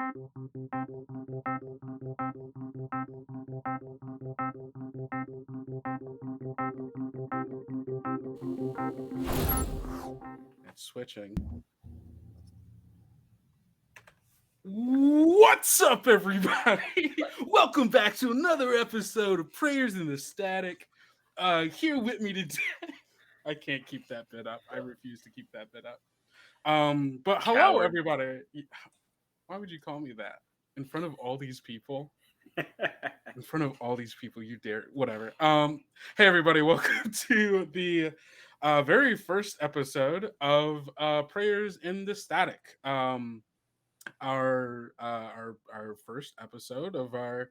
It's switching. What's up, everybody? Welcome back to another episode of Prayers in the Static. Here with me today. I can't keep that bit up. I refuse to keep that bit up. But hello, Coward. everybody. Why would you call me that in front of all these people? In front of all these people, you dare? Whatever. Hey, everybody. Welcome to the very first episode of Prayers in the Static. Our first episode of our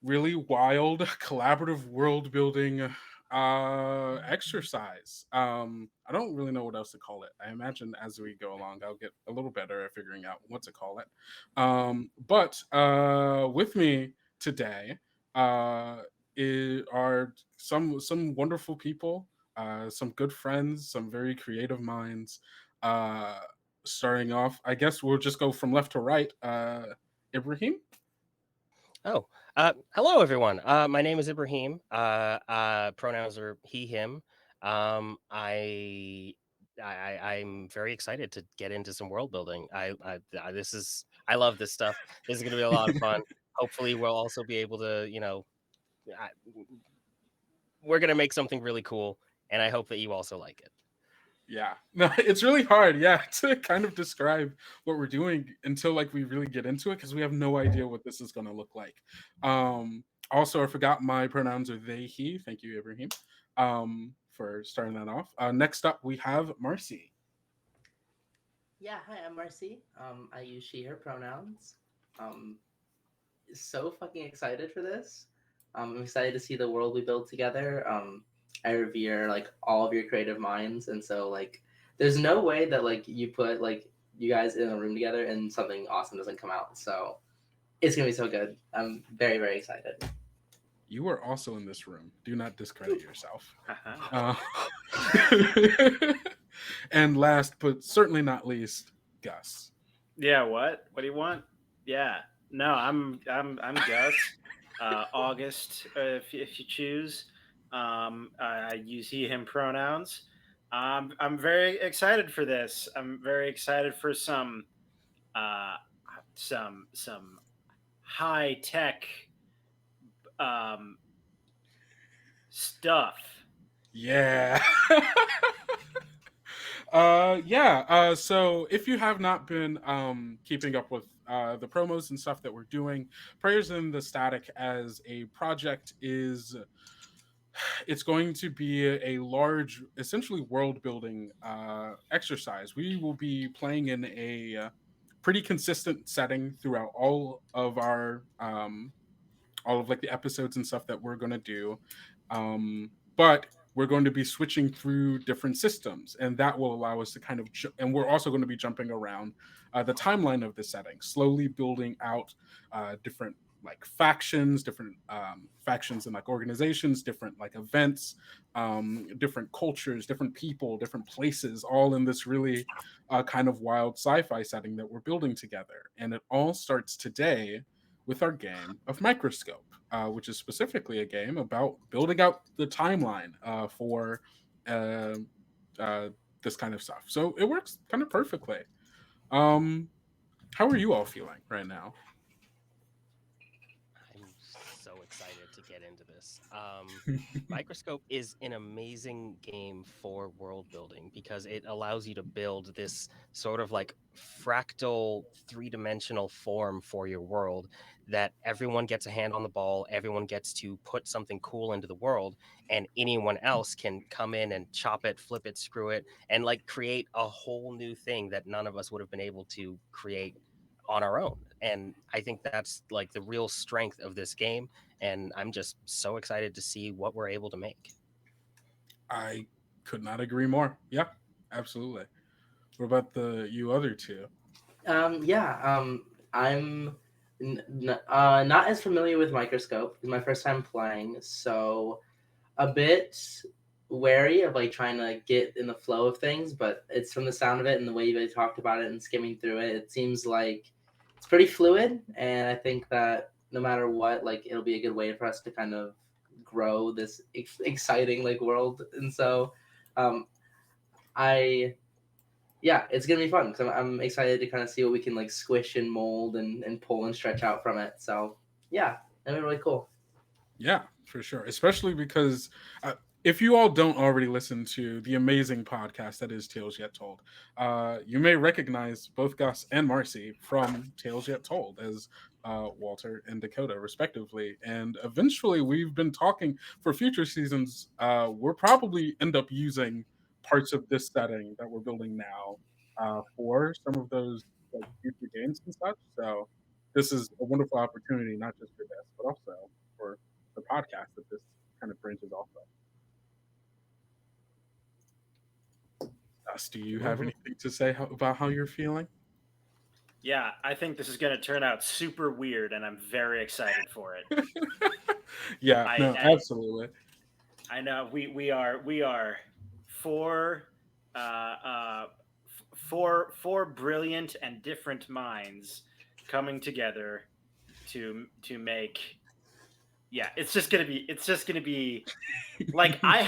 really wild collaborative world building exercise. I don't really know what else to call it. I imagine as we go along I'll get a little better at figuring out what to call it. But with me today are some wonderful people, some good friends, some very creative minds. Starting off, I guess we'll just go from left to right. Ibraheem. Oh, hello everyone. My name is Ibraheem. Pronouns are he, him. I'm very excited to get into some world building. I love this stuff. This is going to be a lot of fun. Hopefully, we'll also be able to, I, we're going to make something really cool, and I hope that you also like it. Yeah, no, it's really hard, yeah, to kind of describe what we're doing until like we really get into it because we have no idea what this is going to look like. Also, I forgot my pronouns are they, he. Thank you, Ibrahim, for starting that off. Next up, we have Marcie. Yeah, hi, I'm Marcie. I use she, her pronouns. Um, so fucking excited for this. I'm excited to see the world we build together. I revere like all of your creative minds, and so like, there's no way that like you put like you guys in a room together and something awesome doesn't come out. So it's gonna be so good. I'm very very excited. You are also in this room. Do not discredit yourself. Haha. And last but certainly not least, Gus. Yeah, what? What do you want? Yeah. No, I'm Gus. August, if you choose. I use he him pronouns. I'm very excited for this. I'm very excited for uh some high tech um stuff. Yeah. Yeah. So if you have not been keeping up with the promos and stuff that we're doing, Prayers in the Static as a project is it's going to be a large, essentially world building exercise. We will be playing in a pretty consistent setting throughout all of like the episodes and stuff that we're going to do. But we're going to be switching through different systems, and that will allow us to kind of and we're also going to be jumping around the timeline of the setting, slowly building out different like different factions and like organizations, different like events, different cultures, different people, different places, all in this really kind of wild sci-fi setting that we're building together. And it all starts today with our game of Microscope, which is specifically a game about building out the timeline for uh, this kind of stuff. So it works kind of perfectly. Um, how are you all feeling right now? I'm so excited to get into this. Microscope is an amazing game for world building because it allows you to build this sort of like fractal three-dimensional form for your world that everyone gets a hand on the ball, everyone gets to put something cool into the world, and anyone else can come in and chop it, flip it, screw it, and like create a whole new thing that none of us would have been able to create on our own. And I think that's like the real strength of this game, and I'm just so excited to see what we're able to make. I could not agree more. Yeah, absolutely. What about the you other two? Yeah. I'm not as familiar with Microscope. It's my first time playing, so a bit wary of like trying to get in the flow of things. But it's from the sound of it and the way you talked about it and skimming through it. It seems like it's pretty fluid, and I think that no matter what, like it'll be a good way for us to kind of grow this exciting like world. And so, um, I yeah, it's gonna be fun because I'm excited to kind of see what we can like squish and mold and pull and stretch out from it. So yeah, that'll be really cool. Yeah, for sure. Especially because if you all don't already listen to the amazing podcast that is Tales Yet Told, you may recognize both Gus and Marcie from Tales Yet Told as Walter and Dakota, respectively. And eventually, we've been talking for future seasons. We'll probably end up using parts of this setting that we're building now for some of those like future games and such. So this is a wonderful opportunity, not just for this, but also for the podcast that this kind of branches off of. Do you have Mhm. anything to say about how you're feeling? Yeah, I think this is going to turn out super weird, and I'm very excited for it. Yeah, I no, absolutely. I know we are four four brilliant and different minds coming together to make. Yeah, it's just gonna be like I've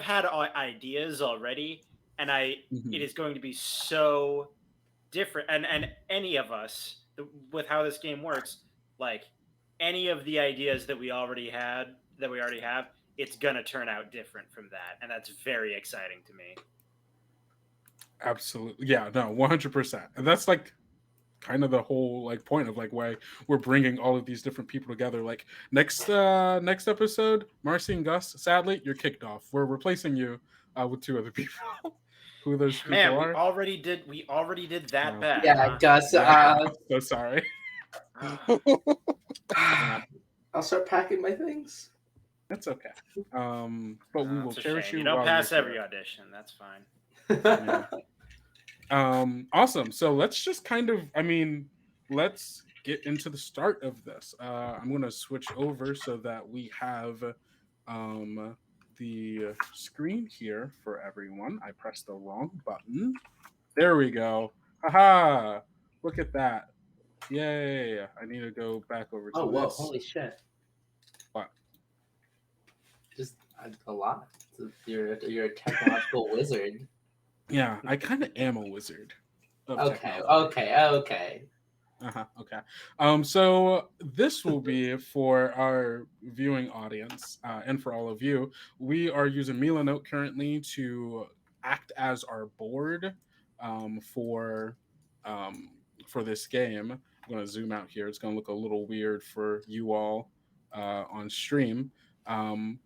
had ideas already, and it Mhm. is going to be so different. And any of us, with how this game works, like any of the ideas that we already have, it's gonna turn out different from that, and that's very exciting to me. Absolutely. Yeah, no, 100%. And that's like kind of the whole like point of like why we're bringing all of these different people together. Like next episode, Marcy and Gus, sadly, you're kicked off. We're replacing you with two other people. Who those people Man, are? we already did that No. bad, Yeah, huh? Gus. Yeah, I'm so sorry. Yeah, I'll start packing my things. that's okay. But we will It's a cherish shame. You you don't while you're pass every here. audition. That's fine. Yeah. Awesome. So let's just kind of, I mean, let's get into the start of this. I'm gonna switch over so that we have um the screen here for everyone. I pressed the wrong button. There we go. Haha! Look at that. Yay! I need to go back over Oh to whoa! this. Holy shit! But Just a lot. You're a technological wizard. yeah, I kind of am a wizard of Okay, technology. okay, okay. Uh-huh. Okay. So this will be for our viewing audience and for all of you. We are using Milanote currently to act as our board um, for um, for this game. I'm going to zoom out here. It's going to look a little weird for you all on stream. Um,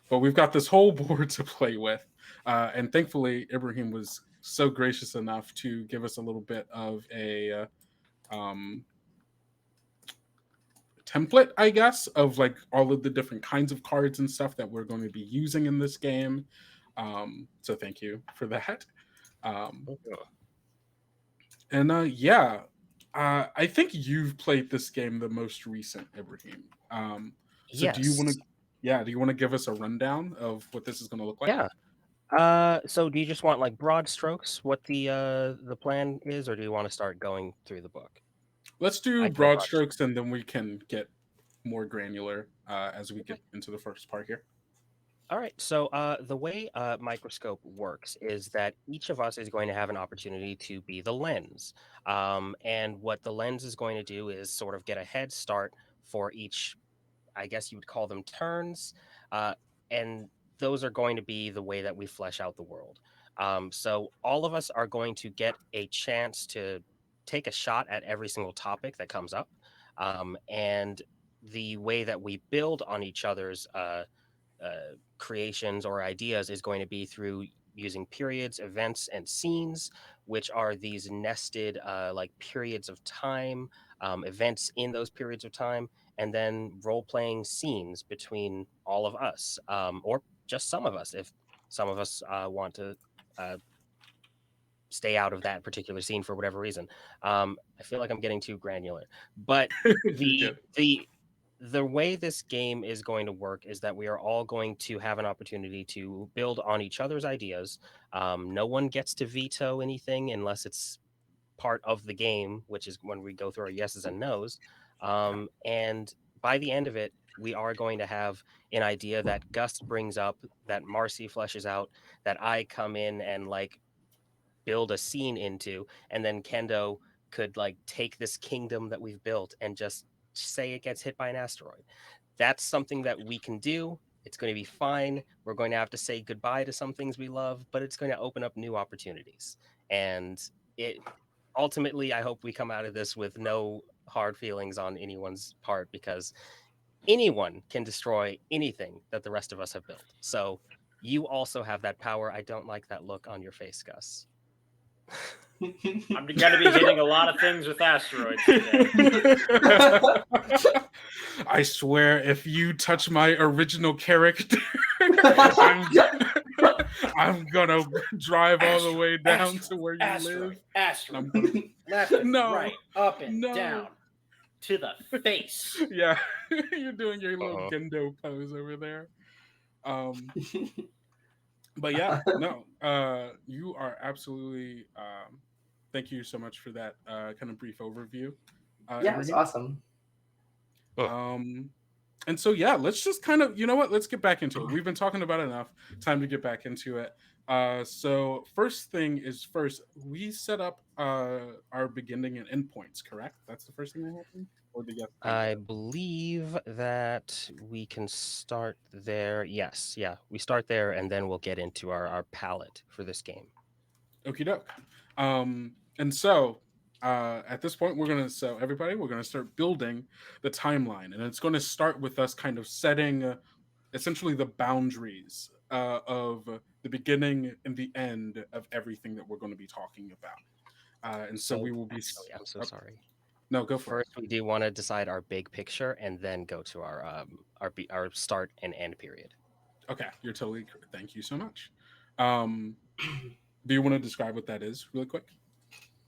but we've got this whole board to play with, and thankfully, Ibrahim was so gracious enough to give us a little bit of a um, template, I guess, of like all of the different kinds of cards and stuff that we're going to be using in this game. So thank you for that. Um, and yeah, I think you've played this game the most recent, Ibrahim. So do you want to? Yes. Yeah, do you want to give us a rundown of what this is going to look like? Yeah. So do you just want like broad strokes what the plan is, or do you want to start going through the book? Let's do I can go broad broad strokes, strokes. and then we can get more granular as we Okay. get into the first part here. All right. So the way Microscope works is that each of us is going to have an opportunity to be the lens. And what the lens is going to do is sort of get a head start for each, I guess you would call them turns. And those are going to be the way that we flesh out the world. So all of us are going to get a chance to take a shot at every single topic that comes up. And the way that we build on each other's creations or ideas is going to be through using periods, events, and scenes, which are these nested like periods of time, events in those periods of time, and then role playing scenes between all of us, or just some of us if some of us want to. Stay out of that particular scene for whatever reason. I feel like I'm getting too granular, but You're the good. the the way this game is going to work is that we are all going to have an opportunity to build on each other's ideas. No one gets to veto anything unless it's part of the game, which is when we go through our yeses and nos. And by the end of it, we are going to have an idea that Gus brings up, that Marcie fleshes out, that I come in and like build a scene into, and then Kendo could like take this kingdom that we've built and just say it gets hit by an asteroid. That's something that we can do. It's going to be fine. We're going to have to say goodbye to some things we love, but it's going to open up new opportunities. And it ultimately, I hope we come out of this with no hard feelings on anyone's part, because anyone can destroy anything that the rest of us have built. So you also have that power. I don't like that look on your face, Gus. I'm going to be hitting a lot of things with asteroids today. I swear, if you touch my original character, I'm gonna drive all the way down to where you live. Asteroid. Gonna... Left and No, right, up and no. down, to the face. Yeah, you're doing your little Kendo pose over there. But yeah, no, you are absolutely. Thank you so much for that kind of brief overview. Yeah, it's awesome. And so yeah, let's just kind of, you know what? Let's get back into it. We've been talking about it enough. Time to get back into it. So first thing is first, we set up our beginning and endpoints. Correct? That's the first thing that happened. Or do you have to I believe that we can start there. Yes, yeah, we start there, and then we'll get into our palette for this game. Okie doke. And so at this point, we're gonna start building the timeline, and it's going to start with us kind of setting essentially the boundaries of the beginning and the end of everything that we're going to be talking about. And so we will be. Actually, I'm so sorry. No, go for First, we do want to decide our big picture, and then go to our start and end period. Okay, you're totally correct. Thank you so much. Do you want to describe what that is really quick?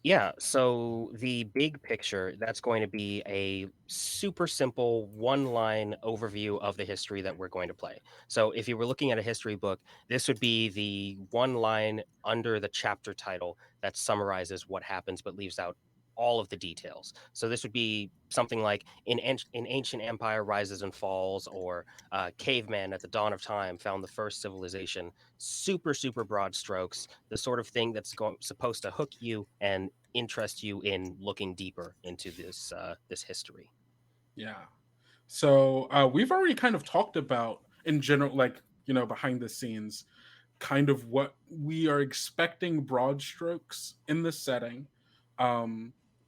Yeah, so the big picture, that's going to be a super simple one-line overview of the history that we're going to play. So if you were looking at a history book, this would be the one line under the chapter title that summarizes what happens but leaves out all of the details. So this would be something like in ancient empire rises and falls, or caveman at the dawn of time found the first civilization. Super, super broad strokes, the sort of thing that's supposed to hook you and interest you in looking deeper into this this history. Yeah. So we've already kind of talked about in general, like, behind the scenes, kind of what we are expecting broad strokes in this setting.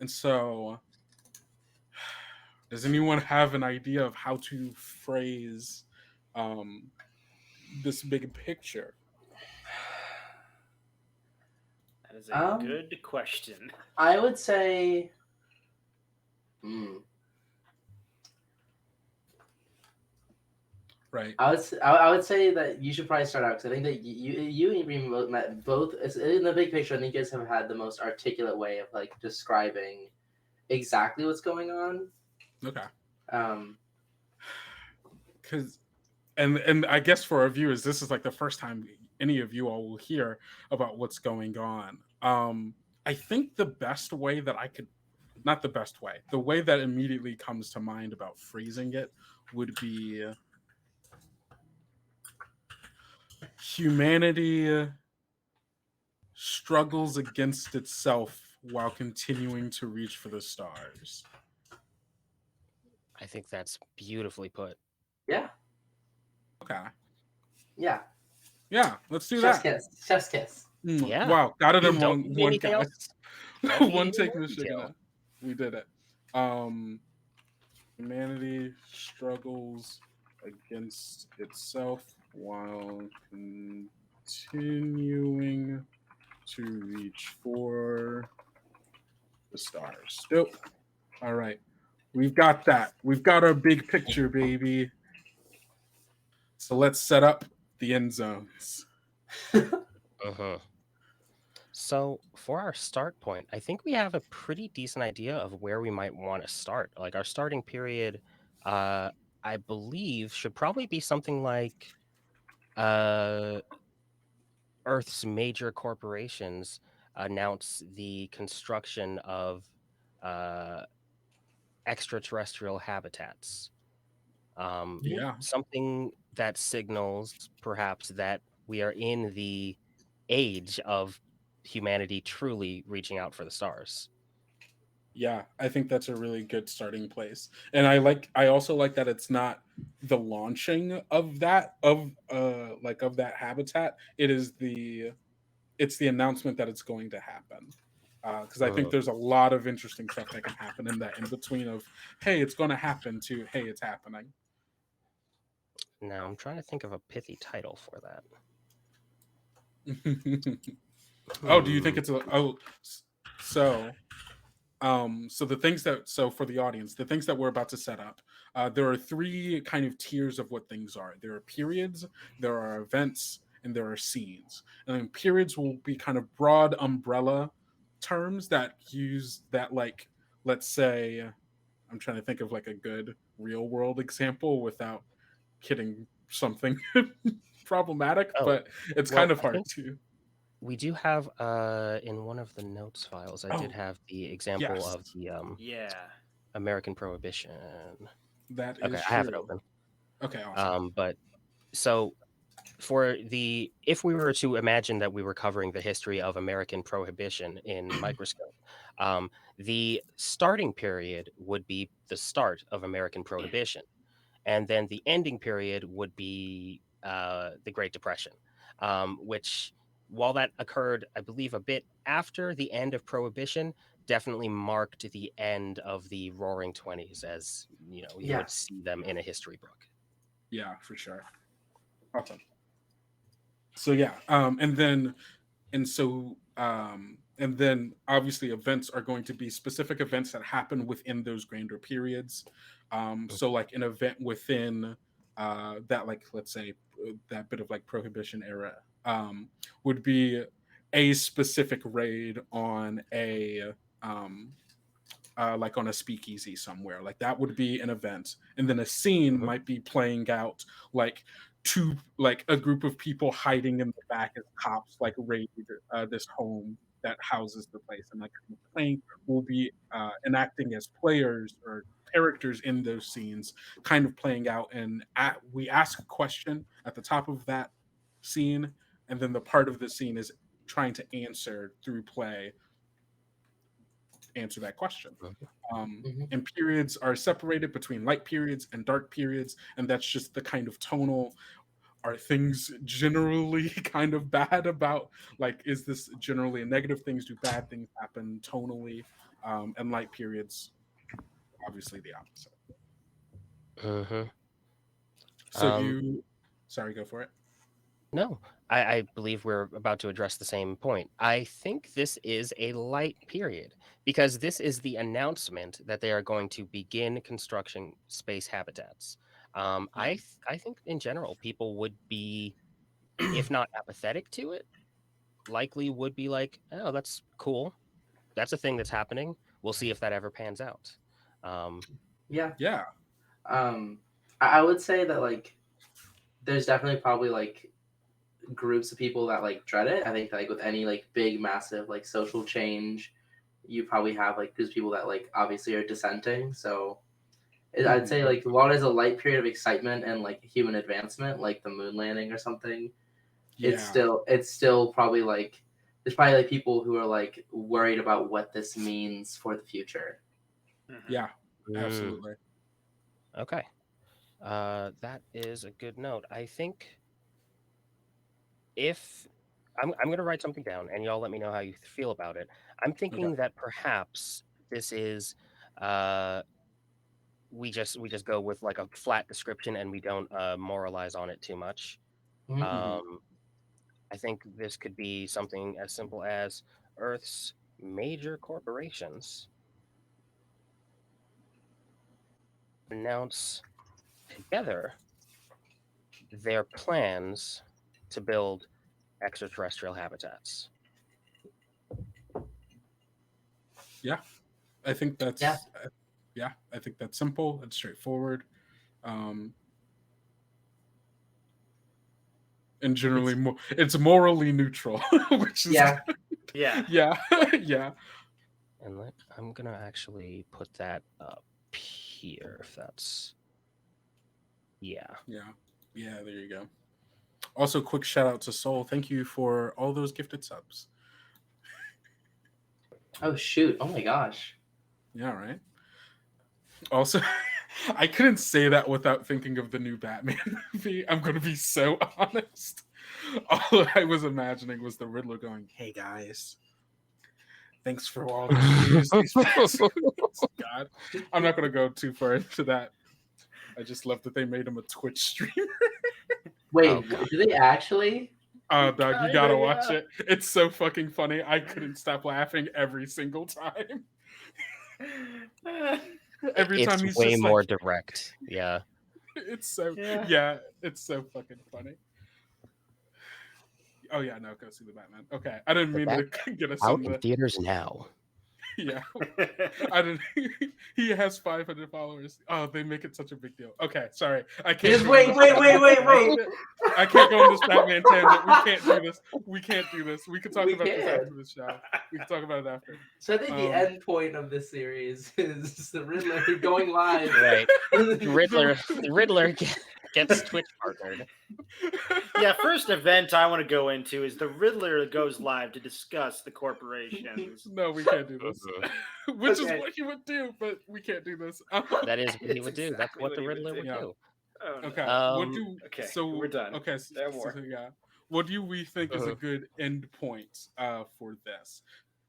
And so does anyone have an idea of how to phrase this big picture? That is a good question. I would say, Right. I would say that you should probably start out, because I think that you and Ibraheem both in the big picture. I think you guys have had the most articulate way of like describing exactly what's going on. Okay. Because and I guess for our viewers, this is like the first time any of you all will hear about what's going on. I think the best way that not the best way, the way that immediately comes to mind about phrasing it would be humanity struggles against itself while continuing to reach for the stars. I think that's beautifully put. Yeah. Okay. Yeah. Yeah, let's do Chef's that. kiss. Chef's kiss. Yeah. Wow, got it in Don't need one anything guy. else. Don't need One any take more in the detail. chicken. We did it. Humanity struggles against itself while continuing to reach for the stars. Nope. All right. We've got that. We've got our big picture, baby. So let's set up the end zones. So for our start point, I think we have a pretty decent idea of where we might want to start. Like our starting period, I believe, should probably be something like Earth's major corporations announce the construction of uh, extraterrestrial habitats. Yeah. Something that signals perhaps that we are in the age of humanity truly reaching out for the stars. Yeah, I think that's a really good starting place. And I also like that it's not the launching of that habitat. It's the announcement that it's going to happen. Because I think Mhm. there's a lot of interesting stuff that can happen in that in between of, hey, it's going to happen, to, hey, it's happening. Now I'm trying to think of a pithy title for that. Oh, do you think Hmm. it's so the things that, so for the audience, the things that we're about to set up, there are three kind of tiers of what things are. There are periods, there are events, and there are scenes. And then periods will be kind of broad umbrella terms that use that, like, let's say, I'm trying to think of like a good real world example without hitting something problematic, Oh, but it's kind well, of I hard think to. we do have in one of the notes files, I did Oh, have the example yes, of the Yeah. American Prohibition. that Okay, is I have it true. open. Okay, awesome. But so for the if we were to imagine that we were covering the history of American Prohibition in Microscope, the starting period would be the start of American Prohibition, and then the ending period would be the Great Depression, which, while that occurred, I believe, a bit after the end of Prohibition, definitely marked the end of the Roaring Twenties, as you would Yes. see them in a history book. Yeah, for sure. Awesome. So yeah, and then obviously events are going to be specific events that happen within those grander periods. So like an event within that, like, let's say, that bit of like prohibition era, would be a specific raid on a um, like on a speakeasy somewhere. Like that would be an event, and then a scene Mhm. might be playing out like like a group of people hiding in the back as cops like raid this home that houses the place, and like playing will be enacting as players or characters in those scenes, kind of playing out, and we ask a question at the top of that scene, and then the part of the scene is trying to answer through play, answer that question. Hmm. And periods are separated between light periods and dark periods, and that's just the kind of tonal. Are things generally kind of bad about, like, is this generally a negative things? Do bad things happen tonally? And light periods, obviously the opposite. Mhm. So Um, you, sorry, go for it. no, I believe we're about to address the same point. I think this is a light period because this is the announcement that they are going to begin construction space habitats. Yeah, I think in general people would be, if not apathetic to it, likely would be like, oh, that's cool. That's a thing that's happening. We'll see if that ever pans out. Um, Yeah. yeah, Um, I would say that like there's definitely probably like groups of people that like dread it. I think like with any like big massive like social change, you probably have like groups of people that like obviously are dissenting. So I'd say mhm, like while there's a light period of excitement and like human advancement, like the moon landing or something, yeah, it's still probably like there's probably like people who are like worried about what this means for the future. Hmm. yeah, mm, absolutely. okay. That is a good note. I think if I'm going to write something down and y'all let me know how you feel about it. I'm Okay, thinking that perhaps this is uh we just go with like a flat description and we don't moralize on it too much. Mm-hmm. hmm Um I think this could be something as simple as Earth's major corporations announce together their plans to build extraterrestrial habitats. yeah, I think Yeah. that's yeah, I think that's simple, it's straightforward. Um, and generally It's more, it's morally neutral, which is yeah. Yeah. Yeah, yeah, And I'm gonna actually put that up here if that's yeah. yeah, yeah. There you go. Also, quick shout out to Soul. Thank you for all those gifted subs. Oh shoot! Oh my gosh! Yeah, right. Also, I couldn't say that without thinking of the new Batman movie. I'm going to be so honest. All I was imagining was the Riddler going, "Hey guys, thanks for all the cheers these past weeks." God, I'm not going to go too far into that. I just love that they made him a Twitch streamer. Wait, Oh god. do they actually? Oh, dog, you gotta Kinda, watch yeah. it. It's so fucking funny. I couldn't stop laughing every single time. Every It's time he's way just more like, direct. Yeah. it's so, Yeah. yeah, it's so fucking funny. Oh yeah, no, go see the Batman. Okay, I didn't The mean Batman to get us out on in the theaters now. yeah. I didn't. He has 500 followers. Oh, they make it such a big deal. Okay, sorry, I can't. Just go wait, on this wait, Batman wait, wait, tangent. I can't go on this Batman tangent. We can't do this. We can't do this. We can talk We about this can. after the show. We can talk about it after. So I think the Um, end point of this series is the Riddler going live. Right. The Riddler gets Twitch partnered. Yeah, first event I want to go into is the Riddler goes live to discuss the corporations. No, we can't do this. Mhm. Which Okay. is what he would do, but we can't do this. That is what he It's would do. That's exactly what what the he would Riddler would do. do. Oh, no. Okay. What Um, do Okay, so we're done. okay, No more. yeah. What do we think is a Mhm. good end point for this?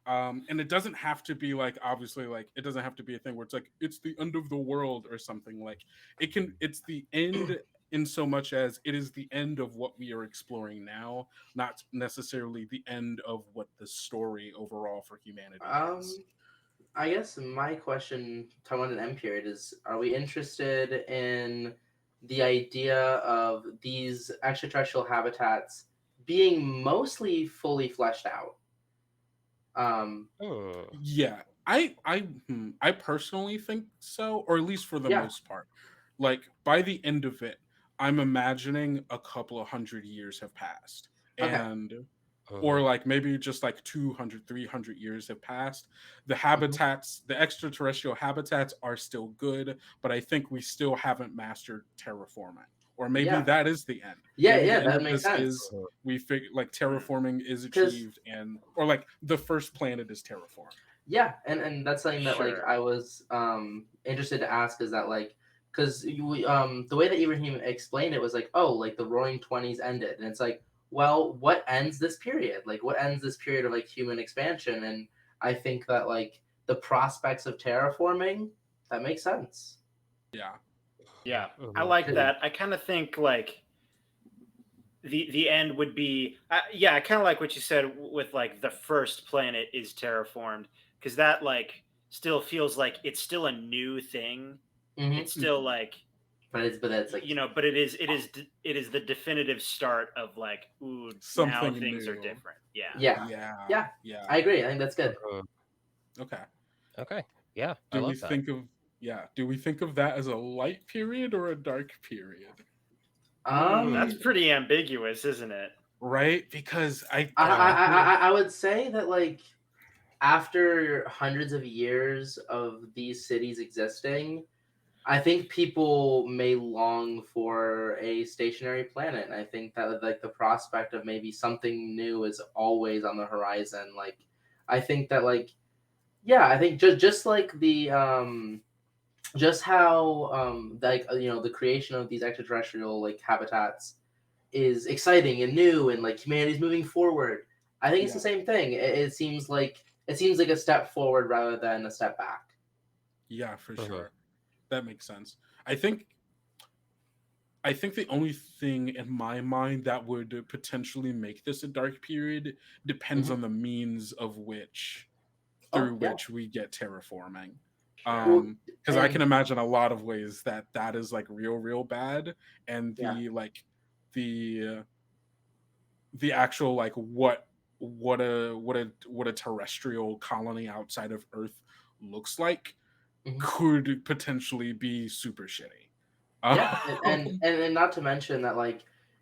And it doesn't have to be like obviously like it doesn't have to be a thing where it's like it's the end of the world or something like it's the end in so much as it is the end of what we are exploring now, not necessarily the end of what the story overall for humanity is. I guess my question, talking about an end period, is: are we interested in the idea of these extraterrestrial habitats being mostly fully fleshed out? hmm. Yeah, I personally think so, or at least for the Yeah. most part. Like by the end of it, I'm imagining a couple of 100 years have passed, Okay. and or Mhm. like maybe just like 200, 300 years have passed. The Mhm. habitats, the extraterrestrial habitats are still good, but I think we still haven't mastered terraforming. Or maybe Yeah. that is the end. Yeah, Maybe yeah, the end that of makes this sense. is we figure like terraforming is Because achieved and or like the first planet is terraformed. yeah, and that's something that like Sure. I was interested to ask, is that like, because the way that Ibrahim explained it was like, oh, like the Roaring Twenties ended, and it's like, well, what ends this period? Like, what ends this period of like human expansion? And I think that like the prospects of terraforming, that makes sense. Yeah. Yeah, I Mhm. like that. I kind of think like the end would be yeah, I kind of like what you said with like the first planet is terraformed, because that like still feels like it's still a new thing. It's Mm-hmm. still like But that's like, but it is the definitive start of like, ooh, now Something things are new. different. Yeah. yeah, Yeah. yeah, Yeah. I agree. I think that's good. Mhm. Okay. Okay. Yeah, I Do we love that. think of do we think of that as a light period or a dark period? That's Um, pretty ambiguous, isn't it? Right? Because I would say that like after hundreds of years of these cities existing, I think people may long for a stationary planet. And I think that like the prospect of maybe something new is always on the horizon. Like I think that like yeah, I think just like the just how like the creation of these extraterrestrial like habitats is exciting and new and like humanity's moving forward. I think it's the yeah. same thing. It seems like a step forward rather than a step back. Yeah, for Mhm. sure. That makes sense. I think the only thing in my mind that would potentially make this a dark period depends Mhm. on the means of which Oh through yeah. which we get terraforming. Sure. Well, Because I and can imagine a lot of ways that that is like real bad, and yeah. the the actual like what a terrestrial colony outside of Earth looks like Mhm. could potentially be super shitty. Yeah, Um, and not to mention that like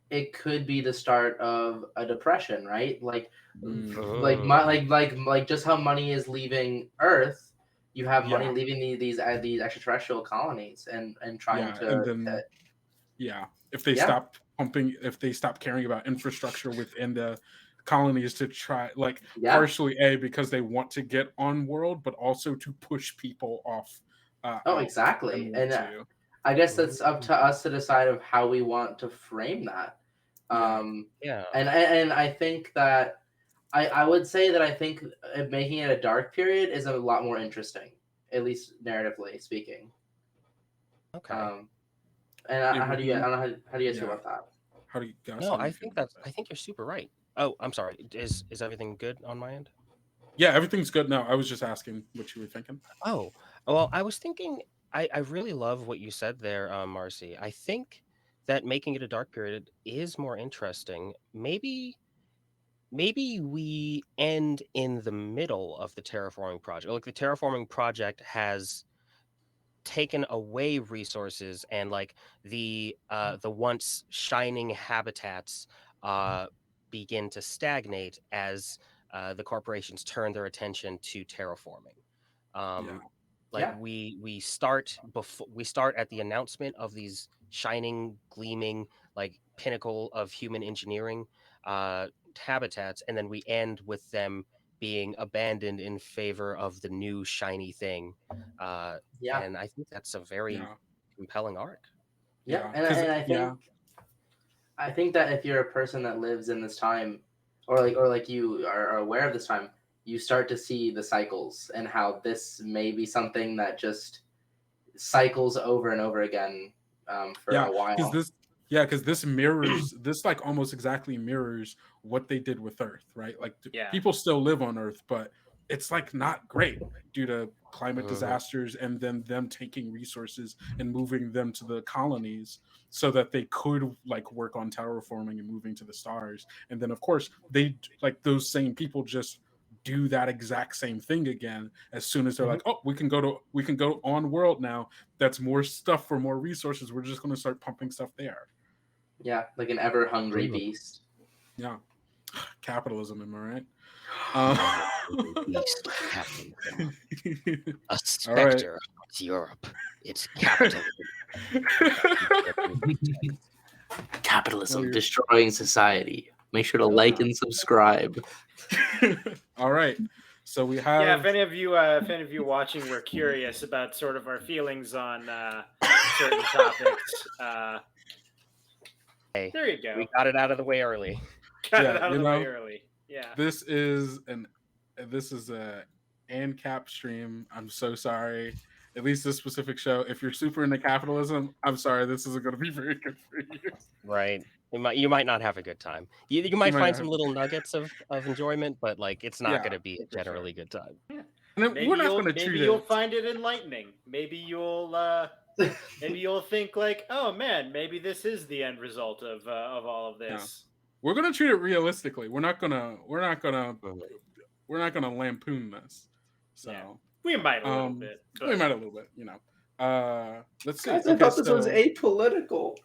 it could be the start of a depression, right? Like just how money is leaving Earth, you have money Yeah. leaving these extraterrestrial colonies and trying Yeah, and to then if they yeah, stop pumping, if they stop caring about infrastructure within the colonies to try, like, yeah. partially because they want to get on world, but also to push people off Oh, out and exactly. want And to. I guess that's up to us to decide of how we want to frame that. Yeah. Yeah. And I think that I would say that I think making it a dark period is a lot more interesting, at least narratively speaking. Okay. And how do you I Ibraheem, don't know how do you guys feel yeah. about that? How do you guys? No, How do I you feel think about that's. that? I think you're super right. Oh, I'm sorry. Is everything good on my end? Yeah, everything's good now. I was just asking what you were thinking. Oh, well, I was thinking. I really love what you said there, Marcie. I think that making it a dark period is more interesting. Maybe we end in the middle of the terraforming project. Like the terraforming project has taken away resources and like the once shining habitats begin to stagnate as the corporations turn their attention to terraforming. Yeah. Um, like Yeah. we start at the announcement of these shining, gleaming, like pinnacle of human engineering habitats, and then we end with them being abandoned in favor of the new shiny thing. Yeah. And I think that's a very Yeah. compelling arc. Yeah. Yeah. Because And I think that if you're a person that lives in this time, or like you are aware of this time, you start to see the cycles and how this may be something that just cycles over and over again for Yeah, a because while. this mirrors this, like, almost exactly mirrors what they did with Earth, right? Like, Yeah. people still live on Earth, but it's, like, not great due to climate Mhm. disasters, and then them taking resources and moving them to the colonies so that they could, like, work on terraforming and moving to the stars. And then, of course, like, those same people just do that exact same thing again as soon as they're like, oh, we can go on world now. That's more stuff for more resources. We're just going to start pumping stuff there. Yeah, like an ever hungry beast. Yeah. Capitalism, am I right? Beast of capitalism. A All right. specter haunts Europe. It's capitalism. Capitalism destroying society. Make sure to like and subscribe. All right. So we have. Yeah, if any of you watching were curious about sort of our feelings on certain topics, Hey, there you go. we got it out of the way early. Got it out of the way early. Yeah. This is a ANCAP stream. I'm so sorry. At least this specific show. If you're super into capitalism, I'm sorry. This isn't going to be very good for you. Right. You might not have a good time. You might find some little nuggets of enjoyment, but like it's not going to be a generally good time. Yeah. We're not going to treat you'll it. find it enlightening. Maybe you'll think like, oh man, maybe this is the end result of all of this. Yeah. We're going to treat it realistically. We're not going to lampoon this. So yeah. We might a little bit. But... We might a little bit, you know. Let's see. Guys, I thought this was apolitical.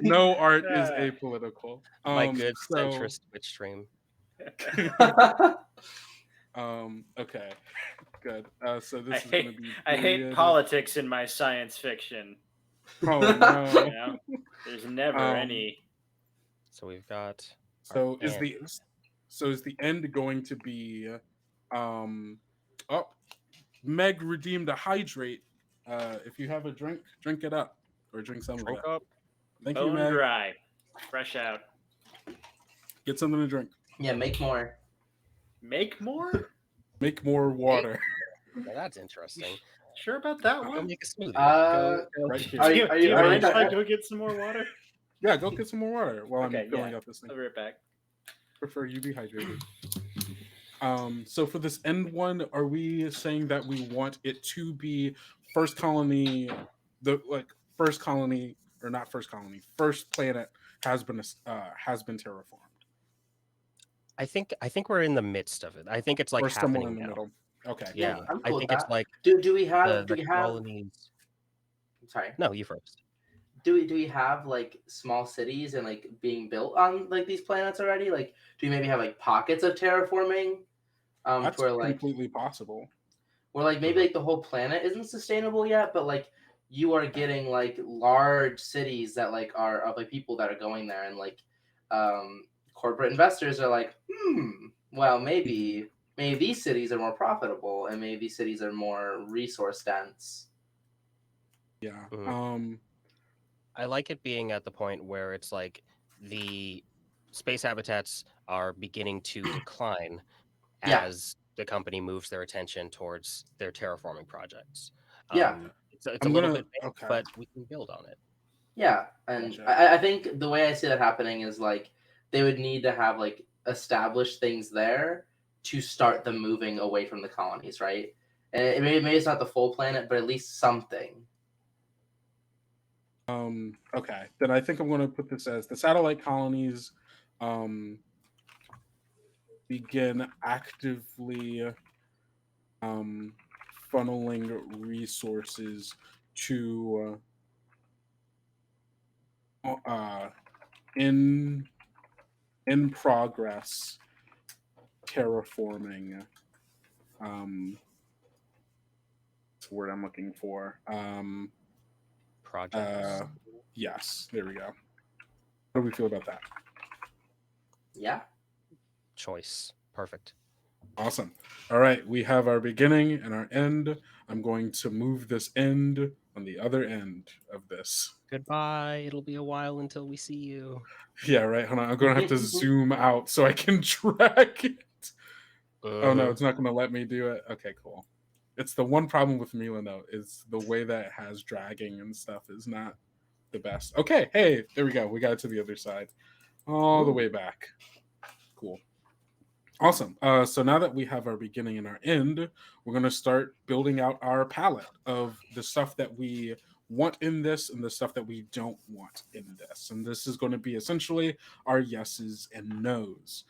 No art is apolitical. My good centrist Twitch stream. Okay. Good. So this is going to be. I hate politics in my science fiction. Oh no! You know? There's never any. So we've got. So is the end going to be? Meg redeemed a hydrate. If you have a drink, drink it up or drink some of it. Up. Thank you, Meg. Dry, fresh out. Get something to drink. Yeah, make more. Make more? Make more water. Well, that's interesting. Sure about that one? Go make a smoothie. Go right here. Are you mind if I go get some more water? Yeah, go get some more water while I'm filling out this thing. I'll be right back. Prefer you be hydrated. So for this end one, are we saying that we want it to be first colony, first planet has been terraformed? I think we're in the midst of it. I think it's like or happening somewhere in the now. middle. Okay. Yeah, I'm I cool think with it's that. like do we have colonies. Sorry. No, you first. do we have like small cities and like being built on like these planets already? Like, do we maybe have like pockets of terraforming? To That's where like completely possible. maybe like the whole planet isn't sustainable yet, but like you are getting like large cities that like are of like people that are going there, and like corporate investors are like, well, maybe these cities are more profitable, and maybe these cities are more resource dense. Yeah. Mhm. I like it being at the point where it's like the space habitats are beginning to decline Yeah, as the company moves their attention towards their terraforming projects. yeah, It's a I'm little gonna bit vague, okay. but we can build on it. yeah. And Gotcha. I think the way I see that happening is like they would need to have like established things there to start them moving away from the colonies, right? And maybe it's not the full planet, but at least something. Okay. Then I think I'm gonna put this as the satellite colonies um begin actively um funneling resources to uh in progress terraforming what's the word I'm looking for. Projects. Yes, there we go. How do we feel about that? Yeah. Choice. Perfect. Awesome. All right, we have our beginning and our end. I'm going to move this end on the other end of this. Goodbye. It'll be a while until we see you. Yeah, right. Hold on. I'm going to have to zoom out so I can track it. Oh no, it's not going to let me do it. Okay, cool. It's the one problem with Mila though is the way that it has dragging and stuff is not the best. Okay, hey, there we go. We got it to the other side, all the way back. Cool. Awesome. So now that we have our beginning and our end, we're going to start building out our palette of the stuff that we want in this and the stuff that we don't want in this. And this is going to be essentially our yeses and nos.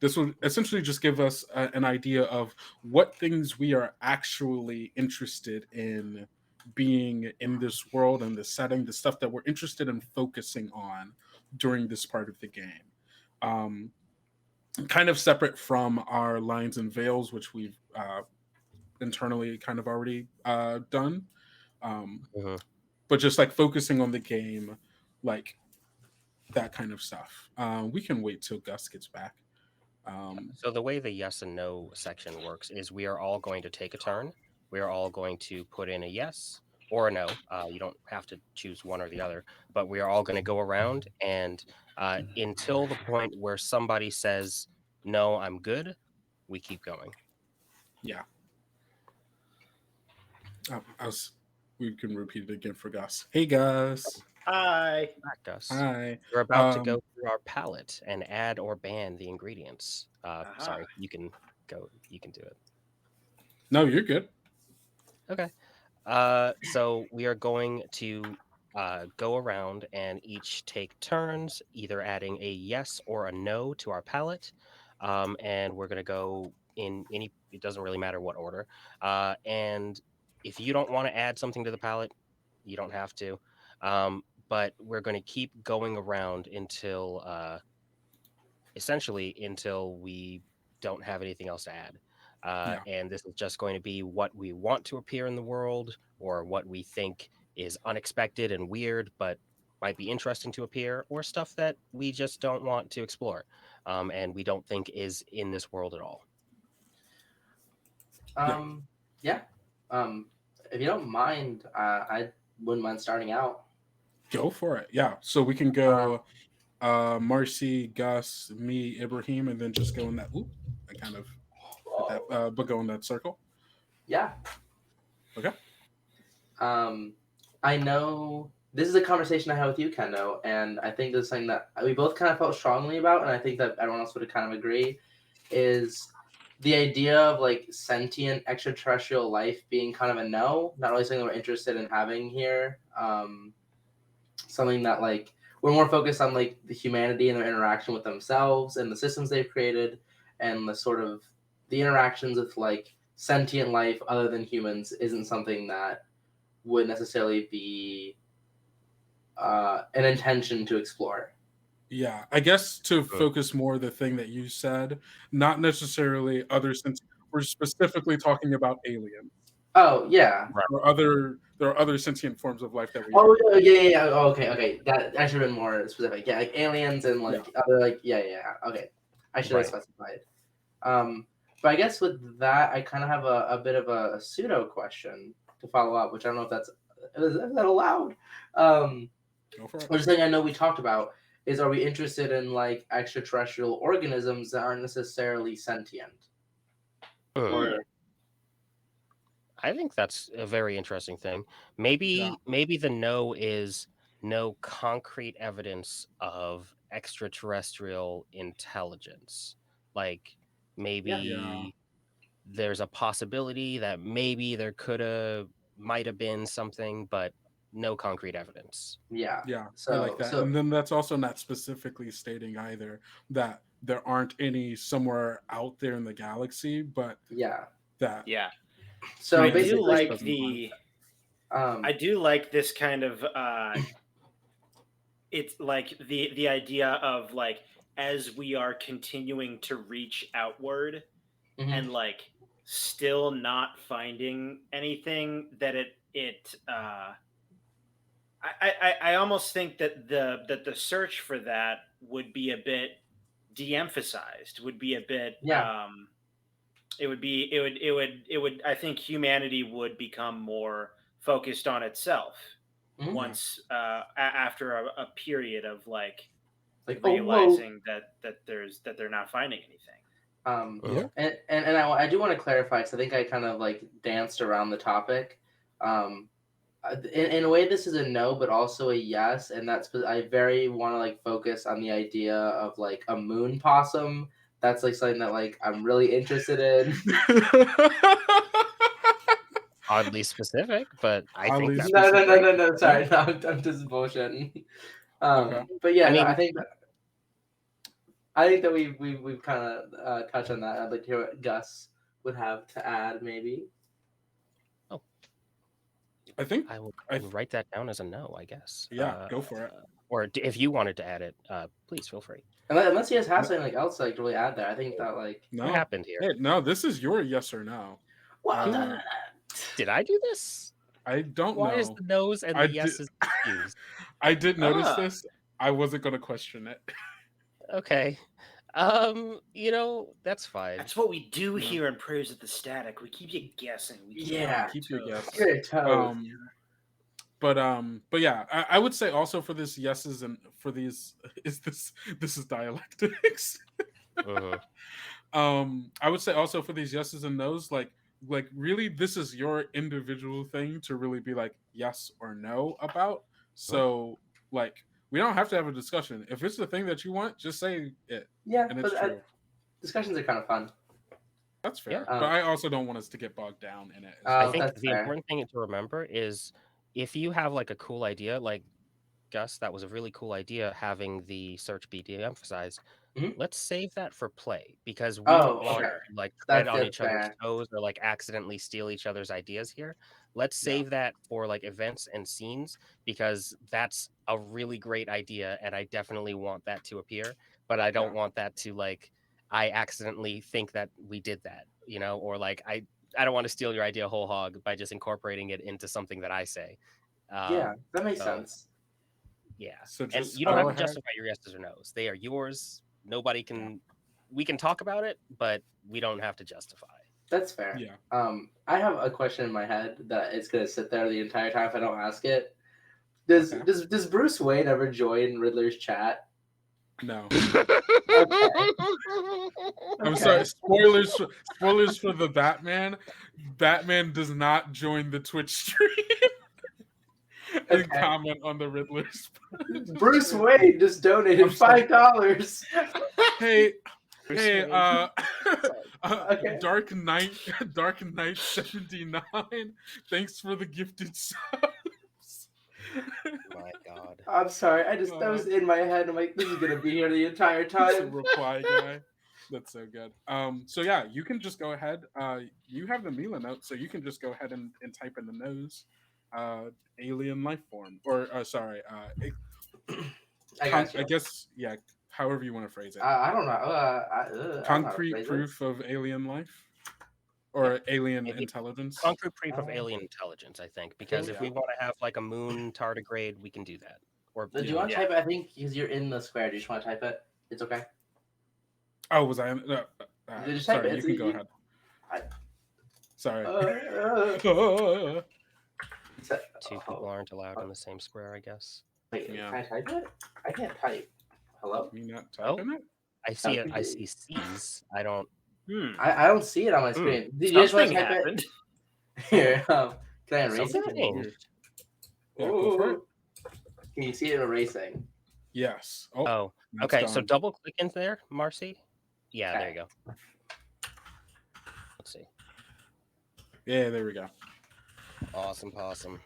This will essentially just give us an idea of what things we are actually interested in being in this world and the setting, the stuff that we're interested in focusing on during this part of the game. Um, Kind of separate from our lines and veils, which we've internally kind of already done. Mhm. But just like focusing on the game, like that kind of stuff. We can wait till Gus gets back. So the way the yes and no section works is we are all going to take a turn. We are all going to put in a yes or a no. You don't have to choose one or the other, but we are all going to go around and until the point where somebody says, no, I'm good, we keep going. Yeah. We can repeat it again for Gus. Hey, Gus. Hi. Back, Gus. Hi. We're about to go through our palette and add or ban the ingredients. Sorry, you can go. You can do it. No, you're good. Okay. So we are going to go around and each take turns, either adding a yes or a no to our palette. And we're going to go in any, it doesn't really matter what order. And if you don't want to add something to the palette, you don't have to. But we're going to keep going around until essentially until we don't have anything else to add. Yeah. And this is just going to be what we want to appear in the world or what we think is unexpected and weird, but might be interesting to appear, or stuff that we just don't want to explore and we don't think is in this world at all. Yeah. If you don't mind, I wouldn't mind starting out. Go for it. Yeah. So we can go Marcie, Gus, me, Ibraheem, and then just go in that. Oop, I kind of hit that, but go in that circle. Yeah. Okay. I know this is a conversation I had with you, Kendo, and I think this is something that we both kind of felt strongly about, and I think that everyone else would kind of agree, is the idea of like sentient extraterrestrial life being kind of a no, not really something we're interested in having here. Something that like we're more focused on like the humanity and their interaction with themselves and the systems they've created and the sort of the interactions with like sentient life other than humans isn't something that would necessarily be an intention to explore. Yeah, I guess to focus more the thing that you said, not necessarily other since we're specifically talking about aliens. Oh yeah. Right. There are other sentient forms of life that we Oh yeah. Oh, okay. That I should have been more specific. Yeah, like aliens and like other like yeah. Okay, I should have specified. But I guess with that, I kind of have a bit of a pseudo question to follow up, which I don't know if that's is that allowed. go for it. Or just something I know we talked about is, are we interested in like extraterrestrial organisms that aren't necessarily sentient? Or I think that's a very interesting thing. Maybe the no is no concrete evidence of extraterrestrial intelligence. Like maybe there's a possibility that maybe there might have been something, but no concrete evidence. Yeah. I like that. And then that's also not specifically stating either that there aren't any somewhere out there in the galaxy, but that So I basically, do like I do like this kind of it's like the idea of like, as we are continuing to reach outward and like still not finding anything, that I almost think that the search for that would be a bit de-emphasized, would be a bit it would I think humanity would become more focused on itself once after a period of like realizing that they're not finding anything. And I do want to clarify, because I think I kind of like danced around the topic. In a way, this is a no, but also a yes, and that's I very want to like focus on the idea of like a moon possum. That's like something that like I'm really interested in. Oddly specific, but I think that's no. Sorry, no, I'm just bullshitting. But yeah, I think that we've kind of touched on that. I'd like to hear what Gus would have to add, maybe. I think I will write that down as a no, I guess. Yeah, go for it. Or if you wanted to add it, please feel free. Unless he has something like else like to really add there. I think that like what happened here? Hey, no, this is your yes or no. Well, did I do this? I don't know. Why is the no's and the yeses confused? I did notice this. I wasn't going to question it. Okay. That's fine. That's what we do here in Prayers at the Static. We keep you guessing. We keep you guessing. But yeah, I would say also for this yeses and for these this is dialectics. I would say also for these yeses and nos, like really this is your individual thing to really be like yes or no about. So like we don't have to have a discussion. If it's the thing that you want, just say it. Yeah, and it's true. Discussions are kind of fun. That's fair. But I also don't want us to get bogged down in it. I think the important thing to remember is if you have like a cool idea, like Gus, that was a really cool idea having the search be de-emphasized. Let's save that for play, because we don't want to like tread on each other's toes or like accidentally steal each other's ideas here. Let's save that for like events and scenes, because that's a really great idea and I definitely want that to appear, but I don't want that to like I accidentally think that we did that, or like I don't want to steal your idea whole hog by just incorporating it into something that I say. That makes sense. Yeah. So and you don't have to justify your yeses or nos. They are yours. Nobody can. We can talk about it, but we don't have to justify. That's fair. Yeah. I have a question in my head that is gonna sit there the entire time if I don't ask it. Does Bruce Wayne ever join Riddler's chat? No. Okay. I'm sorry. Spoilers for the Batman. Batman does not join the Twitch stream and comment on the Riddler's. Bruce Wayne just donated $5. Hey, Dark Knight 79. Thanks for the gifted subs. My God. I'm sorry. That was in my head. I'm like, this is gonna be here the entire time. Reply guy. That's so good. So yeah, you can just go ahead. You have the Mila note, so you can just go ahead and type in the nose. alien life form, or sorry, I got I you. guess, yeah, however you want to phrase it. I don't know. I don't know how to Concrete phrase proof this. of alien life Yeah, or alien maybe intelligence. concrete proof of Uh, alien intelligence. I think because if Yeah. we want to have like a moon tardigrade, we can do that. Or do you Yeah. want to Yeah. type it? I think because you're in the square. Do you just want to type it? It's okay. Oh, was I? Just type Sorry, it. you can go ahead. I, Sorry. two people aren't allowed in the same square, I guess. Wait, Yeah. can I type it? I can't type. Hello? You not Oh, typing it? I see it. Okay. I see C's. I don't. I don't see it on my Hmm. screen. Did you just want Something to type happened. it? Here, can I erase Something it? changed. Yeah, go for it. Ooh. Can you see it erasing? Yes. Oh, Oh, that's okay. So gone. double click into there, Marcie. Yeah, there Okay. you go. Let's see. Yeah, there we go. Awesome possum.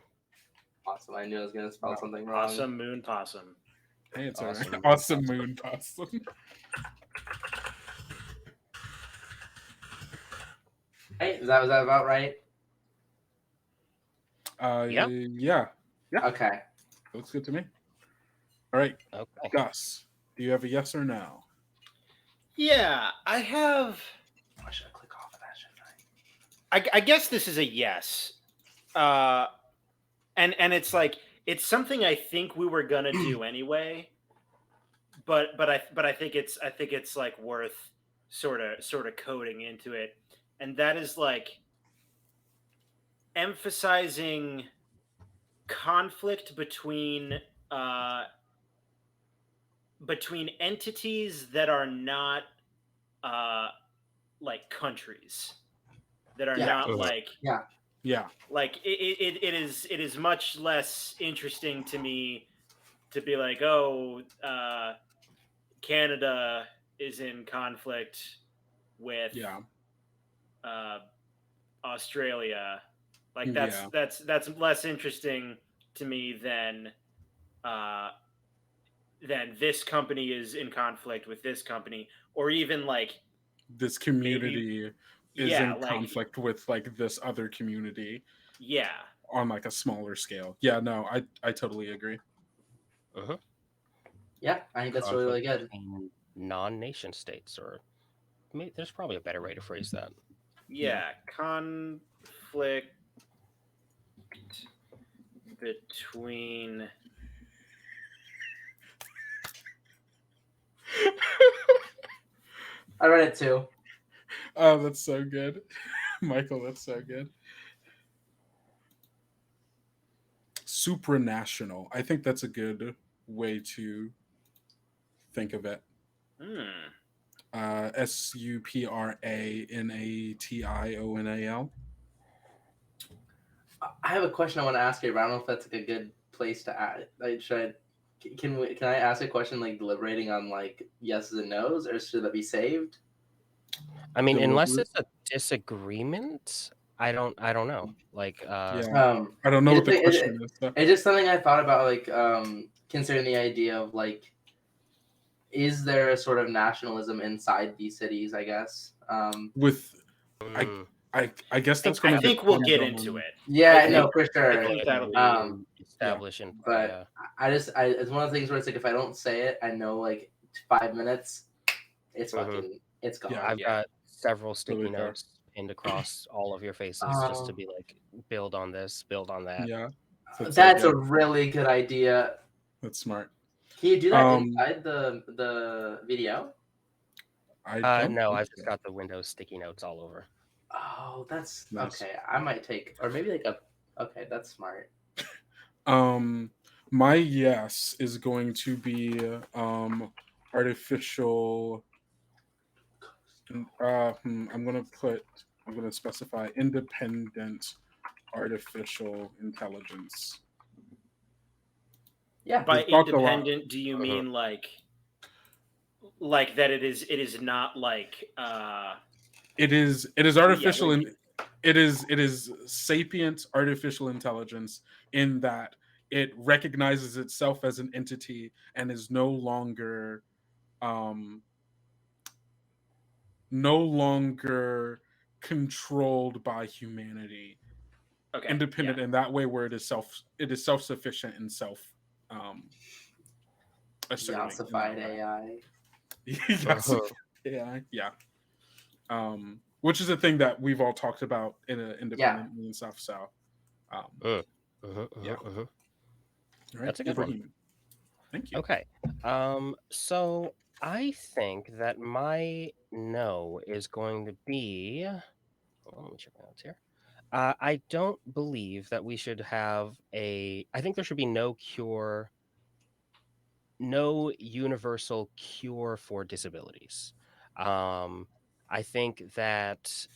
Awesome. I knew I was gonna spell Wow. something wrong. Awesome moon possum. Hey, it's Awesome alright. moon Awesome possum. moon possum. Hey, was that about right? Yeah. Yeah. Okay. Looks good to me. All right, Okay. Gus, do you have a yes or no? Yeah, I have. I should click off of that, shouldn't I guess this is a yes. And it's like it's something I think we were gonna do anyway. But I think it's like worth sort of coding into it, and that is like emphasizing conflict uh between entities that are not uh like countries, that are Yeah. not Mhm. like Yeah. it is much less interesting to me to be like, oh, Canada is in conflict with Yeah. uh, Australia. Like Yeah. that's less interesting to me uh, than this company is in conflict with this company, or even like This maybe community is yeah, in like conflict with like this other community yeah, on like a smaller scale. Yeah, no, I totally agree. Uh-huh. Yeah, I think that's really, really Conflict good. between non-nation states, or there's probably a better way to phrase that. yeah, conflict between I read it too. Oh, that's so good. Michael, that's so good. Supranational. I think that's a good way to think of it. hmm, Supranational. I have a question I want to ask you, but I don't know if that's like a good place to add. Like, can I ask a question like deliberating on like yeses and nos, or should that be saved? I mean, unless Deliberate. it's a disagreement, I don't know. Like, Yeah. Um, I don't know it's what just, the like- question is. Though. it's just something I thought about, like considering the idea of like, is there a sort of nationalism inside these cities? I guess. With mm, I guess that's I going to think we'll depend get on. into it. Yeah, I no, think for I sure. think that'll be Um, establish in But it's one of the things where it's like if I don't say it, I know like 5 minutes, it's Mhm. fucking it's gone. Yeah, I've got several sticky Really fair. notes pinned across all of your faces just to be like, build on this, build on that. Yeah. That's so a really good idea. That's smart. Can you do that Um, inside the video? I don't. No, think I've just so. got the Windows sticky notes all over. Oh, that's Nice. okay. I might take, or maybe like a. Okay, that's smart. My yes is going to be artificial. I'm gonna specify independent artificial intelligence. Yeah. By We've talked a lot. independent, do you Uh-huh. mean like that it is not like It is artificial like- and it is sapient artificial intelligence in that it recognizes itself as an entity and is no longer controlled by humanity. Okay. independent Yeah. in that way, where it is self-sufficient and self um asserting in that Yassified way. AI. Yes, yeah, yeah. Which is a thing that we've all talked about Yeah. independently and stuff. So, um, Uh, uh-huh, yeah. uh-huh, uh-huh. All right, That's a good one. Ibraheem. Thank you. Okay. So I think that my no is going to be. Hold on, let me check my notes here. I don't believe that we should have a. I think there should be no cure, no universal cure for disabilities. Um, I think that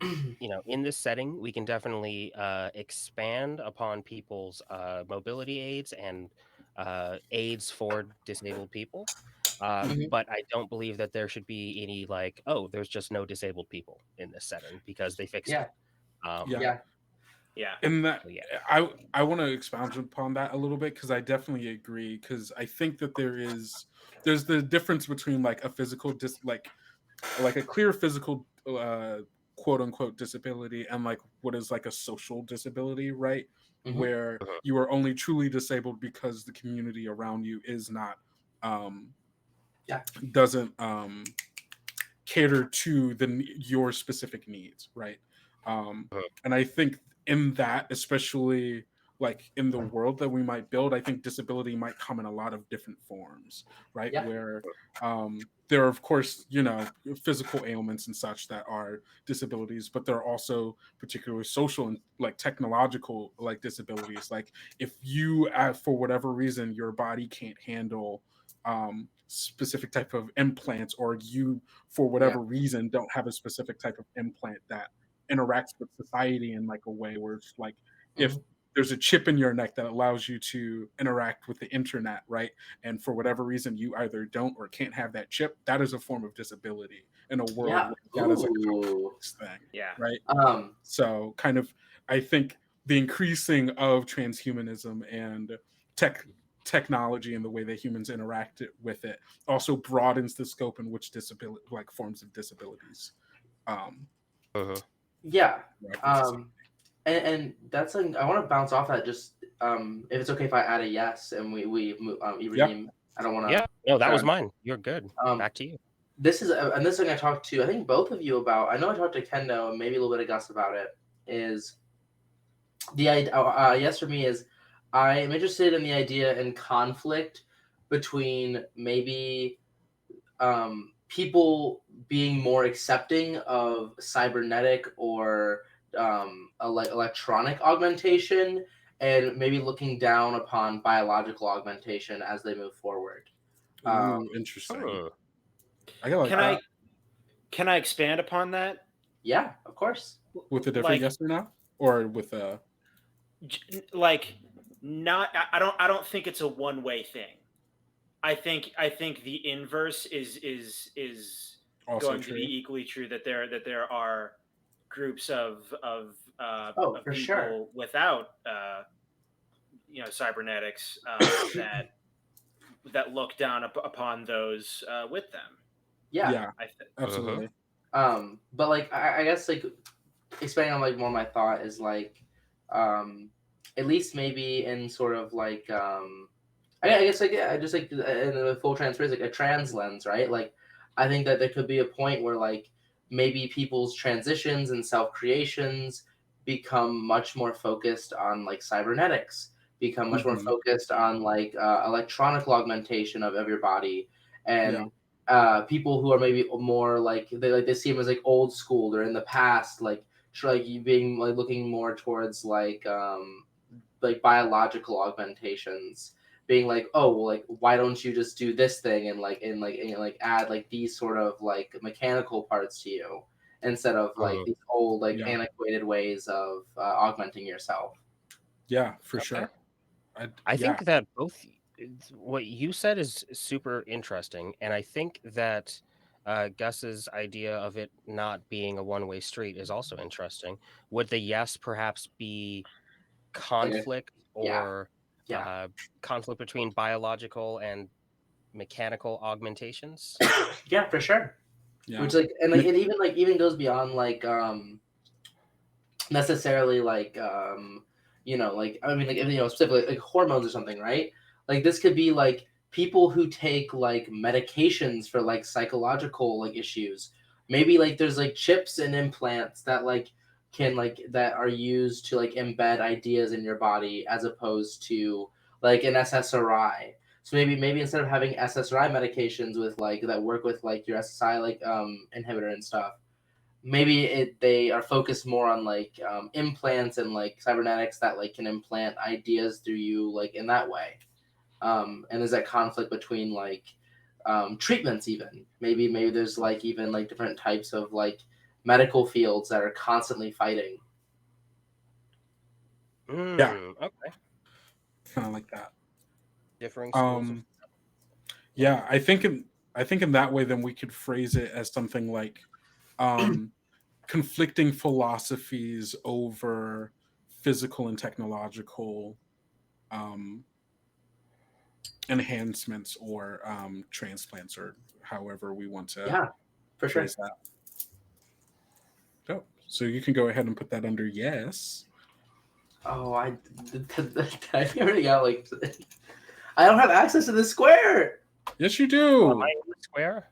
in this setting, we can definitely expand upon people's mobility aids and aids for disabled people. Mhm. But I don't believe that there should be any like, oh, there's just no disabled people in this setting because they fixed Yeah. it. Um, Yeah. Yeah. Yeah. And that so yeah. I want to expound upon that a little bit, because I definitely agree, because I think that there's the difference between like a physical like a clear physical quote unquote disability, and like what is like a social disability, right? Mhm. Where Uh-huh. you are only truly disabled because the community around you is not um Yeah. doesn't cater to your specific needs, right? Uh-huh. And I think in that, especially like in the world that we might build, I think disability might come in a lot of different forms, right? Yeah. Where there are, of course, physical ailments and such that are disabilities, but there are also particular social and like technological like disabilities. Like if you, for whatever reason, your body can't handle specific type of implants, or you for Yeah. whatever reason don't have a specific type of implant that interacts with society in like a way where it's like, if Mhm. there's a chip in your neck that allows you to interact with the internet, right? And for whatever reason you either don't or can't have that chip, that is a form of disability in a world Yeah. where that is a Ooh. complex thing, Yeah. right? Um. So kind of, I think the increasing of transhumanism and technology and the way that humans interact with it also broadens the scope in which disability, like forms of disabilities, um Uh-huh. Yeah. throughout in society. Um. And that's like I want to bounce off that. Just if it's okay if I add a yes and Yeah. Ibrahim. I don't want Yeah. No, that to. was mine. You're good. Um. Back to you. This is and this thing I talked to I think both of you about. I know I talked to Kendo and maybe a little bit of Gus about it. Is the idea? Yes for me is I am interested in the idea and conflict between maybe people being more accepting of cybernetic or electronic augmentation, and maybe looking down upon biological augmentation as they move forward. Um, Ooh, interesting. Hmm. I got like Can that. I can I expand upon that? yeah, of course. With a different Like yes or no, or with a like not I don't think it's a one-way thing. I think the inverse is also going to true. be equally true, that there are groups Oh, of for sure. people without cybernetics that look down upon those with them. Yeah. Yeah, I th- Uh-huh. absolutely. But like I guess like expanding on like more my thought is like um at least maybe in sort of like I guess like yeah, just like in the full transparency, like a trans lens, right? Like I think that there could be a point where like maybe people's transitions and self creations become much more focused on like cybernetics, become much more Hmm. focused on like electronic augmentation of your body, Yeah. and people who are maybe more like they see them as like old school or in the past, like you being like looking more towards like biological augmentations, being like, oh well, like why don't you just do this thing and add like these sort of like mechanical parts to you instead of like Uh-huh. these old like Yeah. antiquated ways of augmenting yourself. Yeah, for Okay. sure. I Yeah. think that what you said is super interesting, and I think that Gus's idea of it not being a one-way street is also interesting. Would the yes perhaps be Like a, conflict yeah, or yeah. conflict between biological and mechanical augmentations? Yeah, for sure. Yeah. Which like and like Me- it even goes beyond like necessarily like like I mean like specifically like hormones or something, right? Like this could be like people who take like medications for like psychological like issues. Maybe like there's like chips and implants that like can like that are used to like embed ideas in your body as opposed to like an SSRI. So maybe instead of having SSRI medications with like that work with like your SSI like inhibitor and stuff, maybe they are focused more on like implants and like cybernetics that like can implant ideas through you like in that way. And there's that conflict between like treatments even. Maybe there's like even like different types of like medical fields that are constantly fighting. Yeah. Okay. Kind of like that. Differing schools of Yeah, I think in that way, then we could phrase it as something like conflicting philosophies over physical and technological enhancements or transplants, or however we want to Yeah, for sure. phrase that. Oh, so you can go ahead and put that under yes. Oh, I already got like I don't have access to the square. Yes, you Am do. I in the square?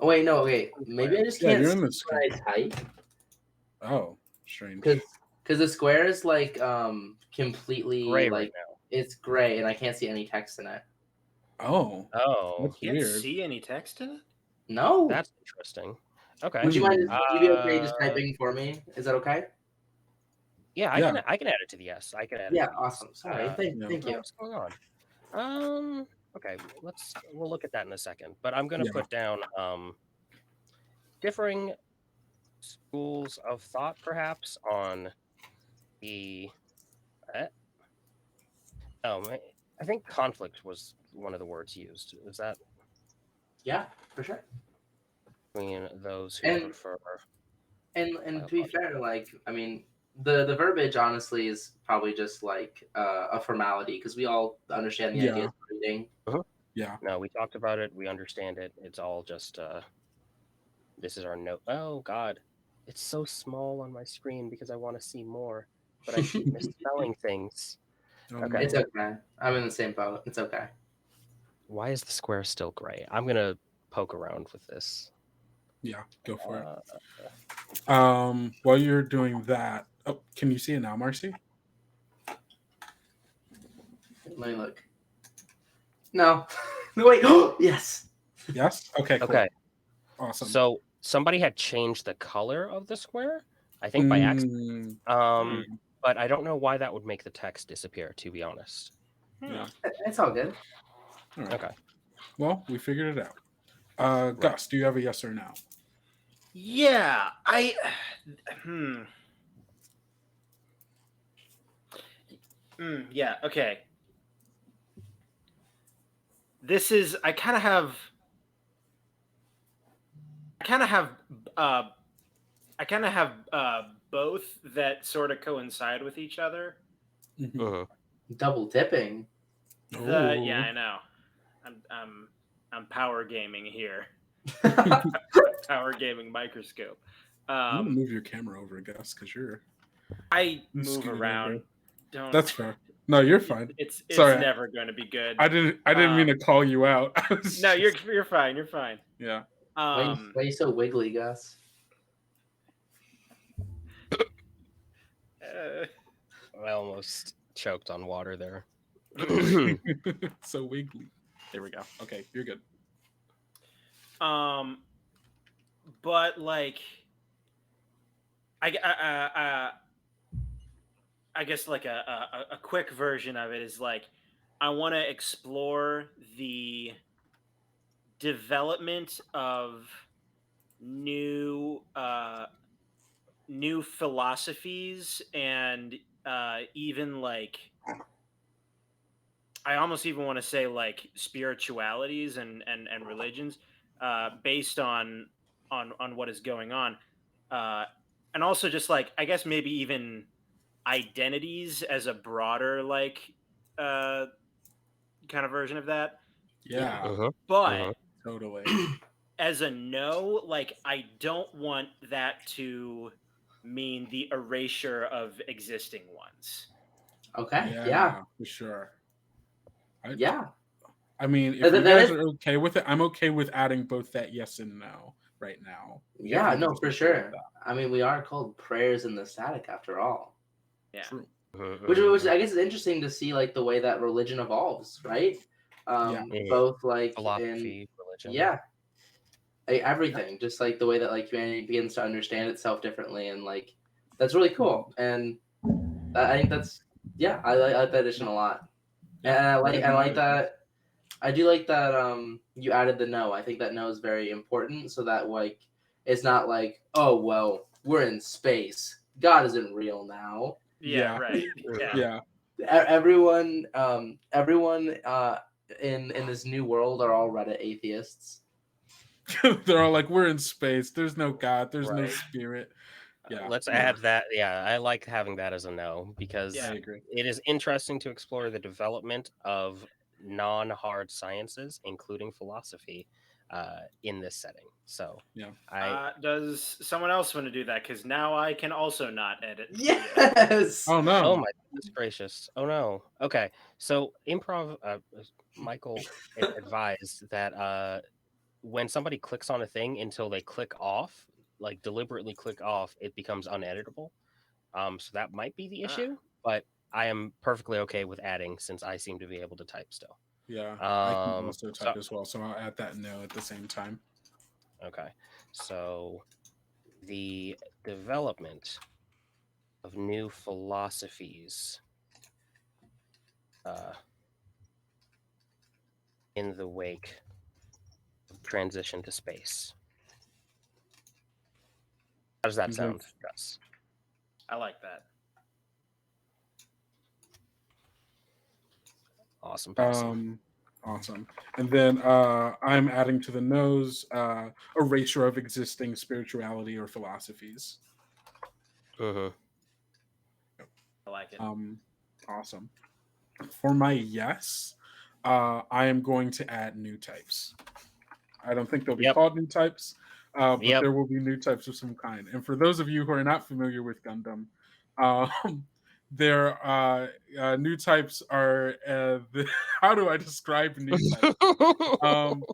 Oh wait, no, wait. Maybe I just Yeah, can't you're see in the when square. I type. Oh, strange. Because the square is like completely Gray like right now. it's gray and I can't see any text in it. Oh, Oh, that's You can't weird. see any text in it? No. that's interesting. Okay. Would you mind? Would you be okay just Uh, typing for me? Is that okay? Yeah, Yeah. I can add it to the yes. I can add it. Yeah, to the yes. awesome. Sorry, Yeah. thank you. What's going on? Okay, we'll look at that in a second. But I'm gonna Yeah. put down differing schools of thought, perhaps, on the. I think conflict was one of the words used. Is that Yeah, for sure. between those who And- prefer? And to be fair, like I mean, the verbiage honestly is probably just like a formality because we all understand the Yeah. idea of reading. Yeah. No, we talked about it. We understand it. It's all just. This is our note. Oh God, it's so small on my screen because I want to see more, but I keep misspelling things. Oh, Okay. It's okay. I'm in the same boat. It's okay. Why is the square still gray? I'm gonna poke around with this. Yeah, go for Uh, it. While you're doing that, oh, can you see it now, Marcie? Let me look. No. No wait. Yes. Yes. Okay. Cool. Okay. Awesome. So somebody had changed the color of the square, I think by accident. But I don't know why that would make the text disappear, to be honest. Yeah. It's all good. All right. Okay. Well, we figured it out. Gus, do you have a yes or no? Yeah, yeah, okay. This is I kind of have both that sort of coincide with each other. Mhm. Double dipping. Yeah, I know. I'm power gaming here. Power gaming microscope. I'm gonna move your camera over, Gus, because I You move scooted around. over. Don't. That's fair. No, you're fine. It's Sorry. never going to be good. I didn't mean to call you out. No, you're fine. You're fine. Yeah. Why are you so wiggly, Gus? I almost choked on water there. So wiggly. There we go. Okay, you're good. But like, I guess like a quick version of it is like, I want to explore the development of new philosophies and even like, I almost even want to say like spiritualities and religions based on what is going on, and also just like, I guess maybe even identities as a broader like kind of version of that. Yeah. But Totally. as a no, like, I don't want that to mean the erasure of existing ones. Okay. Yeah. Yeah, for sure. Yeah. I mean, if That- you that guys is- are okay with it, I'm okay with adding both that yes and no right now. If Yeah. you No, guys for are cool with sure. that. I mean, we are called prayers in the static after all. Yeah. True. Which I guess is interesting to see, like the way that religion evolves, right? Yeah. Both like in Philosophy, religion. yeah, everything, just like the way that like humanity begins to understand itself differently, and like that's really cool. And I think that's I like that addition a lot. And I like that. I do like that you added the no. I think that no is very important, so that like it's not like, oh well, we're in space. God isn't real now. Yeah, Yeah. right. Yeah. Yeah. Everyone in this new world are all Reddit atheists. They're all like, we're in space. There's no God. There's no Right. spirit. Yeah. Let's add that. Yeah, I like having that as a no because Yeah. I agree. it is interesting to explore the development of non-hard sciences, including philosophy, in this setting. So Yeah. Does someone else want to do that? Because now I can also not edit. Yes. Oh no. Oh my goodness gracious! Oh no. Okay, so improv. Michael advised that when somebody clicks on a thing until they click off, like deliberately click off, it becomes uneditable. So that might be the issue, but I am perfectly okay with adding since I seem to be able to type still. Yeah. I can also So type as well, so I'll add that no at the same time. okay, so the development of new philosophies in the wake of transition to space. How does that sound, Gus? I like that. Awesome. Awesome. And then I'm adding to the nose erasure of existing spirituality or philosophies. Mm-hmm. I like it. Awesome. For my yes, I am going to add new types. I don't think they'll be called new types, but there will be new types of some kind. And for those of you who are not familiar with Gundam, their new types are how do I describe new types?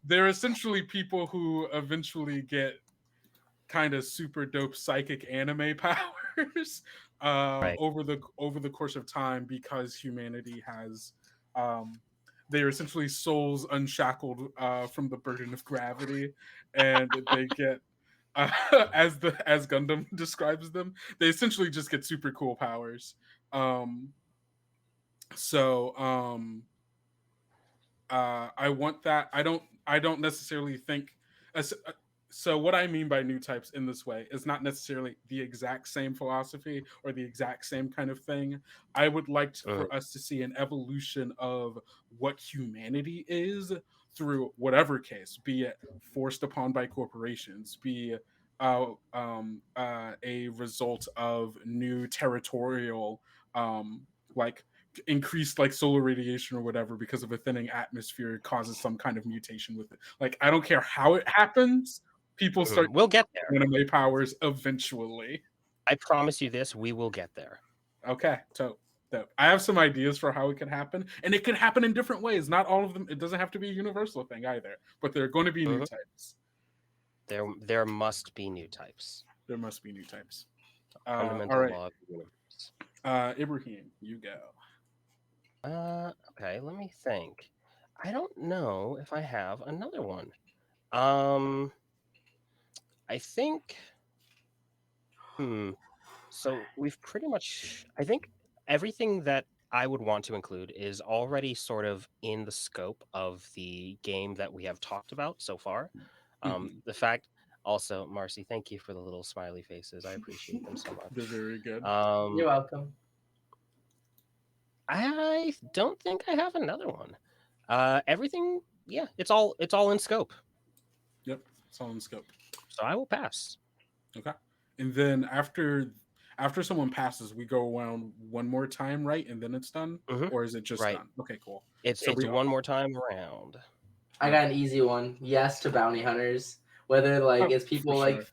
They're essentially people who eventually get kind of super dope psychic anime powers over the course of time because humanity has they are essentially souls unshackled from the burden of gravity, and they get as Gundam describes them, they essentially just get super cool powers. I want that. I don't necessarily think. So what I mean by new types in this way is not necessarily the exact same philosophy or the exact same kind of thing. I would like for us to see an evolution of what humanity is through whatever case, be it forced upon by corporations, be a result of new territorial like increased like solar radiation or whatever because of a thinning atmosphere causes some kind of mutation with it. Like I don't care how it happens, people start We'll get there. anime powers eventually. I promise you this, we will get there. Okay, so I have some ideas for how it could happen, and it could happen in different ways. Not all of them. It doesn't have to be a universal thing either, but there are going to be new types. There must be new types. There must be new types. Fundamental all right. law of the universe. Ibraheem, you go. Okay, let me think. I don't know if I have another one. I think. So we've pretty much. I think everything that I would want to include is already sort of in the scope of the game that we have talked about so far. The fact. Also, Marcie, thank you for the little smiley faces. I appreciate them so much. They're very good. You're welcome. I don't think I have another one. Everything, yeah, it's all in scope. Yep, it's all in scope. So I will pass. Okay, and then after someone passes, we go around one more time, right? And then it's done, or is it just done? Okay, cool. It's one more time around. I got an easy one. Yes to bounty hunters. Whether like it's people like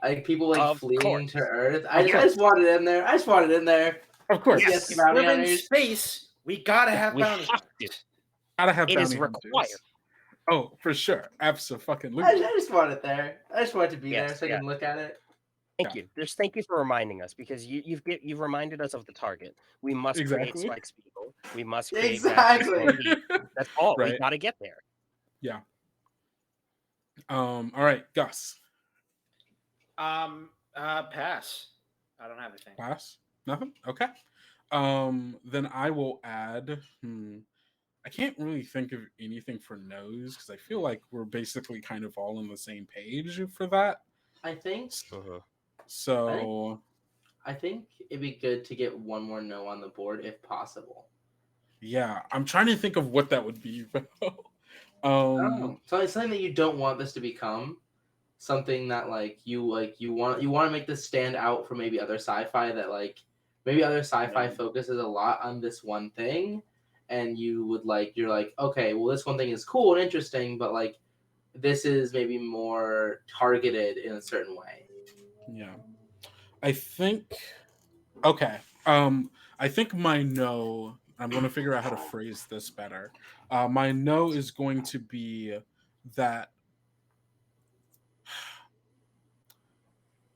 Like people like Of fleeing course. to Earth. I Of just want it in there. I just want it in there. Of course, Yes, Yes. bounty We're in hunters. space. We gotta have We bounty have to. hunters. gotta have It is bounty required. hunters. Oh, for sure, absolutely. I just want it there. I just want it to be there Yes, so I yeah. can look at it. Thank you. Just thank you for reminding us because you've reminded us of the target. We must create Exactly. Spike Spiegel. We must create Exactly. Master Sloan. That's all. We Right. got to get there. Yeah. All right, Gus. Pass. I don't have anything. Pass. Nothing. Okay. Then I will add. I can't really think of anything for nose because I feel like we're basically kind of all on the same page for that. I think So I think it'd be good to get one more no on the board if possible. yeah, I'm trying to think of what that would be. So it's something that you don't want this to become. Something that you want to make this stand out from maybe other sci-fi that maybe other sci-fi focuses a lot on this one thing, and you would you're like, okay, well this one thing is cool and interesting, but this is maybe more targeted in a certain way. Yeah. I think okay. I think my no, I'm going to figure out how to phrase this better. My no is going to be that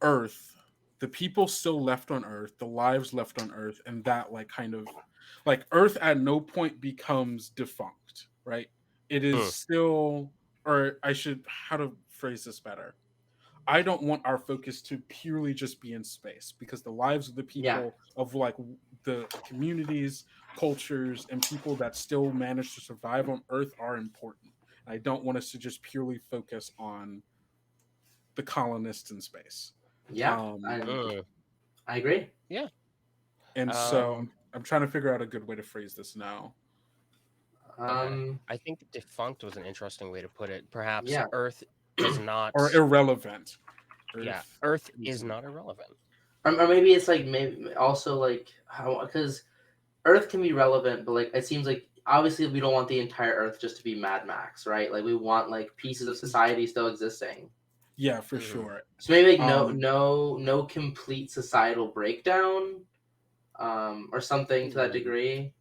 Earth, the people still left on Earth, the lives left on Earth, and that kind of Earth at no point becomes defunct, right? It is still, or I should, how to phrase this better? I don't want our focus to purely just be in space because the lives of the people of the communities, cultures, and people that still manage to survive on Earth are important. I don't want us to just purely focus on the colonists in space. Yeah, I agree. Yeah. And so I'm trying to figure out a good way to phrase this now. I think defunct was an interesting way to put it. Perhaps Earth is not or irrelevant. Earth is not irrelevant. Or maybe it's maybe also how, because Earth can be relevant, but it seems obviously we don't want the entire Earth just to be Mad Max, right? We want pieces of society still existing. Yeah, for sure. So maybe no complete societal breakdown, or something to that degree.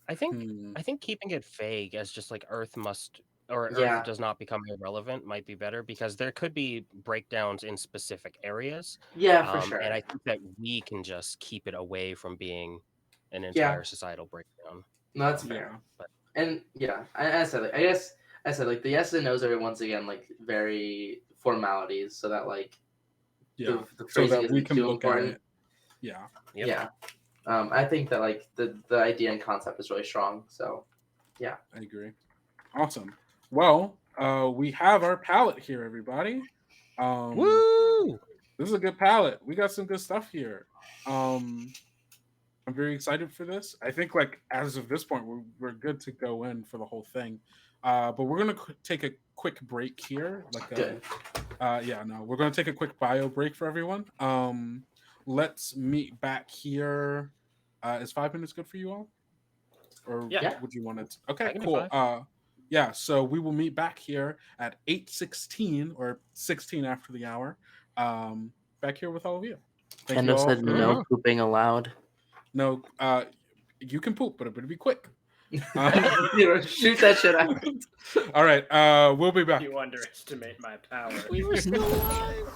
I think keeping it vague as just Earth must or Earth does not become irrelevant might be better because there could be breakdowns in specific areas. Yeah, for sure. And I think that we can just keep it away from being an entire societal breakdown. No, that's fair. And I said I guess I said the yes and no's are once again very formalities, so that the so phrasing that we isn't can too look important. at it. Yeah. Yep. Yeah. I think that the idea and concept is really strong. So yeah. I agree. Awesome. Well, we have our palette here, everybody. Woo! This is a good palette. We got some good stuff here. I'm very excited for this. I think as of this point, we're good to go in for the whole thing. But we're gonna take a quick break here. Good. We're gonna take a quick bio break for everyone. Let's meet back here. Is 5 minutes good for you all? Or would you want it? Okay, cool. So we will meet back here at 8:16 or 16 after the hour. Back here with all of you. Kendo said no pooping allowed. No, you can poop, but it better be quick. Shoot that shit out. All right, we'll be back. You underestimate my power. We were still alive.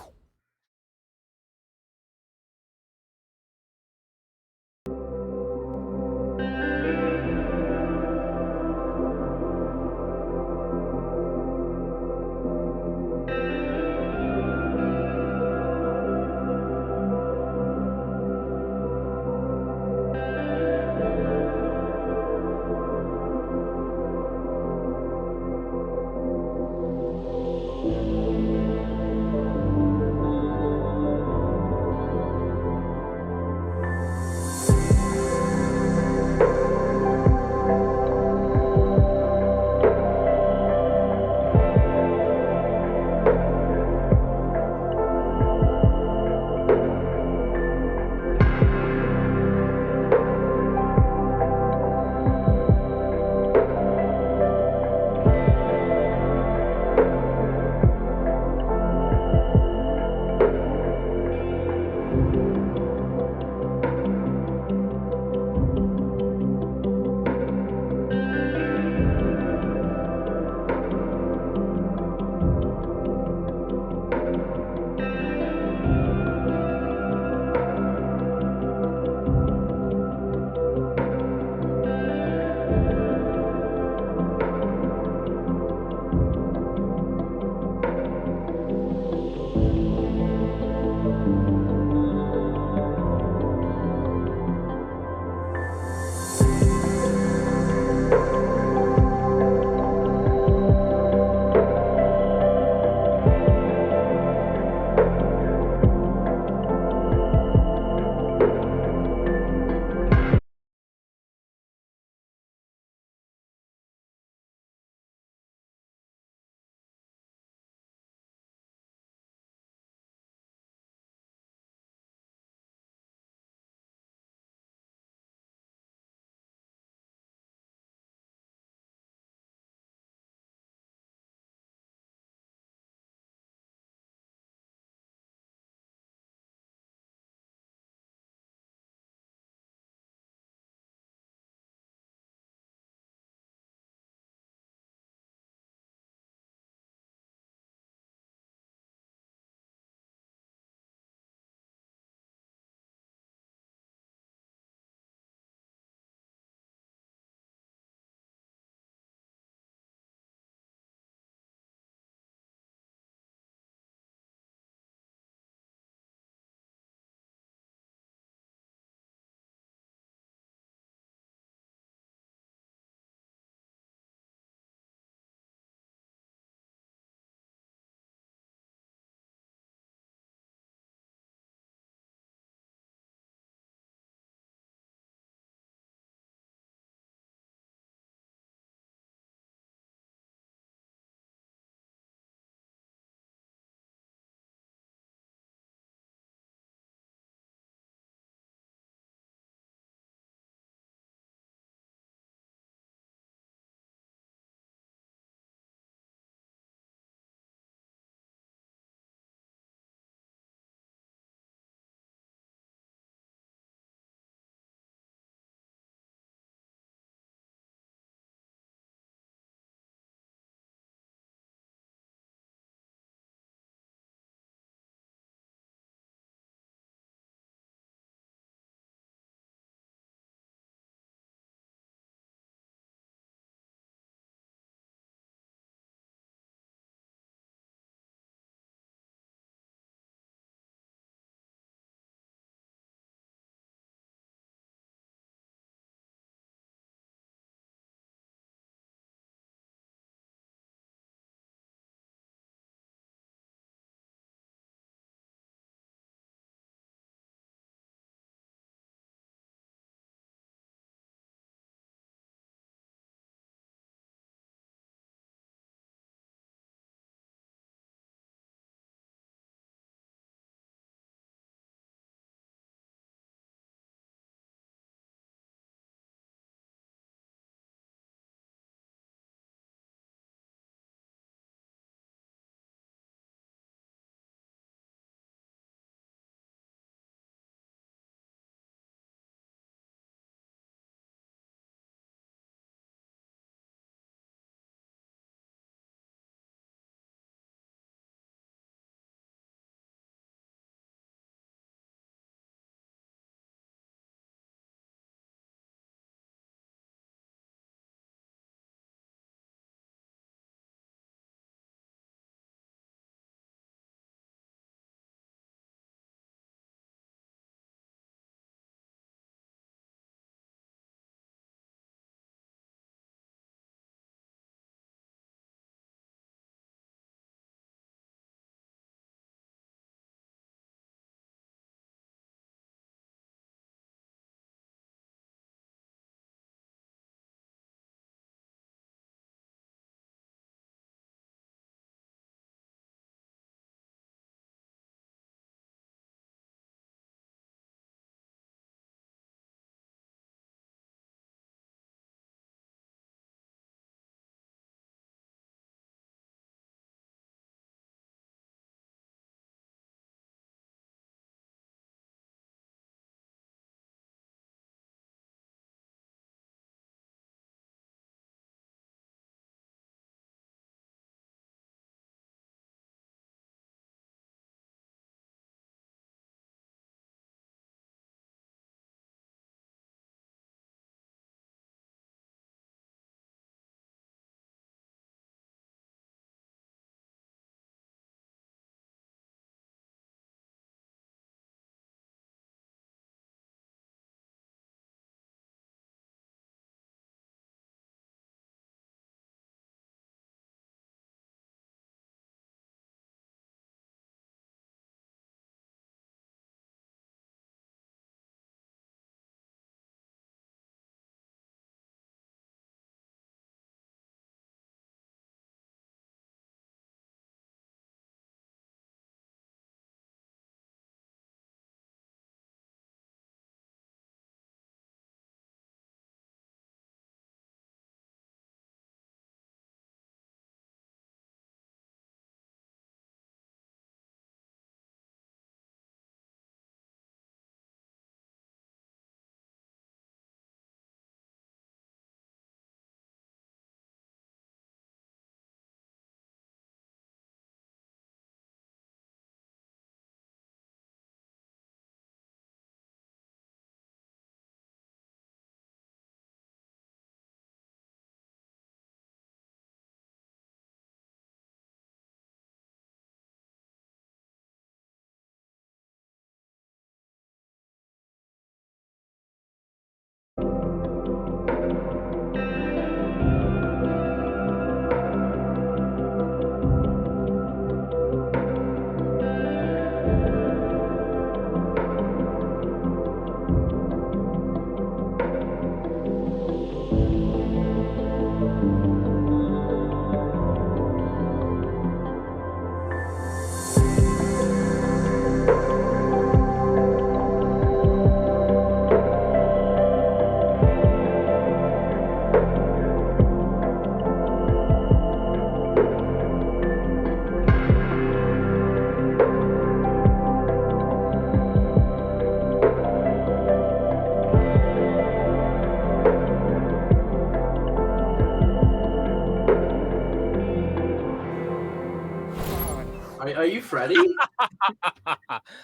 Are you Freddy?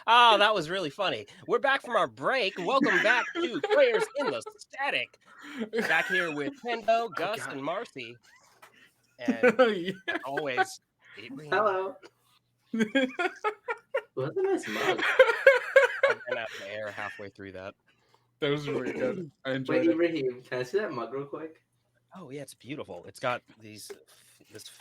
Oh, that was really funny. We're back from our break. Welcome back to Players in the Static. Back here with Kendo, Gus, God. and Marcie. And Yeah. always, Ibraheem. Hello. Well, that's a nice mug. I ran out of air halfway through that. That was really good. I Wait, enjoyed it. Ibrahim, can I see that mug real quick? Oh yeah, it's beautiful. It's got this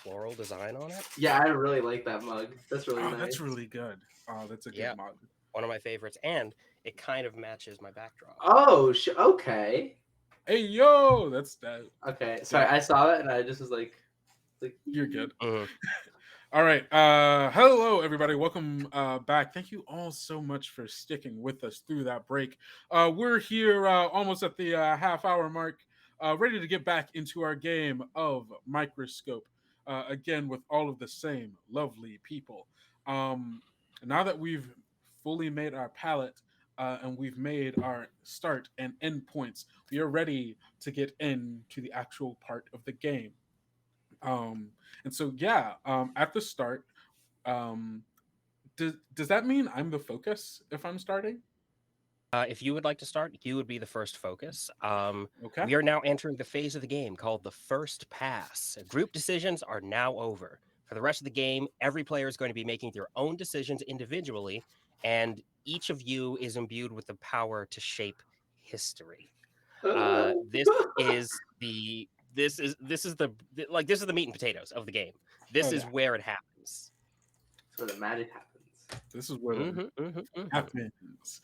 floral design on it. Yeah, I really like that mug. That's really Oh, nice. that's really good. Oh, that's a good Yeah. mug. One of my favorites, and it kind of matches my backdrop. Oh, okay. Hey, yo, that's that. Okay, sorry, Yeah. I saw it and I just was like You're good. Mhm. All right. Hello, everybody. Welcome back. Thank you all so much for sticking with us through that break. We're here almost at the half-hour mark, ready to get back into our game of Microscope. Again, with all of the same lovely people. Now that we've fully made our palette and we've made our start and end points, we are ready to get into the actual part of the game. And so, yeah, at the start, um, does that mean I'm the focus if I'm starting? If you would like to start, you would be the first focus. Okay. We are now entering the phase of the game called the first pass. Group decisions are now over. For the rest of the game, every player is going to be making their own decisions individually, and each of you is imbued with the power to shape history. This is the this is the meat and potatoes of the game. This is Okay. where it happens. so the magic happens. This is where it Mhm. happens.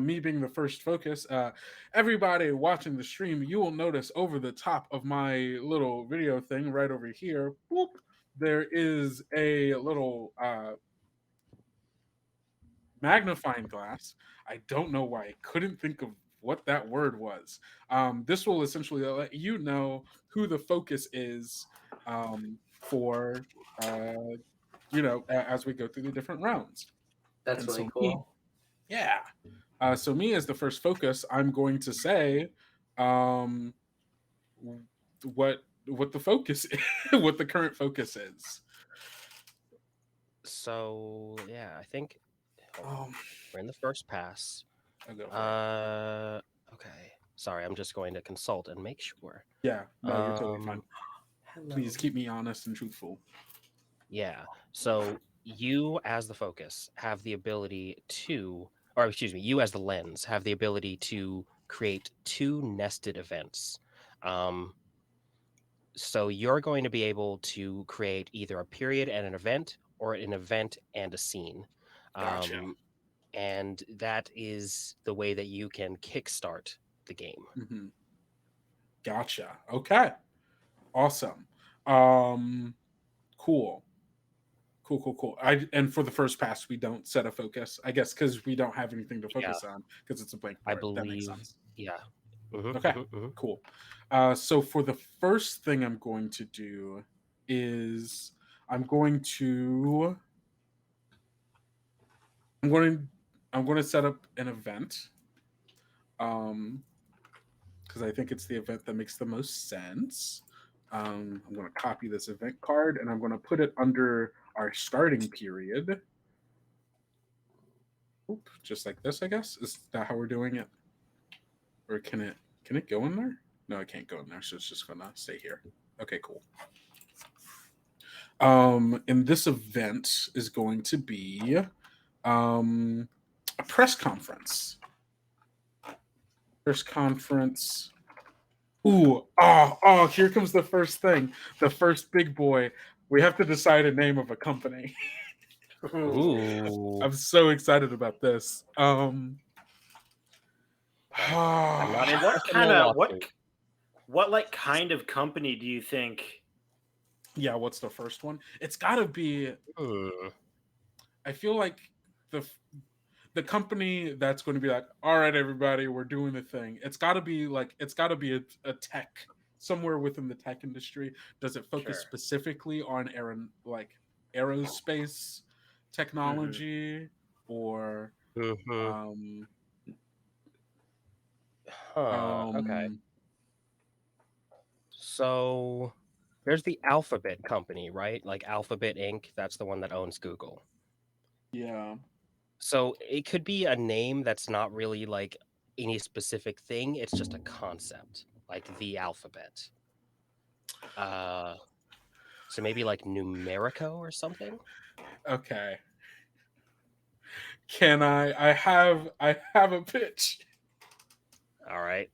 Me being the first focus, everybody watching the stream, you will notice over the top of my little video thing right over here, boop, there is a little magnifying glass. I don't know why I couldn't think of what that word was. This will essentially let you know who the focus is for, as we go through the different rounds. That's And really so, cool. yeah. So me as the first focus, I'm going to say um, what the focus is, what the current focus is. So yeah, I think Um, we're in the first pass. I'll go for it. Okay. Sorry, I'm just going to consult and make sure. Yeah, no, you're totally fine. Hello. Please keep me honest and truthful. Yeah. So you, as the focus, have the ability to, or excuse me, you as the lens have the ability to create two nested events. So you're going to be able to create either a period and an event, or an event and a scene. Gotcha. And that is the way that you can kickstart the game. Mm-hmm. Gotcha. Okay. Awesome. Cool. Cool. And for the first pass, we don't set a focus, I guess, because we don't have anything to focus on because it's a blank I board. That makes believe, sense. yeah. Okay. Cool. So for the first thing I'm going to do is I'm going to set up an event. Because I think it's the event that makes the most sense. I'm going to copy this event card and I'm going to put it under our starting period. Oop, just like this, I guess. Is that how we're doing it? Or can it go in there? No, it can't go in there, so it's just gonna stay here. Okay, cool. And this event is going to be a press conference. Press conference. Ooh, here comes the first thing. The first big boy. We have to decide a name of a company. Ooh. I'm so excited about this. I'm not What interested in kind a of lawsuit. what like kind of company do you think? Yeah, what's the first one? It's got to be. I feel like the company that's going to be like, all right, everybody, we're doing the thing. It's got to be a tech somewhere within the tech industry. Does it focus Sure. specifically on aerospace technology or Okay. So There's the Alphabet company, right? Like Alphabet Inc. That's the one that owns Google. Yeah. So it could be a name that's not really like any specific thing. It's just a concept, like the alphabet. So maybe like Numerico or something. Okay. Can I have a pitch. All right.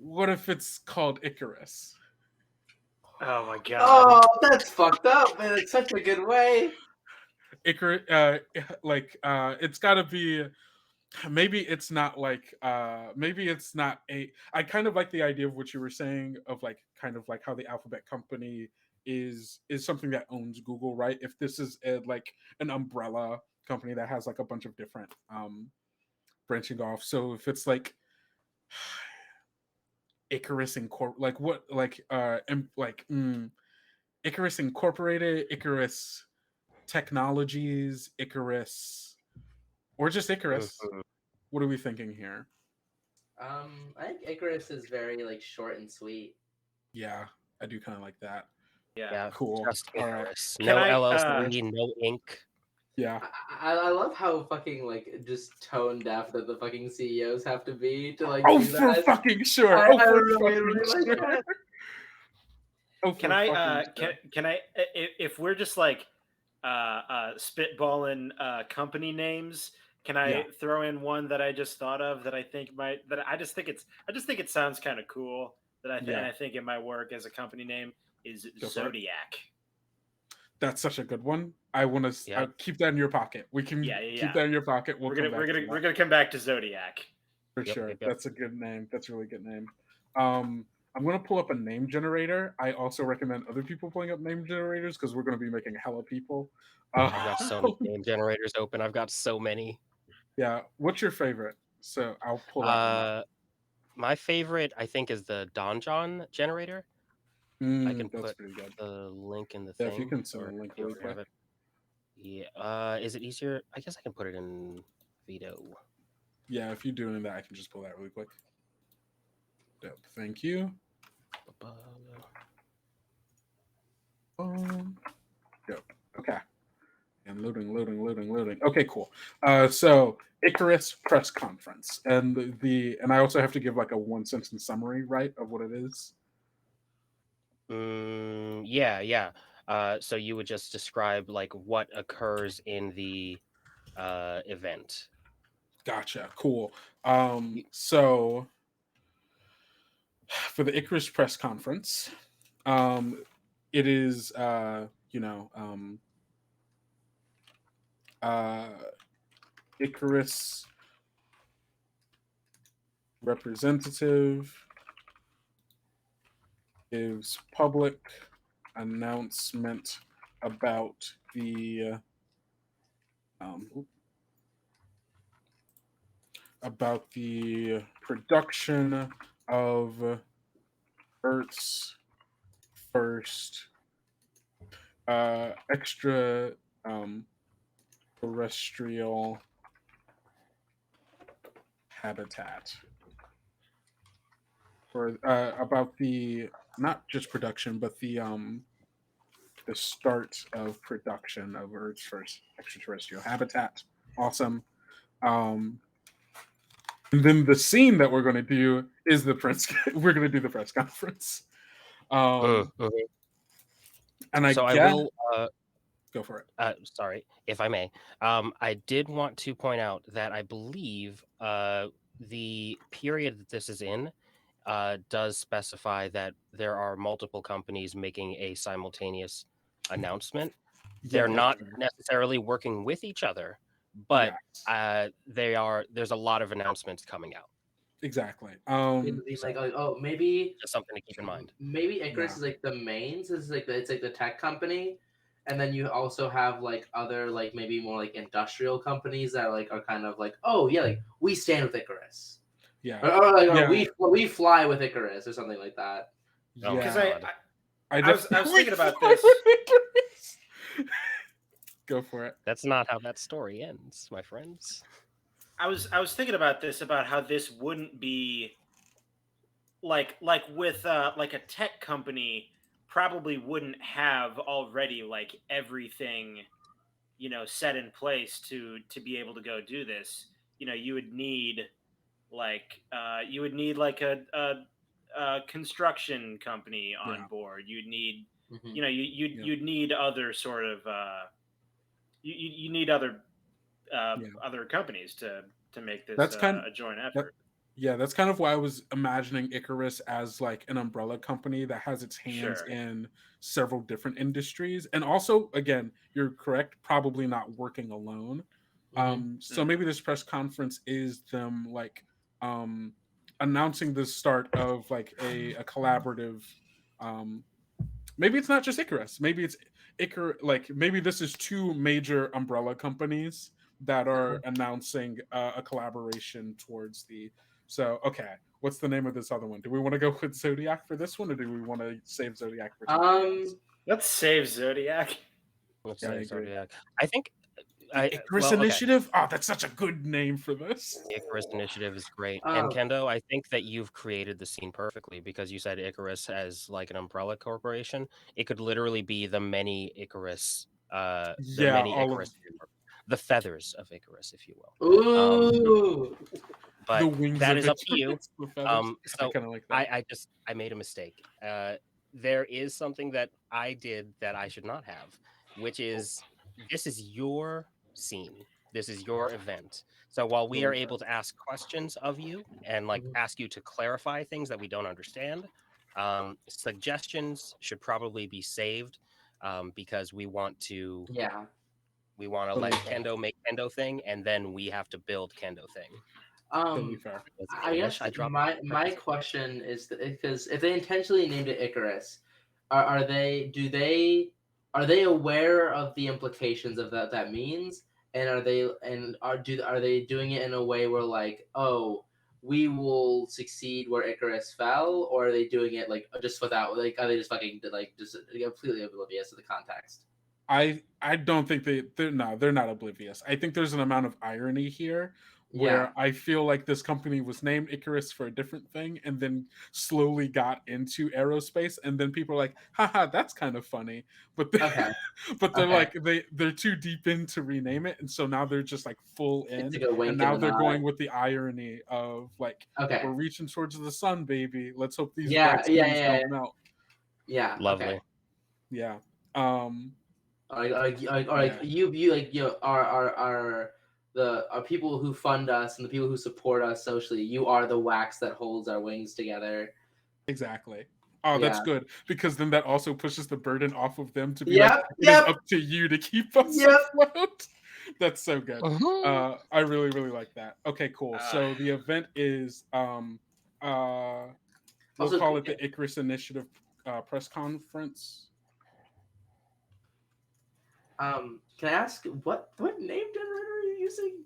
What if it's called Icarus? Oh my god. Oh, that's fucked up, man. It's such a good way. Icarus, it's got to be. Maybe it's not like. Maybe it's not a. I kind of like the idea of what you were saying of like kind of like how the Alphabet company is something that owns Google, right? If this is like an umbrella company that has like a bunch of different branching off. So if it's like Icarus like what Icarus Incorporated, Icarus Technologies, Icarus, or just Icarus. Mhm. What are we thinking here? I think Icarus is very like short and sweet. Yeah, I do kind of like that. Yeah. Yeah, Cool. just All right. Icarus. Can No I, LLC, no ink. Yeah. I love how fucking like just tone deaf that the fucking CEOs have to be to like Oh, do for that. fucking sure. I Oh, for really fucking like sure. that. Oh, Can for I fucking sure. can I if we're just like spitballing company names, can I Yeah. throw in one that I just thought of that I think might that I just think it sounds kind of cool that and Yeah. I think it might work as a company name is Go for it. Zodiac. That's such a good one. I want to Yeah. keep that in your pocket. We can keep that in your pocket. We'll come back to that. We're gonna come back to Zodiac. For Yep, sure. yep, yep. That's a good name. That's a really good name. I'm gonna pull up a name generator. I also recommend other people pulling up name generators because we're gonna be making hella people. I've got so many name generators open. I've got so many. Yeah. What's your favorite? So I'll pull that one up. My favorite, I think, is the Donjon generator. I can That's put pretty good. the link in the Yeah, thing. if you can send or a link if you really already have quick. it. Yeah. Is it easier? I guess I can put it in Veto. Yeah, if you're doing that, I can just pull that really quick. Dope. Thank you. Dope. Okay. And loading. Okay, cool. So Icarus press conference, and and I also have to give like a one sentence summary, right, of what it is. Yeah. So you would just describe like what occurs in the event. Gotcha. Cool. You- So for the Icarus press conference, it is Icarus representative gives public announcement about the production of Earth's first extra terrestrial habitat, or about the not just production, but the start of production of Earth's first extraterrestrial habitat. Awesome. And then the scene that we're going to do is the press. We're going to do the press conference. Mhm. And I So I guess will. Go for it. Sorry, if I may. I did want to point out that I believe the period that this is in does specify that there are multiple companies making a simultaneous announcement. They're Yeah, not that's fair. necessarily working with each other, but Yes, they are. There's a lot of announcements coming out. exactly. Being like, oh, maybe Just something to keep in mind. Icarus Yeah. is like the mains. Is like it's like the tech company, and then you also have like other like maybe more like industrial companies that like are kind of like, oh yeah, like we stand with Icarus, Yeah. or Yeah. we fly with Icarus or something like that. Oh, Because Yeah. God. I was thinking about fly this. with Icarus. Go for it. That's not how that story ends, my friends. I was thinking about this, about how this wouldn't be like with like a tech company probably wouldn't have already like everything, set in place to be able to go do this. You would need like a construction company on Yeah. board. You'd need, Hmm. Yeah. you'd need other sort of you need other Yeah. other companies to make this That's kind a joint that effort. yeah, that's kind of why I was imagining Icarus as like an umbrella company that has its hands Sure. in several different industries. And also, again, you're correct, probably not working alone. Hmm. So Hmm. maybe this press conference is them like um announcing the start of like a collaborative um maybe it's not just Icarus. Maybe it's like maybe this is two major umbrella companies that are announcing a collaboration towards the. So okay, what's the name of this other one? Do we want to go with Zodiac for this one, or do we want to save Zodiac for something else? Um, Let's save Zodiac. Let's Yeah, I say agree. Zodiac. I think The Icarus well, okay. Initiative. Oh, that's such a good name for this. The Icarus Initiative is great. And um, Kendo, I think that you've created the scene perfectly because you said Icarus as like an umbrella corporation. It could literally be the Yeah, many all of Icarus framework, the feathers of Icarus, if you will. the, ooh, the But wings that of is up to you. Icarus, the feathers. I So kind of like that. I made a mistake. There is something that I did that I should not have, which is this is your scene. This is your event. So while we are Really fair. able to ask questions of you and like Mhm. ask you to clarify things that we don't understand, suggestions should probably be saved because yeah. we want to let Totally fair. Kendo make Kendo thing, and then we have to build Kendo thing. Totally Um, fair. Was it I English? guess I dropped my purpose. question is because if they intentionally named it Icarus, are they are they aware of the implications of that means, and are they doing it in a way where like, oh, we will succeed where Icarus fell, or are they doing it like just without, like, are they just fucking like just completely oblivious to the context? I don't think they're not oblivious. I think there's an amount of irony here Yeah. where I feel like this company was named Icarus for a different thing and then slowly got into aerospace and then people are like, haha, that's kind of funny. But Okay. but they're Okay. like they're too deep in to rename it and so now they're just like full It's in like a and wink and now a they're nod. going with the irony of like Okay. we're reaching towards the sun, baby. Let's hope these Yeah. Yeah. vaccines Yeah. don't melt. Yeah. Okay. Lovely. Yeah. Um Like yeah, you like are the are people who fund us and the people who support us socially. You are the wax that holds our wings together. exactly. Oh, that's Yeah. good because then that also pushes the burden off of them to be like, Yep. it is Yep. up to you to keep us Yep. afloat. That's so good. Mhm. I really, really like that. Okay, cool. Uh, So the event is uh we'll Also, call it the Icarus Initiative press conference. can I ask what name generator are you using?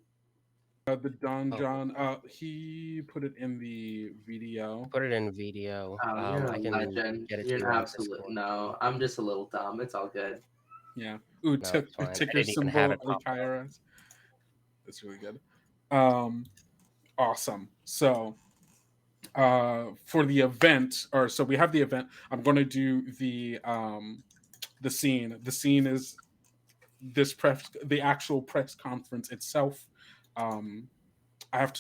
The Don Oh, John, he put it in the video. put it in video. Oh, you're I a can legend. get it to You're you an on absolute Discord. no. I'm just a little dumb. It's all good. Yeah. Ooh, No, it's fine. I ticker didn't even have symbol it popped up. IKRS. That's really good. Um, awesome. So for the event, or so we have the event. I'm going to do the scene. The scene is this press, the actual press conference itself. Um,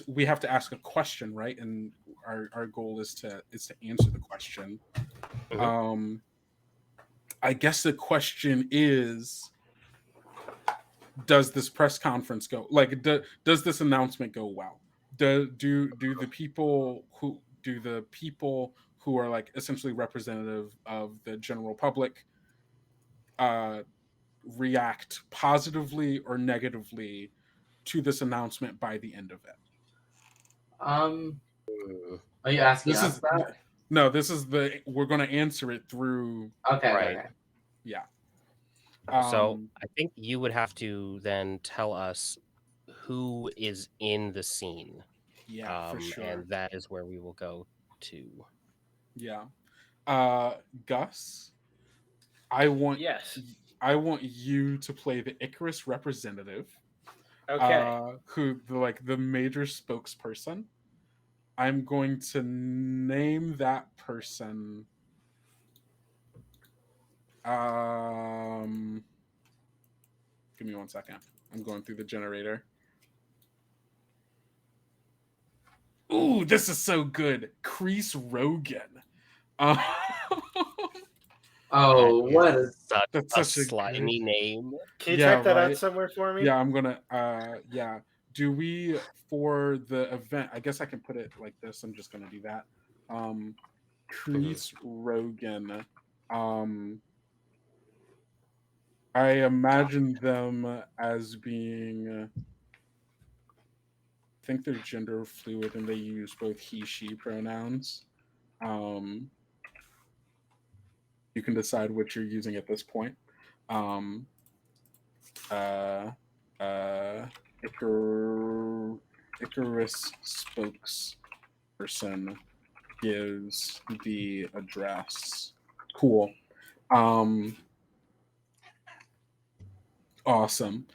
we have to ask a question, right? And our goal is to answer the question. Mhm. Um, I guess the question is, does this press conference go like does this announcement go well? Do the people who are like essentially representative of the general public uh react positively or negatively to this announcement by the end of it? Um, Mm, are you asking This us is that? no, this is the we're going to answer it through. Okay. Okay. right. Okay. Yeah. So Um I think you would have to then tell us who is in the scene, yeah, for sure. and that is where we will go to. Yeah. Uh Gus, I want yes. I want you to play the Icarus representative, Okay. who the like the major spokesperson. I'm going to name that person. Um, Give me 1 second. I'm going through the generator. Ooh, this is so good. Crease Rogan. Um, Oh, what is such that's a such a slimy good. name. Can you Yeah, type that out right. somewhere for me? Yeah, I'm gonna. Yeah. Do we for the event? I guess I can put it like this. I'm just gonna do that. Crease Rogan. Um, I imagine them as being. I think they're gender fluid and they use both he/she pronouns. Um, you can decide which you're using at this point. Um, uh, uh, Icarus spokesperson gives the address. Cool. Um, awesome.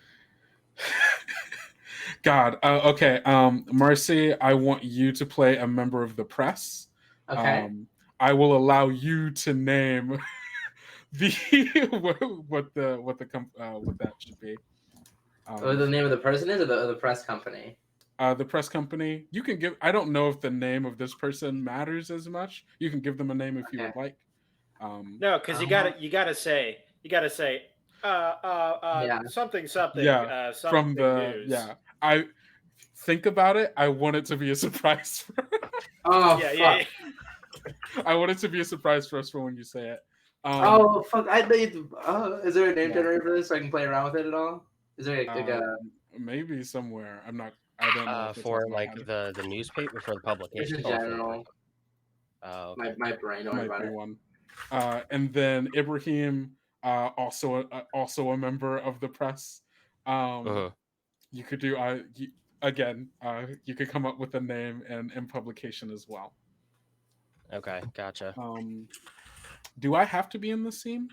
God. Okay. Marcie, I want you to play a member of the press. okay? I will allow you to name the what that should be. What the name of the person is, or the press company? The press company. You can give. I don't know if the name of this person matters as much. You can give them a name if you Okay. would like. No, because you gotta say Yeah. something From something the news. I think about it. I want it to be a surprise. Oh Yeah, fuck. I want it to be a surprise for us for when you say it. Oh fuck. I need. Is there a name Yeah. generator for this so I can play around with it at all? Is there like a? Maybe somewhere. I'm not. I don't know if it's off For my like head. the newspaper, for the Just publication. in Oh, for general. okay. My brain. Don't worry Might about be it. one. And then Ibraheem, also a member of the press. Uh-huh. You could do again. You could come up with a name and publication as well. Okay, gotcha. Do I have to be in the scene?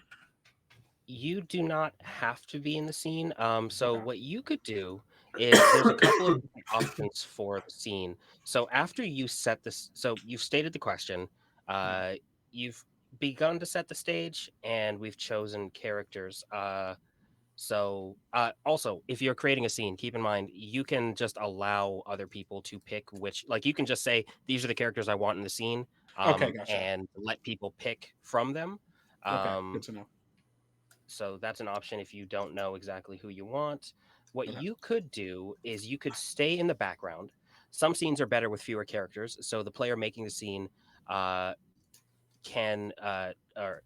You do not have to be in the scene. So Okay. what you could do is there's a couple of different options for the scene. So after you set this, so you've stated the question, you've begun to set the stage, and we've chosen characters. Also, if you're creating a scene, keep in mind you can just allow other people to pick which, like you can just say these are the characters I want in the scene, Okay, gotcha. and let people pick from them. Okay, good Um, to know. so that's an option if you don't know exactly who you want. What Okay. you could do is you could stay in the background. Some scenes are better with fewer characters, so the player making the scene can or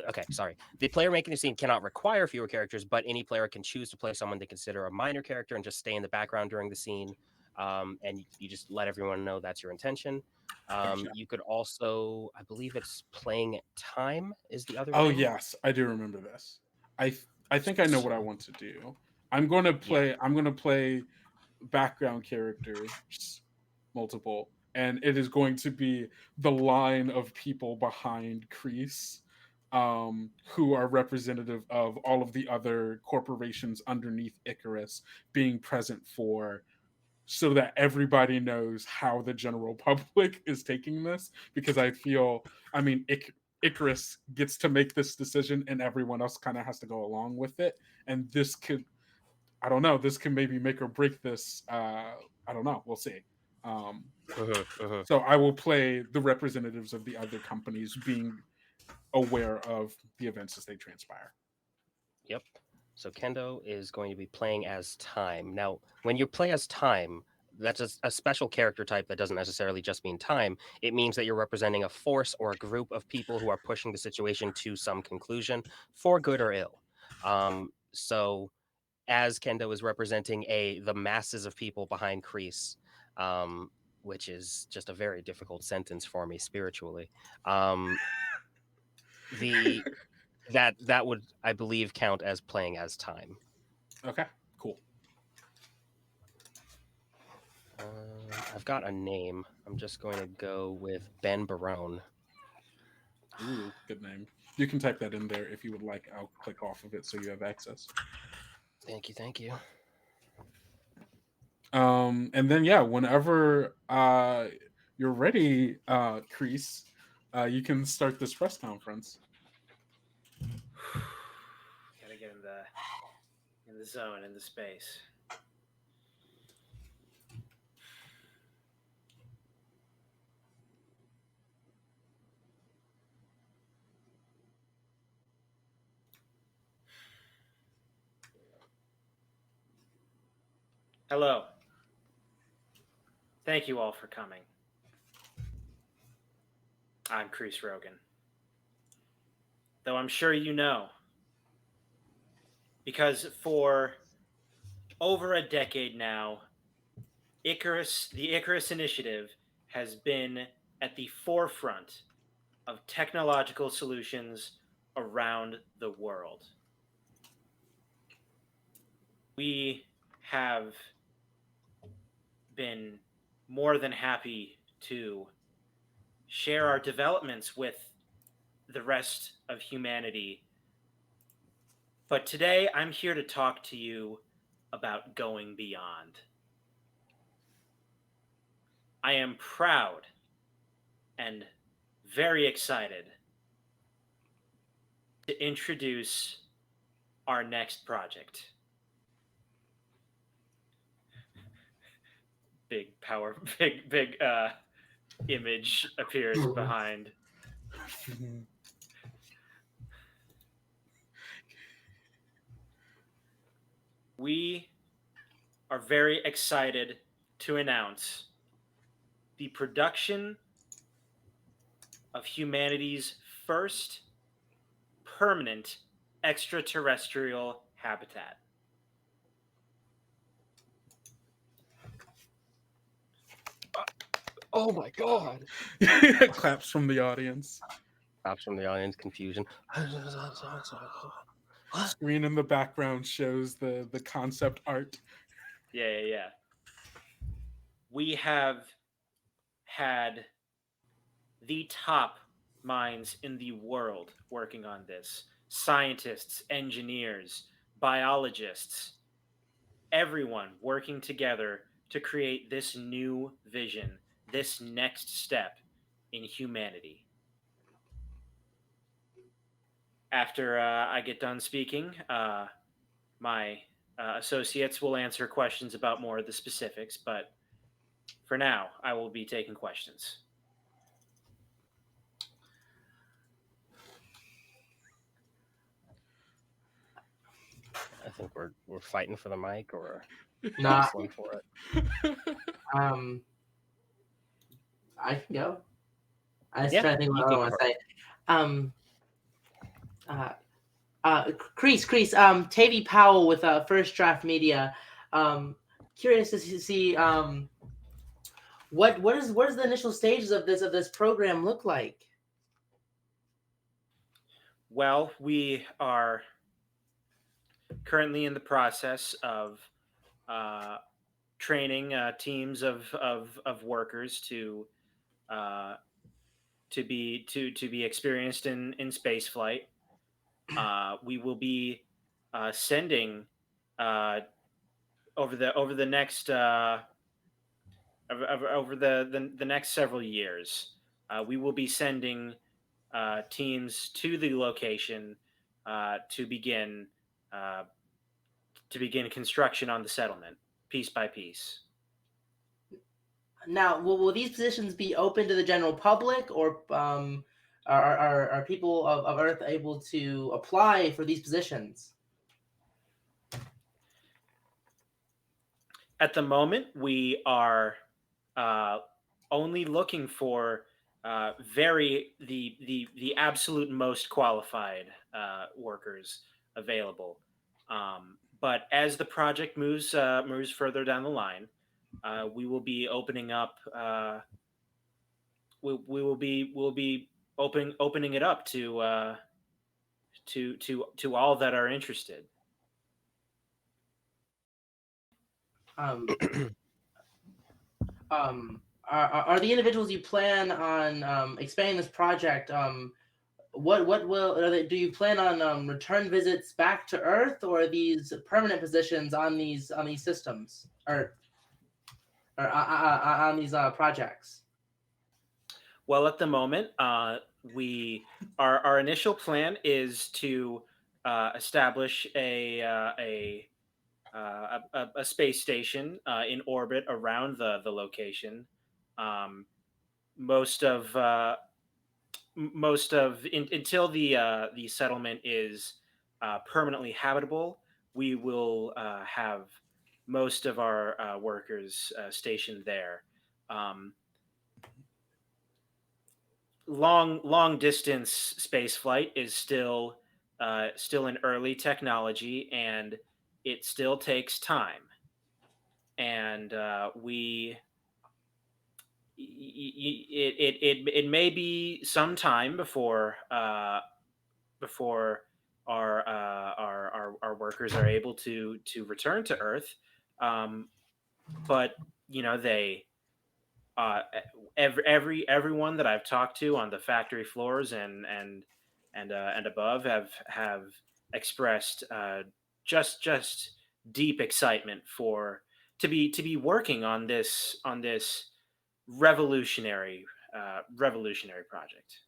okay, sorry. The player making the scene cannot require fewer characters, but any player can choose to play someone they consider a minor character and just stay in the background during the scene. And you just let everyone know that's your intention. Gotcha. You could also, I believe it's playing at time is the other Oh thing. yes, I do remember this. I think I know what I want to do. I'm going to Yeah. play. I'm going to play background characters, multiple, and it is going to be the line of people behind Crease, who are representative of all of the other corporations underneath Icarus being present for, so that everybody knows how the general public is taking this. Because I feel, I mean, Icarus gets to make this decision, and everyone else kind of has to go along with it, and this could, I don't know. This can maybe make or break this. I don't know. We'll see. Um, so I will play the representatives of the other companies being aware of the events as they transpire. Yep. So Kendo is going to be playing as time. Now, when you play as time, that's a special character type that doesn't necessarily just mean time. It means that you're representing a force or a group of people who are pushing the situation to some conclusion, for good or ill. So as Kendo is representing the masses of people behind Kreese, which is just a very difficult sentence for me spiritually. The that would, I believe, count as playing as time. Okay, cool. I've got a name. I'm just going to go with Ben Barone. Ooh, good name. You can type that in there if you would like. I'll click off of it so you have access. Thank you, thank you. And then yeah, whenever you're ready, Crease, you can start this press conference. Gotta get in the zone, in the space. Hello. Thank you all for coming. I'm Chris Rogan. Though I'm sure you know, because for over a decade now, the Icarus Initiative has been at the forefront of technological solutions around the world. We have been more than happy to share our developments with the rest of humanity. But today I'm here to talk to you about going beyond. I am proud and very excited to introduce our next project. Big image appears behind. We are very excited to announce the production of humanity's first permanent extraterrestrial habitat. Oh my god! Claps from the audience. Claps from the audience, confusion. Screen in the background shows the concept art. Yeah. We have had the top minds in the world working on this. Scientists, engineers, biologists, everyone working together to create this new vision, this next step in humanity. After I get done speaking, my associates will answer questions about more of the specifics, but for now, I will be taking questions. I think we're fighting for the mic, or Nah. wrestling for it. I can go. I was Yeah, trying to think you what I can want go to say. Crease, Tavy Powell with First Draft Media. Curious to see what is the initial stages of this program look like? Well, we are currently in the process of training teams of workers to be experienced in space flight. We will be sending over the next over the next several years. We will be sending teams to the location to begin construction on the settlement piece by piece. Now, will these positions be open to the general public, or are people of Earth able to apply for these positions? At the moment, we are only looking for the absolute most qualified workers available. But as the project moves further down the line, we will be opening up. We'll be opening it up to all that are interested. Are the individuals you plan on expanding this project? What will do you plan on return visits back to Earth, or are these permanent positions on these systems or on these projects? Well, at the moment, we our initial plan is to establish a space station in orbit around the location. Um, most of until the settlement is permanently habitable, we will have most of our workers stationed there. Um, long distance space flight is still an early technology, and it still takes time. And it may be some time before our workers are able to return to Earth. Um, but they everyone that I've talked to on the factory floors and above have expressed just deep excitement for to be working on this revolutionary project.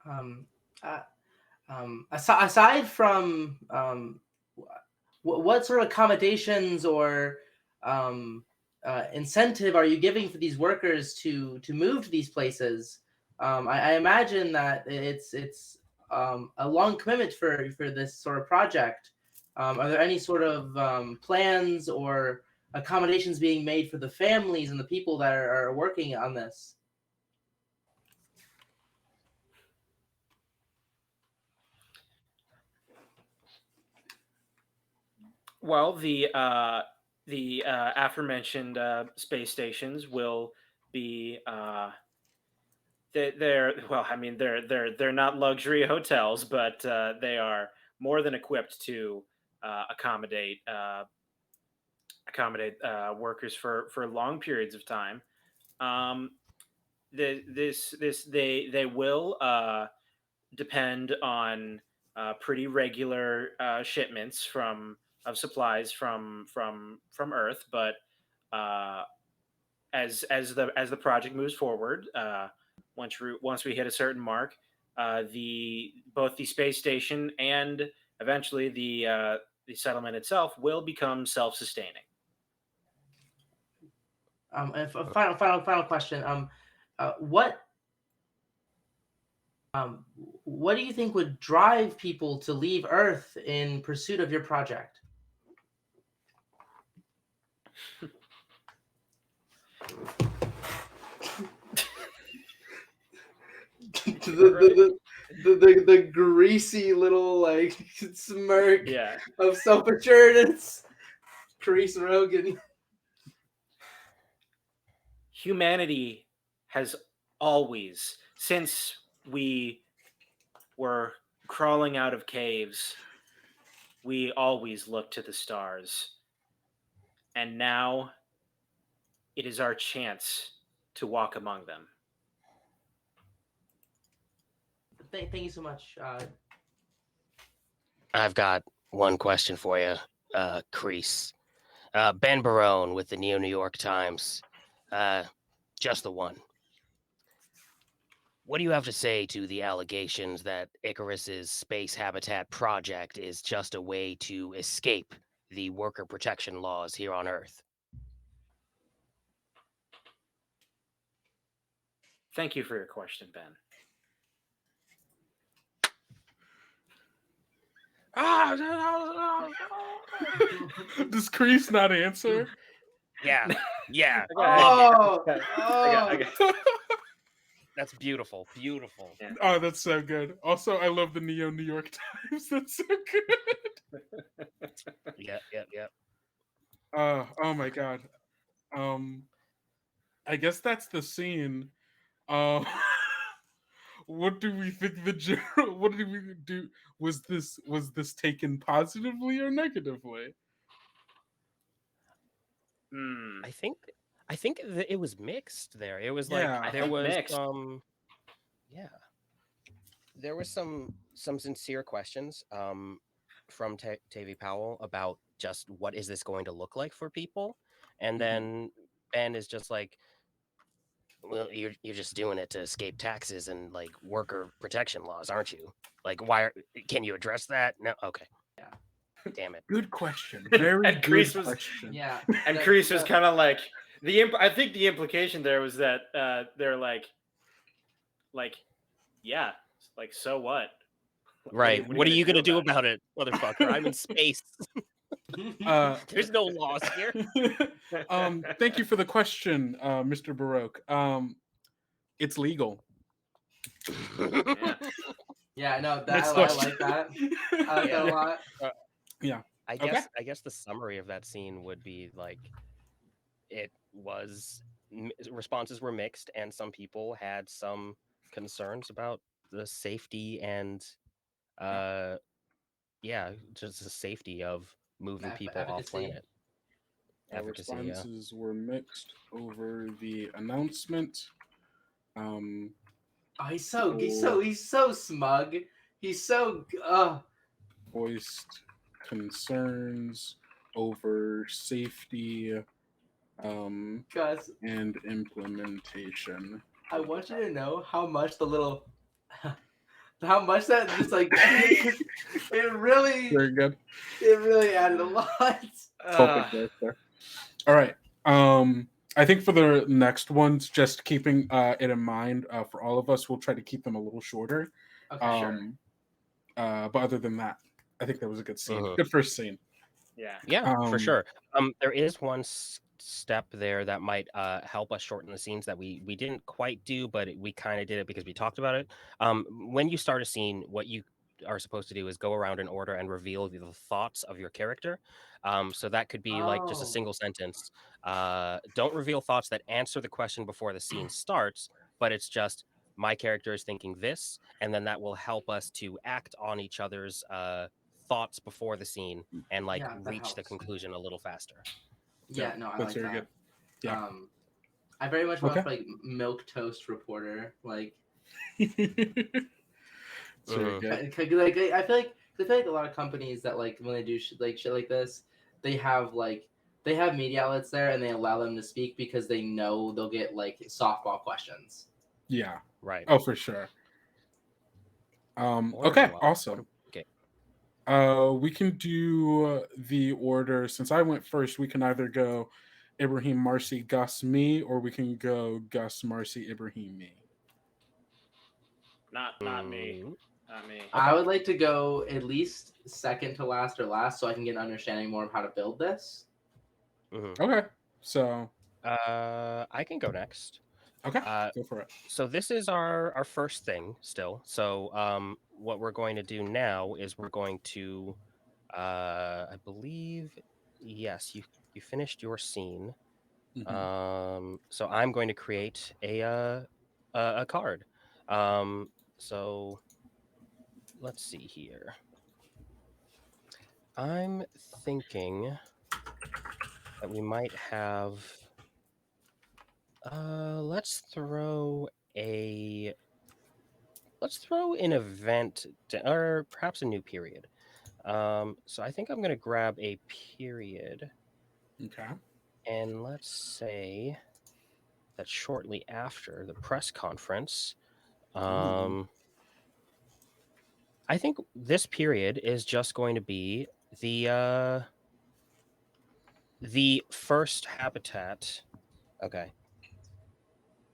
Um, uh, aside from what sort of accommodations or incentive are you giving for these workers to move to these places? I imagine that it's a long commitment for this sort of project. Are there any sort of plans or accommodations being made for the families and the people that are working on this? Well, the aforementioned space stations will be they're well, I mean they're not luxury hotels, but they are more than equipped to accommodate workers for long periods of time. Um, they will depend on pretty regular shipments from of supplies from Earth, but uh, as the project moves forward, once we hit a certain mark, the both the space station and eventually the settlement itself will become self-sustaining. And final question. What what do you think would drive people to leave Earth in pursuit of your project? The greasy little like smirk Yeah. of self-assurance. Carice Rogan. Humanity has always, since we were crawling out of caves, we always looked to the stars. And now it is our chance to walk among them. Thank you so much. I've got one question for you, Crease. Ben Barone with the New York Times. Just the one. What do you have to say to the allegations that Icarus's space habitat project is just a way to escape the worker protection laws here on Earth? Thank you for your question, Ben. Does Crease not answer? Yeah, yeah. Oh, I got That's beautiful, beautiful. Yeah. Oh, that's so good. Also, I love the New York Times. That's so good. Yep. Oh my god. Um, I guess that's the scene. Um, what do we think the general? What did we do? Was this taken positively or negatively? Hmm. I think it was mixed there. It was like Yeah. I there think was mixed. yeah. There was some sincere questions from Tavy Powell about just what is this going to look like for people, and Mhm. then Ben is just like, Well, you're just doing it to escape taxes and like worker protection laws, aren't you? Like, can you address that? No, okay. Yeah. Damn it. Good question. Very And good Kreese was- question. Yeah. And the- Kreese was the- kind of like I think the implication there was that they're like, yeah, like so what? Right. What are you gonna do about about it, motherfucker? I'm in space. There's no laws here. Thank you for the question, Mr. Baroque. It's legal. Yeah. Yeah, no, Next I question. like that. I like that a lot. Yeah. I Okay. guess the summary of that scene would be like it was responses were mixed, and some people had some concerns about the safety and just the safety of moving people off Efficacy. planet. Efficacy, yeah. Responses were mixed over the announcement. Oh, he's so smug. He's so Voiced concerns over safety Gus, and implementation. I want you to know how much how much that just like it really Very good. added a lot. Perfect right there. All right. I think for the next ones, just keeping it in mind for all of us, we'll try to keep them a little shorter. Okay, sure. But other than that, I think that was a good scene. Mhm. Good first scene. Yeah, for sure. There is one step there that might help us shorten the scenes that we didn't quite do, but we kind of did it because we talked about it. When you start a scene, what you are supposed to do is go around in order and reveal the thoughts of your character. So that could be like just a Oh. single sentence. Don't reveal thoughts that answer the question before the scene starts, but it's just my character is thinking this, and then that will help us to act on each other's thoughts before the scene and like Yeah, that reach the helps. conclusion a little faster. Yeah, no, I That's like very that. good. Yeah. I very much want Okay. like milk toast reporter, like It's very good. like I feel like a lot of companies that like when they do shit like this, they have media outlets there and they allow them to speak because they know they'll get like softball questions. Yeah. Right. Oh, for sure. Order Okay. well. Awesome. Okay. We can do the order. Since I went first, we can either go Ibraheem, Marcie, Gus, me, or we can go Gus, Marcie, Ibraheem, me. Not me. Not me. I would like to go at least second to last or last, so I can get an understanding more of how to build this. Okay. So. I can go next. Okay. Go for it. So this is our first thing still. So what we're going to do now is we're going to I believe yes, you finished your scene. Mm-hmm. So I'm going to create a card. So let's see here. I'm thinking that we might have let's throw an event or perhaps a new period. So I think I'm going to grab a period. Okay. And let's say that shortly after the press conference, I think this period is just going to be the first habitat. Okay.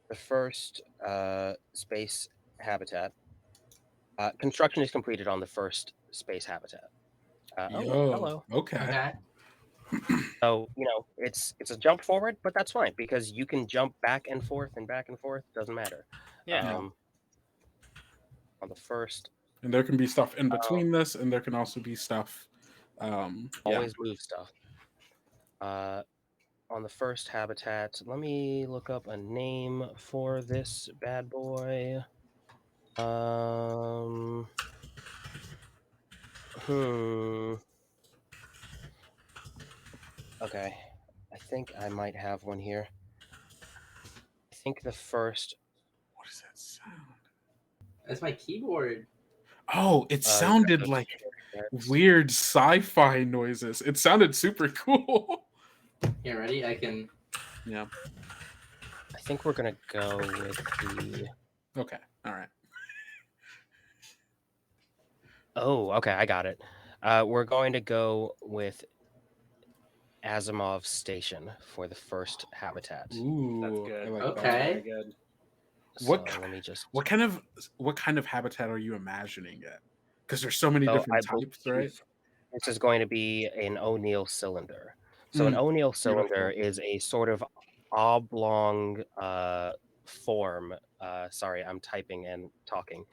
The first space habitat. Construction is completed on the first space habitat. Hello. Okay. So it's a jump forward, but that's fine because you can jump back and forth. Doesn't matter. Yeah. On the first, And there can be stuff in between this, and there can also be stuff. Always move stuff. On the first habitat, let me look up a name for this bad boy. Okay, I think I might have one here. I think the first. What does that sound? That's my keyboard. Oh, it sounded like weird sci-fi noises. It sounded super cool. Yeah, ready? I can. Yeah. I think we're gonna go with the. Okay. All right. Oh, okay, I got it. We're going to go with Asimov's station for the first habitat. That's Ooh, good. I like Okay. that. Very good. What So ki- let me just. what kind of habitat are you imagining it? Because there's so many So I different types, right? believe this is going to be an O'Neill cylinder. So an Mm, O'Neill cylinder beautiful. is a sort of oblong form. Sorry, I'm typing and talking.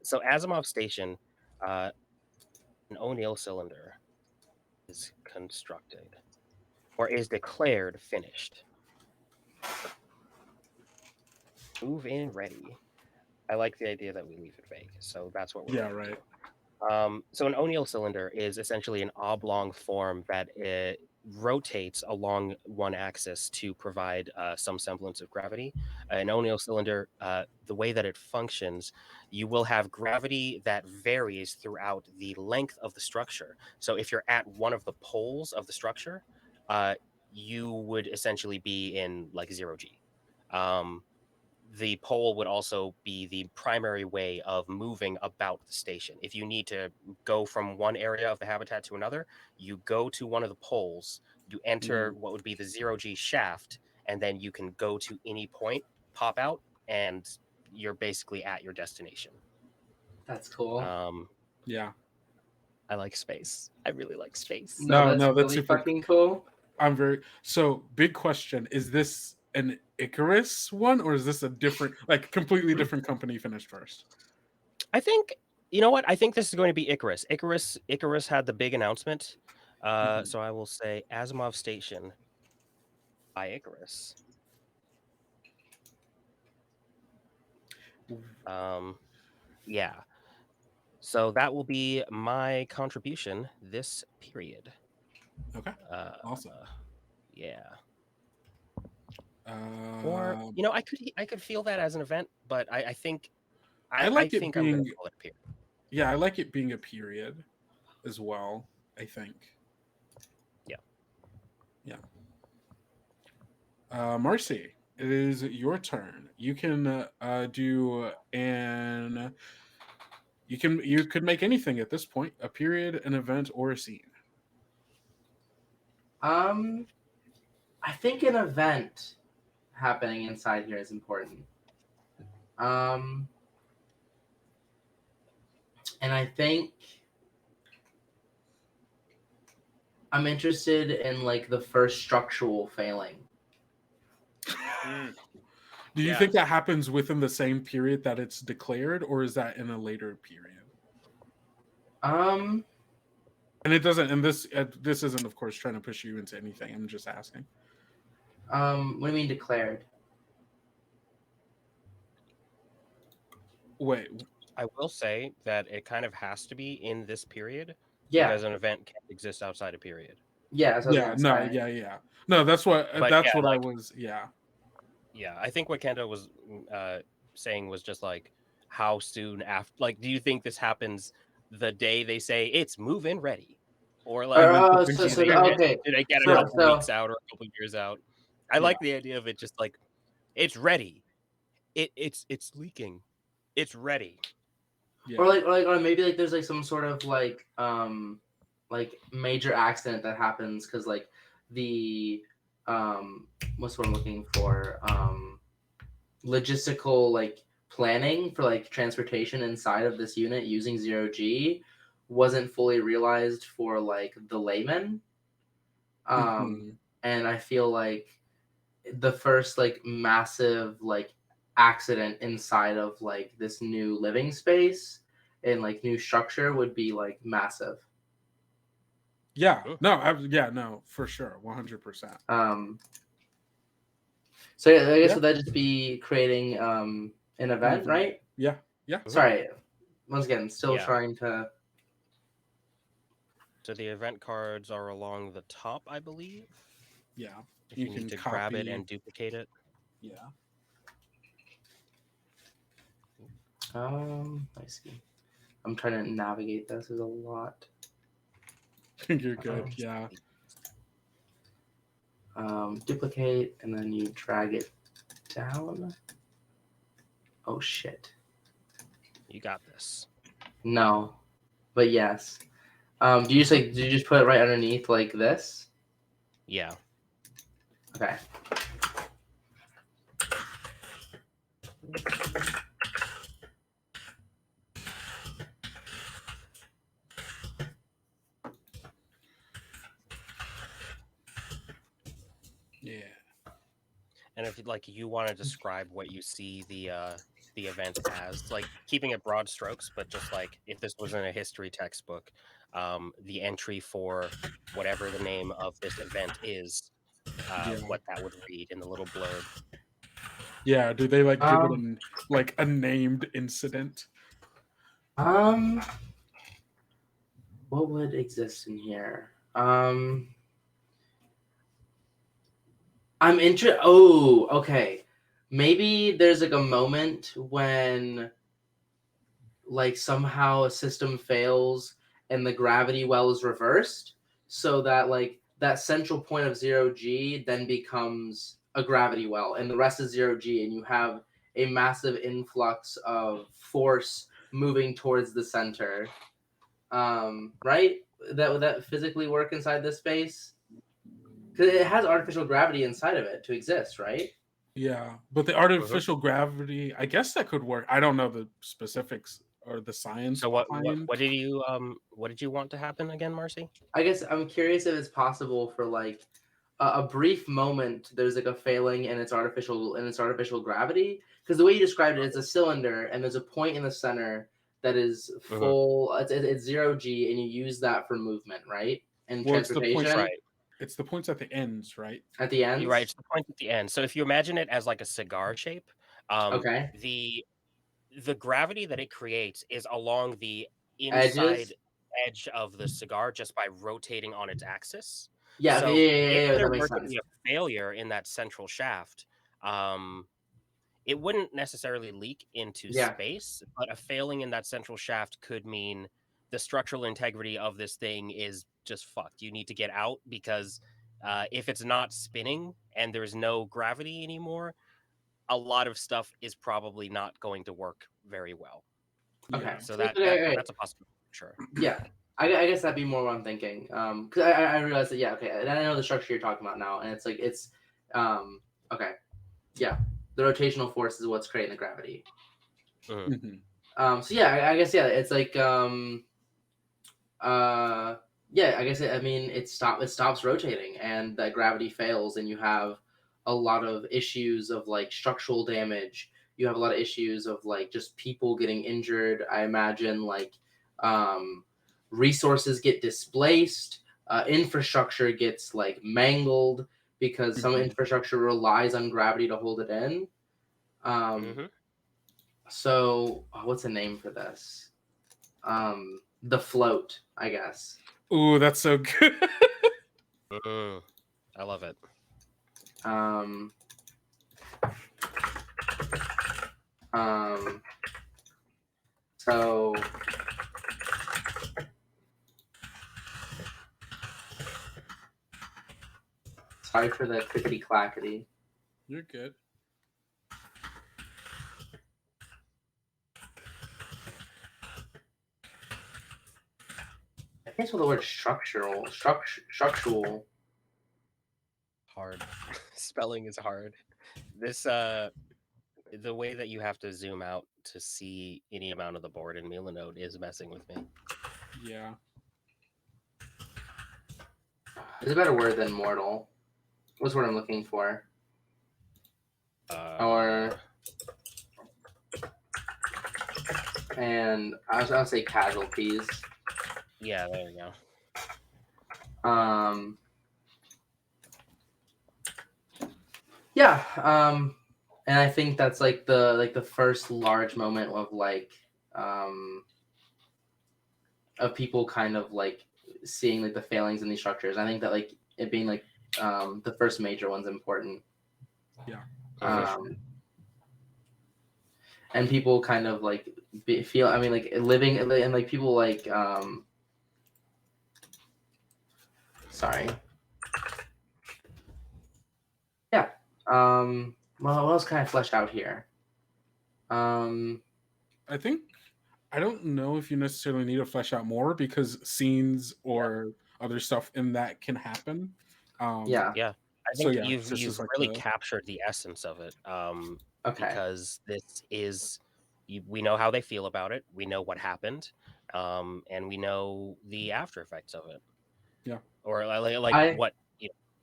So Asimov station, an O'Neill cylinder is constructed or is declared finished. Move in ready. I like the idea that we leave it vague, so that's what we're Yeah, going to right. do. So an O'Neill cylinder is essentially an oblong form that rotates along one axis to provide some semblance of gravity. An O'Neill cylinder, the way that it functions, you will have gravity that varies throughout the length of the structure. So if you're at one of the poles of the structure, you would essentially be in like 0G. The pole would also be the primary way of moving about the station. If you need to go from one area of the habitat to another, you go to one of the poles, you enter what would be the 0G shaft, and then you can go to any point, pop out, and you're basically at your destination. That's cool. Yeah. I like space. I really like space. No, that's that's really super. fucking cool. I'm very so big question. Is this an Icarus one or is this a different, like completely different company finished first? I think you know what? I think this is going to be Icarus. Icarus had the big announcement. Mhm. So I will say Asimov Station by Icarus. Yeah. So that will be my contribution this period. Okay. Uh, Awesome. yeah. Or I could feel that as an event, but I think I I like it think I'm gonna being call it a period. yeah, I like it being a period as well, I think. Yeah. Yeah. Marcy, it is your turn. You can do an you could make anything at this point, a period, an event, or a scene. I think an event happening inside here is important. And I think I'm interested in like the first structural failing. Do you Yeah. think that happens within the same period that it's declared, or is that in a later period? Um, And it doesn't. And this isn't, of course, trying to push you into anything. I'm just asking. what do you mean declared? Wait. I will say that it kind of has to be in this period Yeah, because an event can't exist outside a period. yeah, that's what I Yeah. was No. gonna say. Yeah. No. That's what. But That's yeah, what I like was. Yeah. yeah, I think what Kendo was saying was just like how soon after. Like, do you think this happens the day they say it's move-in ready, or like And then something So, do so they sustains. get okay, do they get a so couple so weeks out or a couple years out? I Yeah. like the idea of it just like it's ready. It's leaking. It's ready. Yeah. or maybe like there's like some sort of like major accident that happens because like the what's what I'm looking for logistical like planning for like transportation inside of this unit using 0G wasn't fully realized for like the layman. Mhm. And I feel like the first like massive like accident inside of like this new living space and like new structure would be like massive. Yeah. Ugh. No. Yeah. No. For sure. 100%. So yeah, I guess Yeah. would that just be creating an event, right? Yeah. Yeah. Sorry, once again, still Yeah. trying to. So the event cards are along the top, I believe. Yeah. If You you need can to grab it copy. and duplicate it. Yeah. I see. I'm trying to navigate this. There's a lot. You're good. Yeah. Duplicate, and then you drag it down. Oh shit. You got this. No, but yes. Do you just put it right underneath like this? Yeah. Okay. Yeah. And if you want to describe what you see the event as, like keeping it broad strokes, but just like if this was in a history textbook, the entry for whatever the name of this event is, Yeah. what that would read in the little blurb. Yeah. Do they like give it a named incident? What would exist in here? I'm interested. Oh, okay. Maybe there's like a moment when like somehow a system fails and the gravity well is reversed, so that like that central point of 0G then becomes a gravity well and the rest is 0G, and you have a massive influx of force moving towards the center. Right? That would that physically work inside this space? Because it has artificial gravity inside of it to exist, right? Yeah, but the artificial gravity, I guess that could work. I don't know the specifics or the science So behind. what did you want to happen again, Marcie? I guess I'm curious if it's possible for like a brief moment there's like a failing in its artificial gravity, because the way you described it is a cylinder and there's a point in the center that is full. It's 0G and you use that for movement, right? And Well, it's the transportation. points, Right. It's the points at the ends, right? At the ends. You're right. It's the point at the end. So if you imagine it as like a cigar shape, Okay. the gravity that it creates is along the Edges. inside edge of the cigar just by rotating on its axis. Yeah. So Okay, if that there makes were to sense. be a failure in that central shaft, it wouldn't necessarily leak into Yeah. space, but a failing in that central shaft could mean the structural integrity of this thing is just fucked. You need to get out because if it's not spinning and there's no gravity anymore, a lot of stuff is probably not going to work very well. Okay. Yeah. So Okay. that's a possibility, for sure. Yeah. I guess that'd be more what I'm thinking. Because I realized that, yeah, okay. And I know the structure you're talking about now, and it's like okay. Yeah. The rotational force is what's creating the gravity. So yeah, I guess yeah, it's like yeah, I guess it stops rotating and that gravity fails and you have a lot of issues of like structural damage. You have a lot of issues of like just people getting injured. I imagine like resources get displaced, infrastructure gets like mangled because some infrastructure relies on gravity to hold it in. So what's the name for this? The float, I guess. Ooh, that's so good. I love it. So sorry for the clickety clackety. You're good. I think it's with the word structural. Hard. Spelling is hard. This the way that you have to zoom out to see any amount of the board in Milanode is messing with me. Yeah. There's a better word than mortal. What's the word I'm looking for? And I'll say casualties. Yeah, there you go. Yeah, and I think that's like the first large moment of like of people kind of like seeing like the failings in these structures. I think that like it being like the first major one's important. Yeah. And people kind of like feel. I mean, like living and like people like sorry. Yeah. Well, what else can I flesh out here? I think I don't know if you necessarily need to flesh out more because scenes or other stuff in that can happen. Yeah. Yeah, I So think yeah, you've just as like really the captured the essence of it. Okay. Because this is we know how they feel about it. We know what happened, and we know the after effects of it. Yeah. Or I- what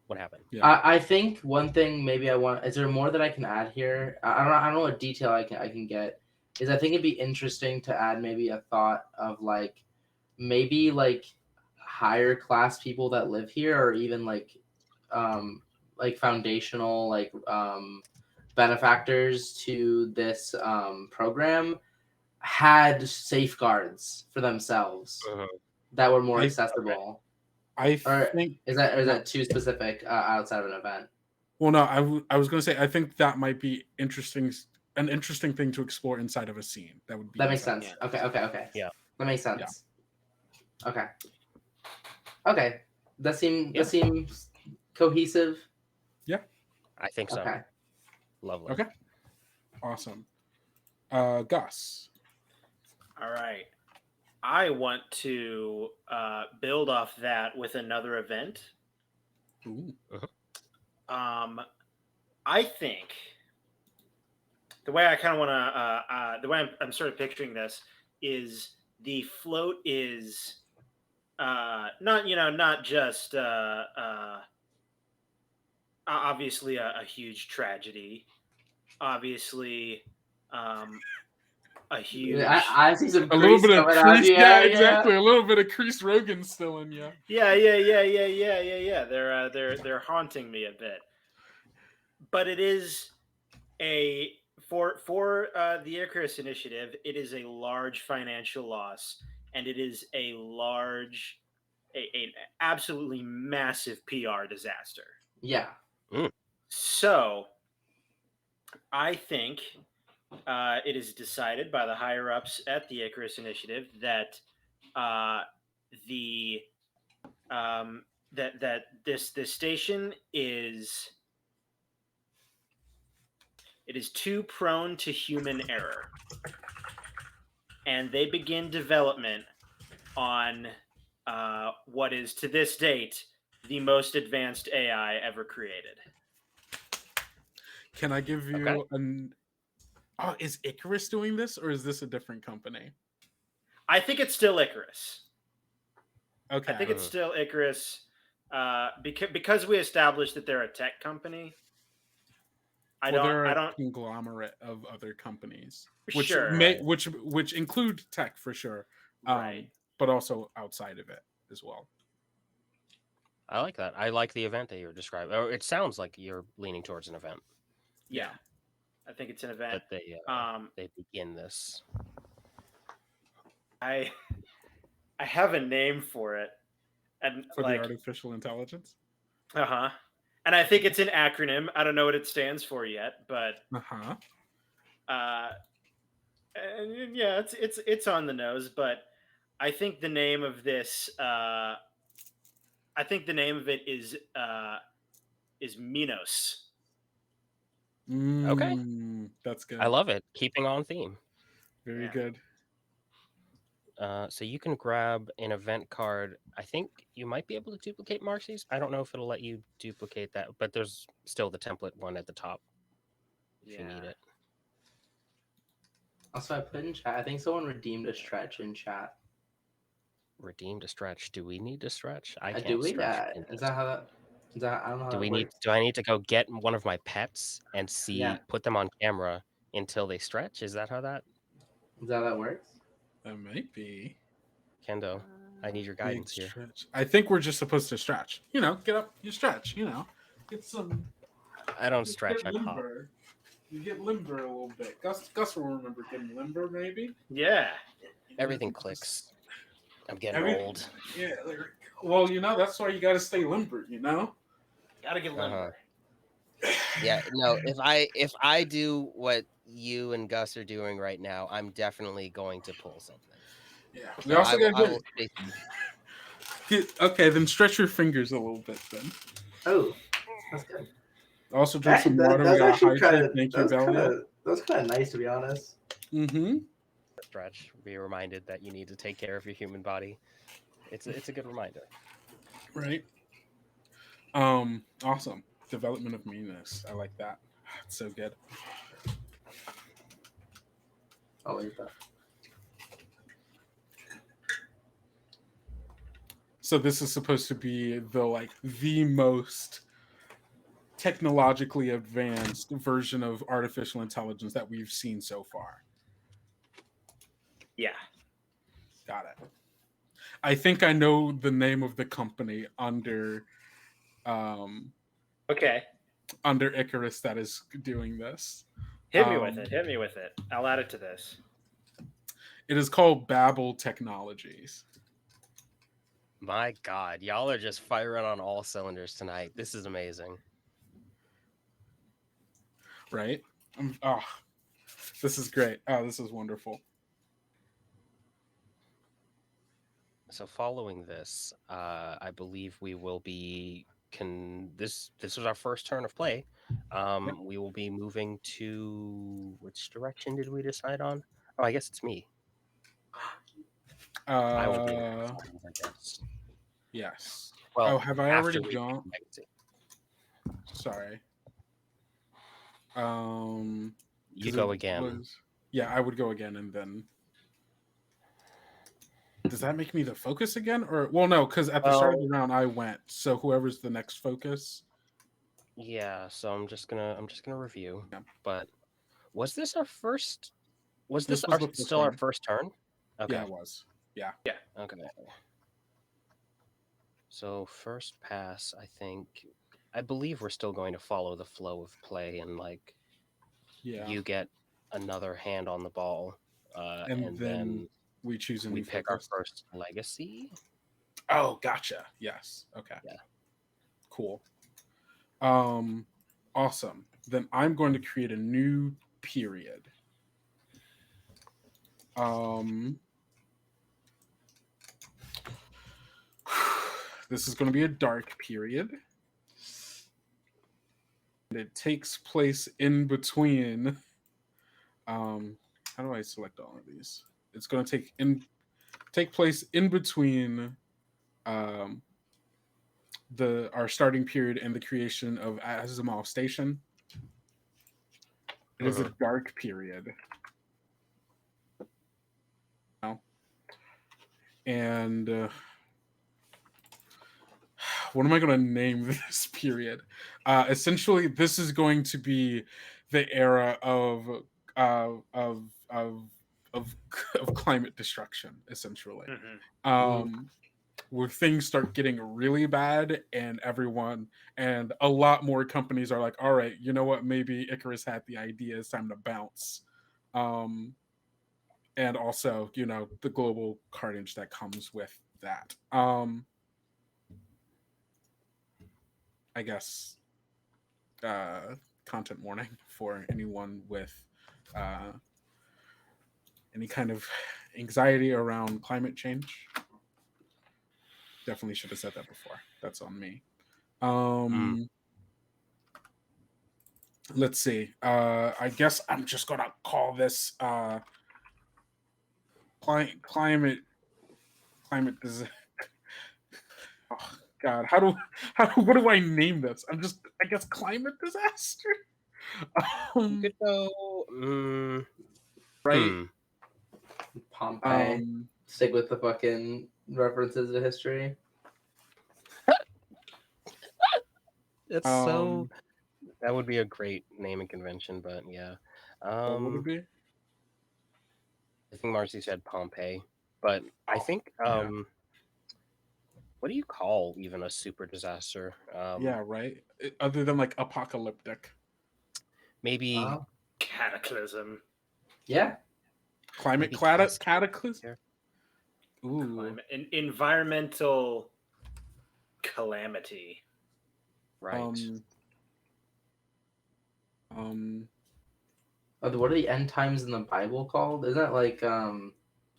what happened. yeah. I think one thing maybe I want. Is there more that I can add here? I don't know what detail I can get. Is I think it'd be interesting to add maybe a thought of like maybe like higher class people that live here, or even like foundational benefactors to this program had safeguards for themselves Mhm. that were more I- accessible. I Or think is that too specific outside of an event? well no, I was going to say I think that might be an interesting thing to explore inside of a scene. That would be That makes inside. sense. Yeah. Okay. Yeah. That makes sense. Yeah. Okay. That seems cohesive. I think so. Okay. Lovely. Okay. Awesome. Gus. All right. I want to build off that with another event. Ooh. I think the way I kind of want to, the way I'm sort of picturing this is the float is not just obviously a huge tragedy, obviously a huge I see some A little crease bit of coming out crease, here. yeah, exactly. A little bit of crease Rogan still in you. yeah. They're haunting me a bit, but it is a for the Icarus Initiative. It is a large financial loss, and it is a large, a absolutely massive PR disaster. Yeah. So, I think it is decided by the higher ups at the Icarus Initiative that the that this station is too prone to human error, and they begin development on what is to this date the most advanced AI ever created. Can I give you Okay. an? Oh, is Icarus doing this, or is this a different company? I think it's still Icarus. Okay. I think it's still Icarus because we established that they're a tech company. They're I a don't. conglomerate of other companies, Sure. which include tech for sure, Right. but also outside of it as well. I like that. I like the event that you're describing. Or it sounds like you're leaning towards an event. Yeah. I think it's an event. But they begin this. I have a name for it, and For the artificial intelligence. And I think it's an acronym. I don't know what it stands for yet, but and yeah, it's on the nose. But I think the name of this, I think the name of it is Minos. Okay. That's good. I love it. Keeping on theme. Very good. So you can grab an event card. I think you might be able to duplicate Marcie's. I don't know if it'll let you duplicate that, but there's still the template one at the top if you need it. Also, I put in chat. I think someone redeemed a stretch in chat. Redeemed a stretch. Do we need to stretch? I can't do we? stretch. Is that how that? Is that I don't know how Do that we works. do I need to go get one of my pets and see Yeah. put them on camera until they stretch? Is that how that? Is that how that works? That might be. Kendo, I need your guidance here. Stretch. I think we're just supposed to stretch. Get up, you stretch. Get some. I don't stretch. I pop. Limber. You get limber a little bit. Gus will remember getting limber, maybe. Yeah. Everything clicks. I'm getting old. Yeah. Well, that's why you got to stay limber. Gotta get limber. Yeah. No. If I do what you and Gus are doing right now, I'm definitely going to pull something. Yeah. We also got to do. Okay, then stretch your fingers a little bit then. Oh, that's good. Also drink Actually, some that, water. We that's gotta actually kind hydrate. of Thank you, Belly. that's kind of nice, to be honest. Mm-hmm. Stretch. Be reminded that you need to take care of your human body. It's a good reminder. Right. Awesome. Development of meanness. I like that. It's so good. I'll leave that. So this is supposed to be the most technologically advanced version of artificial intelligence that we've seen so far. Yeah. Got it. I think I know the name of the company under Okay. under Icarus that is doing this. Hit me with it. Hit me with it. I'll add it to this. It is called Babel Technologies. My God, y'all are just firing on all cylinders tonight. This is amazing. Right? Oh, this is great. Oh, this is wonderful. So following this, I believe we will be this was our first turn of play. We will be moving to which direction did we decide on? Oh, I guess it's me. I will be I guess. Yes. Well, have I after already we gone? pick magazine. Sorry. You 'cause go it again. Yeah, I would go again, and then does that make me the focus again? Or well, no, because at the start of the round I went. So whoever's the next focus. Yeah, so I'm just gonna review. Yeah. But was this our first? Was This this was the first still our turn. first turn? Okay. Yeah, it was. Yeah. Yeah. Okay. So first pass, I believe we're still going to follow the flow of play and you get another hand on the ball, and then we choose a we new pick focus. our first legacy. Oh, gotcha. Yes. Okay. Yeah. Cool. Awesome. Then I'm going to create a new period. This is going to be a dark period. And it takes place in between. How do I select all of these? It's going to take place in between our starting period and the creation of Asimov Station. It is a dark period. And what am I going to name this period? Essentially, this is going to be the era of climate destruction. Essentially, where things start getting really bad, and a lot more companies are like, "All right, you know what? Maybe Icarus had the idea. It's time to bounce." And also, the global carnage that comes with that. I guess content warning for anyone with any kind of anxiety around climate change. Definitely should have said that before. That's on me. Let's see. I guess I'm just gonna call this climate disaster. Oh God, what do I name this? I guess climate disaster. You could go right. Pompeii. Stick with the fucking references to history. It's so. That would be a great naming convention, but yeah. What would it be? I think Marcie said Pompeii, but I think what do you call even a super disaster? Yeah, right. Other than like apocalyptic, maybe cataclysm. Yeah, climate cataclysm. Ooh, environmental calamity. Right. What are the end times in the Bible called? Isn't that like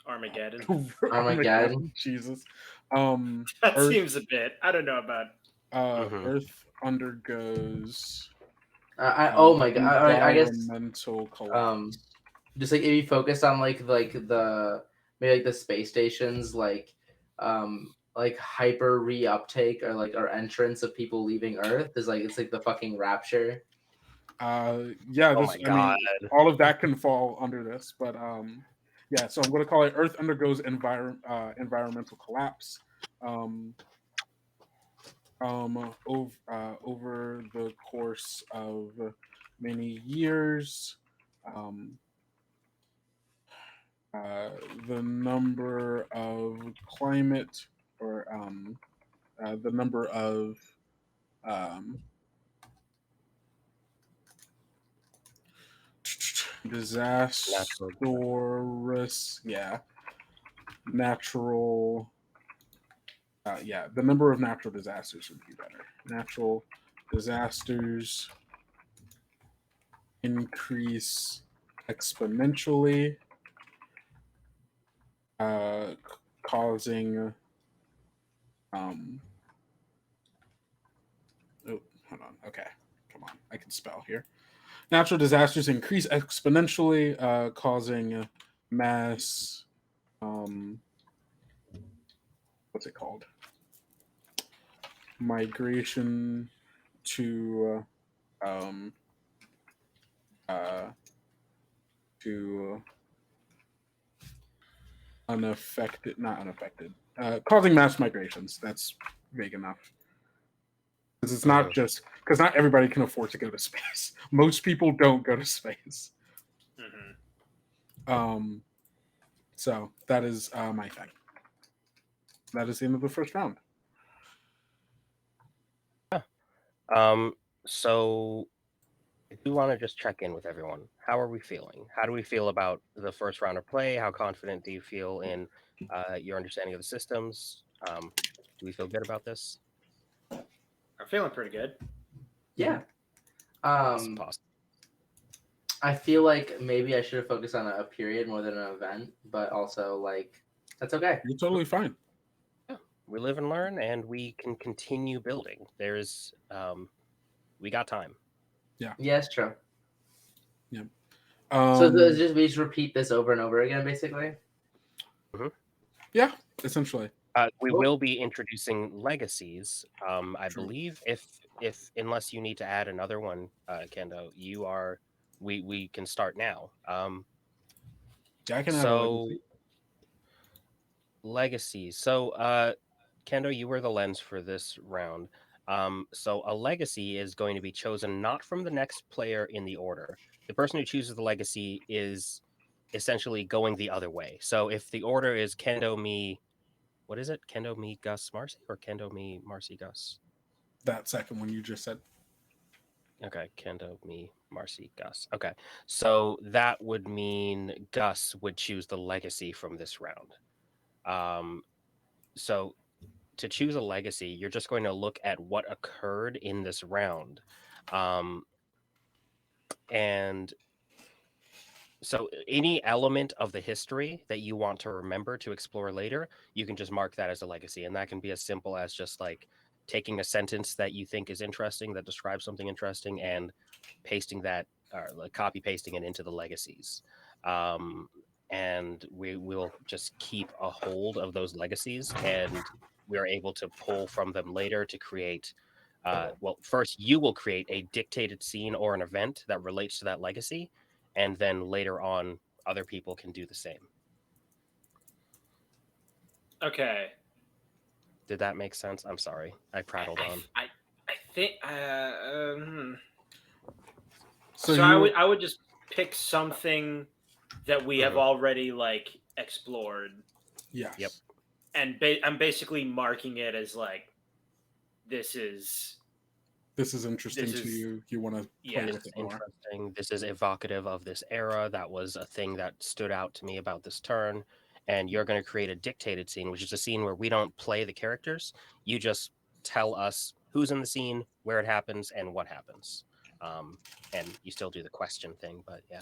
Armageddon? Armageddon. Jesus. That seems a bit. I don't know about. Earth undergoes oh my god! I guess environmental collapse. just like if you focus on like the maybe like the space stations like hyper reuptake or entrance of people leaving Earth is like it's like the fucking rapture. Yeah, Oh this my I mean, god. all of that can fall under this, but yeah. So I'm going to call it Earth undergoes environmental collapse. Um, over the course of many years, um, the number of climate or the number of um, disastrous, yeah, natural, yeah, the number of natural disasters would be better. Natural disasters increase exponentially, causing oh, hold on. Okay, come on. I can spell here. Natural disasters increase exponentially, causing mass. What's it called? Migration to um, uh, to unaffected, not unaffected, causing mass migrations. That's vague enough. Because it's not just because not everybody can afford to go to space. Most people don't go to space. So that is my thing. That is the end of the first round. So I do want to just check in with everyone. How are we feeling? How do we feel about the first round of play? How confident do you feel in your understanding of the systems? Do we feel good about this? I'm feeling pretty good. Yeah. It's possible. I feel like maybe I should have focused on a period more than an event, but also like that's okay. You're totally fine. Yeah, we live and learn, and we can continue building. There's, we got time. Yeah, it's true. Yeah. So we just repeat this over and over again, basically. Yeah, essentially. We will be introducing legacies. I believe if unless you need to add another one, Kendo, you are. We can start now. Yeah, I can add a legacy. Legacies. So, Kendo, you were the lens for this round. So a legacy is going to be chosen not from the next player in the order. The person who chooses the legacy is essentially going the other way. So if the order is Kendo, me, what is it? Kendo, me, Gus, Marcie, or Kendo, me, Marcie, Gus? That second one you just said. Okay, Kendo, me, Marcie, Gus. Okay, so that would mean Gus would choose the legacy from this round. So to choose a legacy, you're just going to look at what occurred in this round. And so any element of the history that you want to remember to explore later, you can just mark that as a legacy. And that can be as simple as just like taking a sentence that you think is interesting, that describes something interesting, and pasting that or like copy pasting it into the legacies. And we will just keep a hold of those legacies, and we are able to pull from them later to create well, first you will create a dictated scene or an event that relates to that legacy, and then later on other people can do the same. Okay. Did that make sense? I'm sorry, I prattled on. I think So I would just pick something that we have already like explored. Yes. Yep. And I'm basically marking it as like this is interesting to you. You want to play with it more. Interesting. This is evocative of this era. That was a thing that stood out to me about this turn. And you're going to create a dictated scene, which is a scene where we don't play the characters. You just tell us who's in the scene, where it happens, and what happens. And you still do the question thing, but yeah.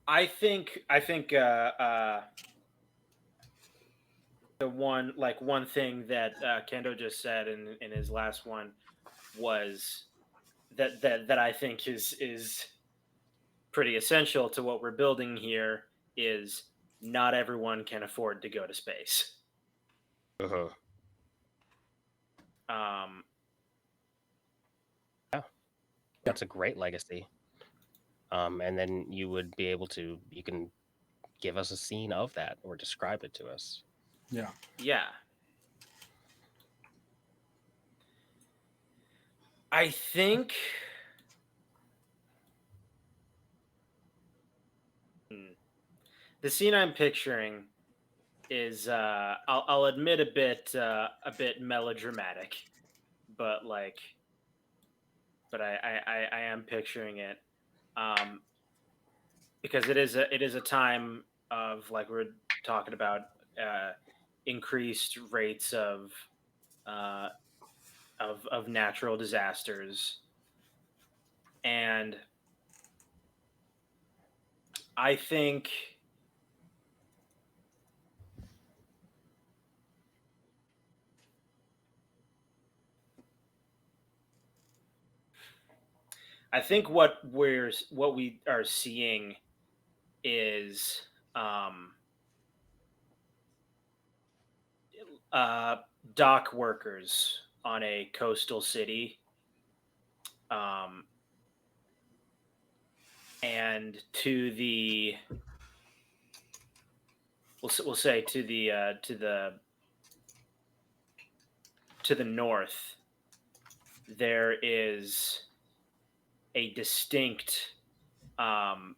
I think the one thing that Kendo just said in his last one was that I think is pretty essential to what we're building here is not everyone can afford to go to space. Uh-huh. Um, Yeah, that's a great legacy. And then you can give us a scene of that or describe it to us. Yeah. yeah, I think. The scene I'm picturing is I'll admit a bit melodramatic, but I am picturing it um, because it is a time of like we're talking about uh, increased rates uh, of natural disasters, and I think what we are seeing is um, uh, dock workers on a coastal city, um, and to the we'll say to the north there is a distinct um,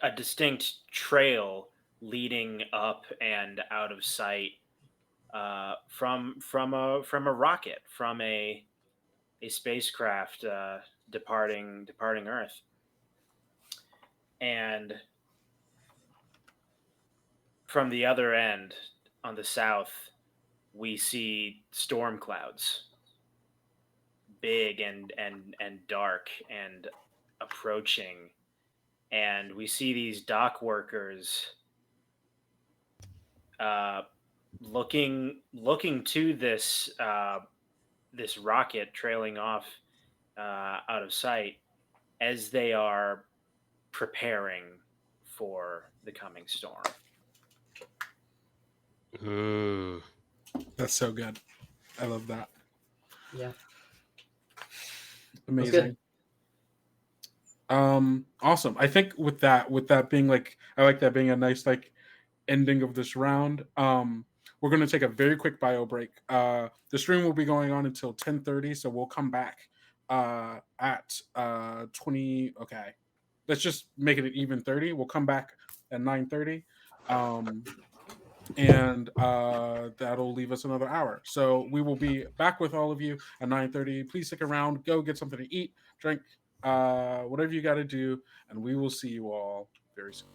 a distinct trail leading up and out of sight from a rocket from a spacecraft departing Earth, and from the other end on the south we see storm clouds, big and dark and approaching, and we see these dock workers uh, looking to this rocket trailing off out of sight as they are preparing for the coming storm. Mm. That's so good. I love that. Yeah. Amazing. Awesome. I think with that being like, I like that being a nice like ending of this round. We're going to take a very quick bio break. The stream will be going on until 10:30, so we'll come back at 20. Okay, let's just make it an even 30. We'll come back at 9:30. And that'll leave us another hour. So we will be back with all of you at 9:30. Please stick around. Go get something to eat, drink, whatever you got to do, and we will see you all very soon.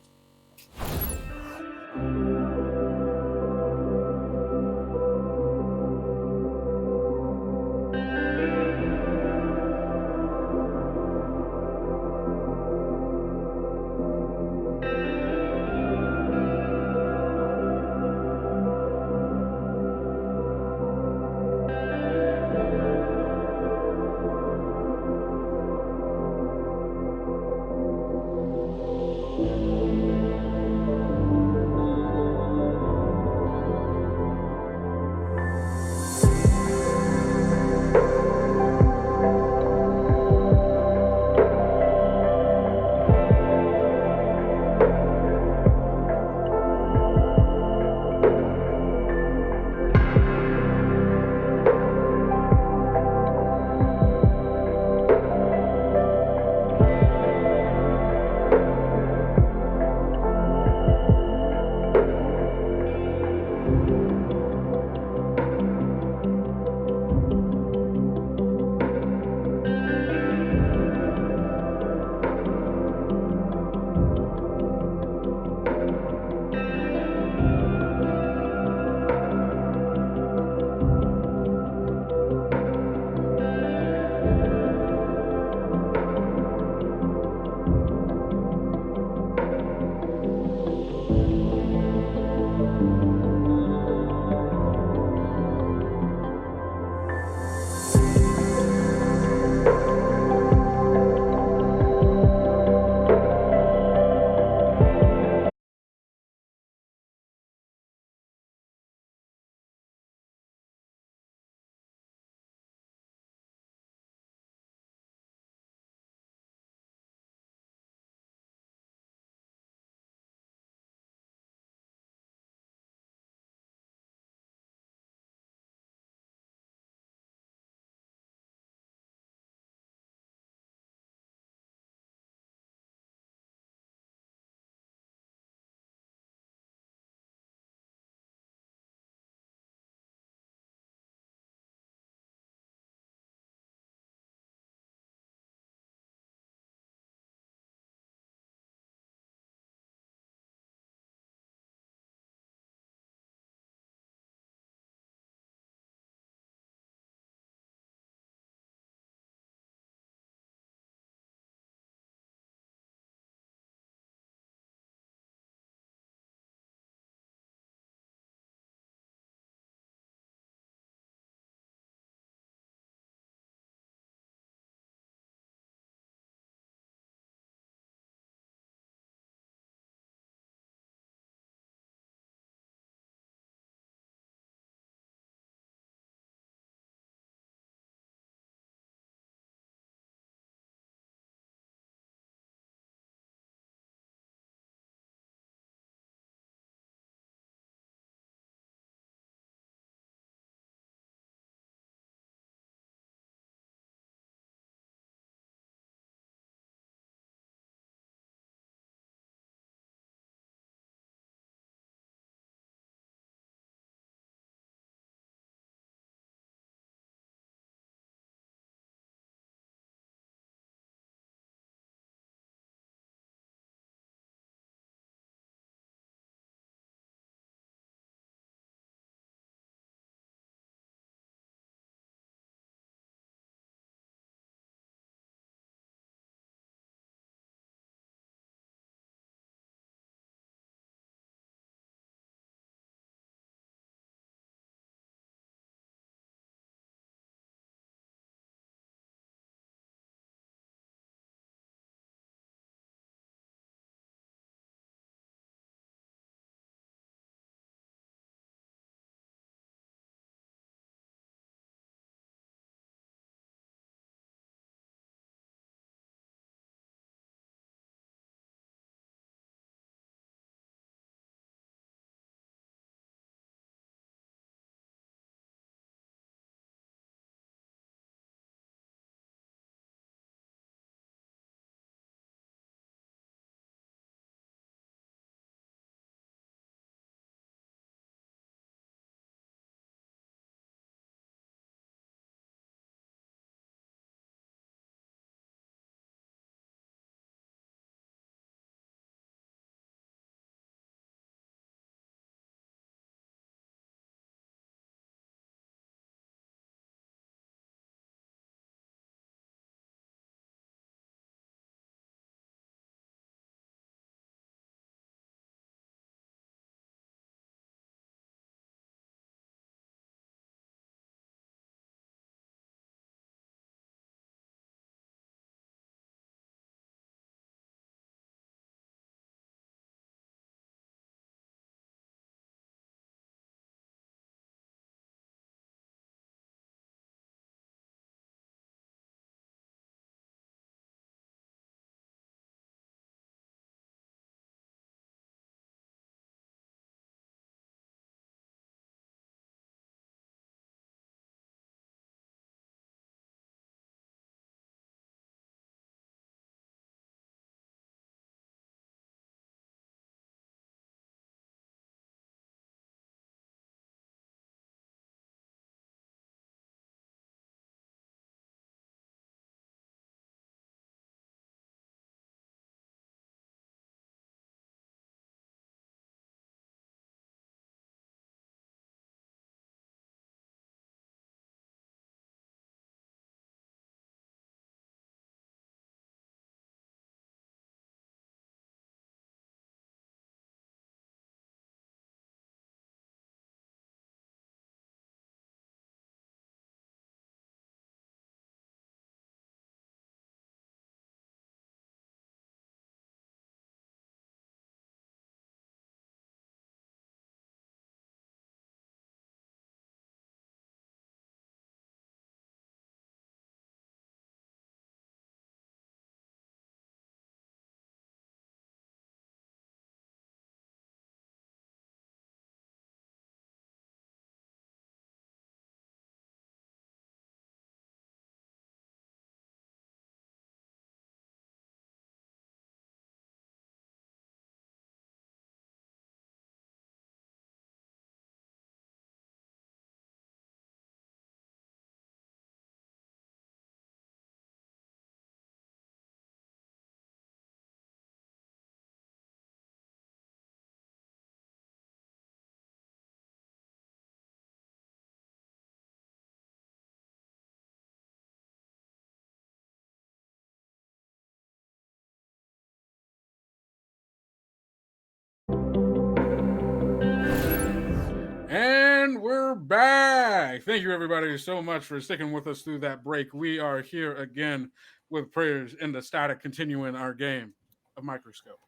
And we're back. Thank you, everybody, so much for sticking with us through that break. We are here again with prayers in the static, continuing our game of Microscope.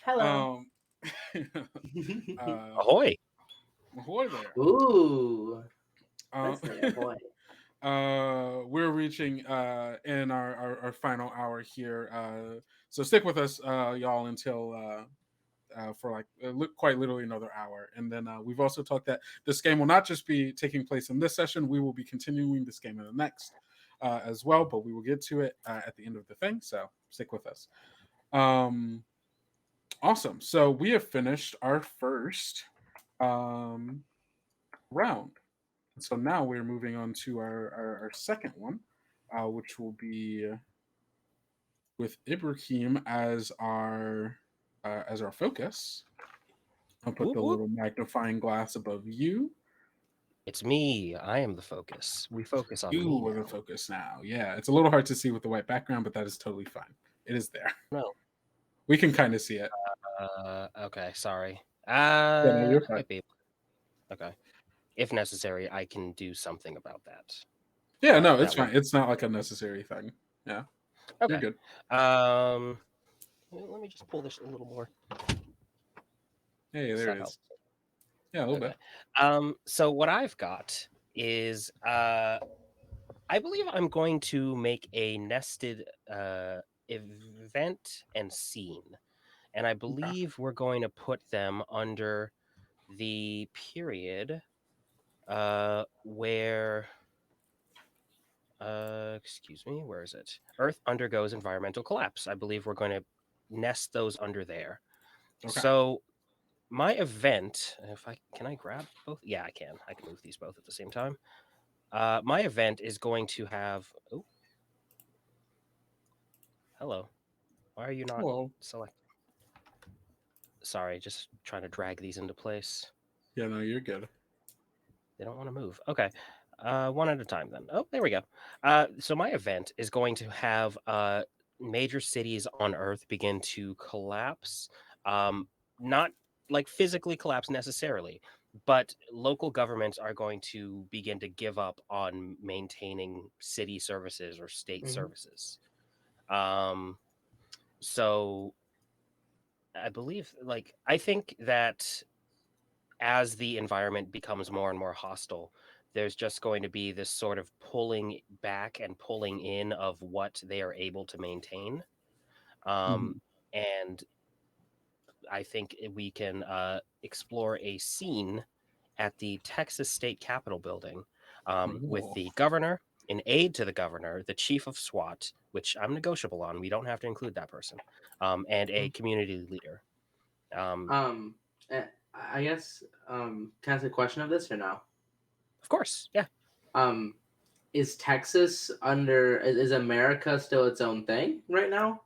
Hello. Ahoy! Ahoy there. Ooh. Uh, That's the boy. we're reaching in our final hour here. So stick with us, y'all, until for like quite literally another hour. And then we've also talked that this game will not just be taking place in this session, we will be continuing this game in the next as well, but we will get to it at the end of the thing. So stick with us. Awesome. So we have finished our first round. So now we're moving on to our second one, which will be with Ibraheem as our focus. I'll put Whoop, the whoop. little magnifying glass above you. It's me. I am the focus. We focus on me. You are the focus now. Yeah, it's a little hard to see with the white background, but that is totally fine. It is there. No. We can kind of see it. Okay. Sorry. No, you're fine. Might be. Okay. If necessary, I can do something about that. Yeah, no, it's fine. It's not like a necessary thing. Yeah. Okay. You're good. Let me just pull this a little more. Hey, there it is. Yeah, a little bit. So what I've got is I believe I'm going to make a nested event and scene. And I believe we're going to put them under the period where excuse me, where is it? Earth undergoes environmental collapse. I believe we're going to nest those under there. Okay. So my event, can I grab both? Yeah, I can move these both at the same time. My event is going to have hello. Why are you not selected? Sorry, just trying to drag these into place. Yeah, no, you're good. They don't want to move. Okay. One at a time then. Oh, there we go. So my event is going to have major cities on Earth begin to collapse. Not like physically collapse necessarily, but local governments are going to begin to give up on maintaining city services or state services. So I believe, I think that as the environment becomes more and more hostile, there's just going to be this sort of pulling back and pulling in of what they are able to maintain. And I think we can explore a scene at the Texas State Capitol building with the governor, an aide to the governor, the chief of SWAT, which I'm negotiable on. We don't have to include that person, and a community leader. I guess can I ask a question of this or no? Of course, yeah. Is Texas is America still its own thing right now?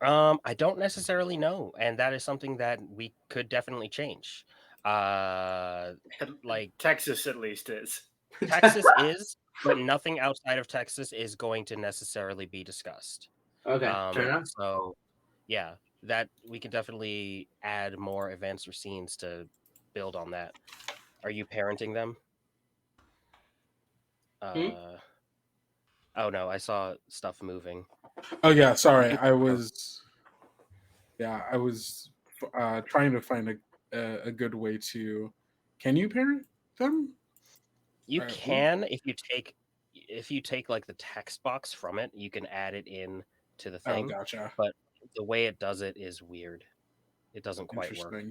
I don't necessarily know, and that is something that we could definitely change. Like Texas at least is. Texas is, but nothing outside of Texas is going to necessarily be discussed. Okay, fair enough. So, yeah, that we can definitely add more events or scenes to build on that. Are you parenting them? Oh no, I saw stuff moving. Oh yeah, sorry. I was trying to find a good way to. Can you parent them? You can if you take like the text box from it, you can add it in to the thing. Oh, gotcha. But the way it does it is weird. It doesn't quite work.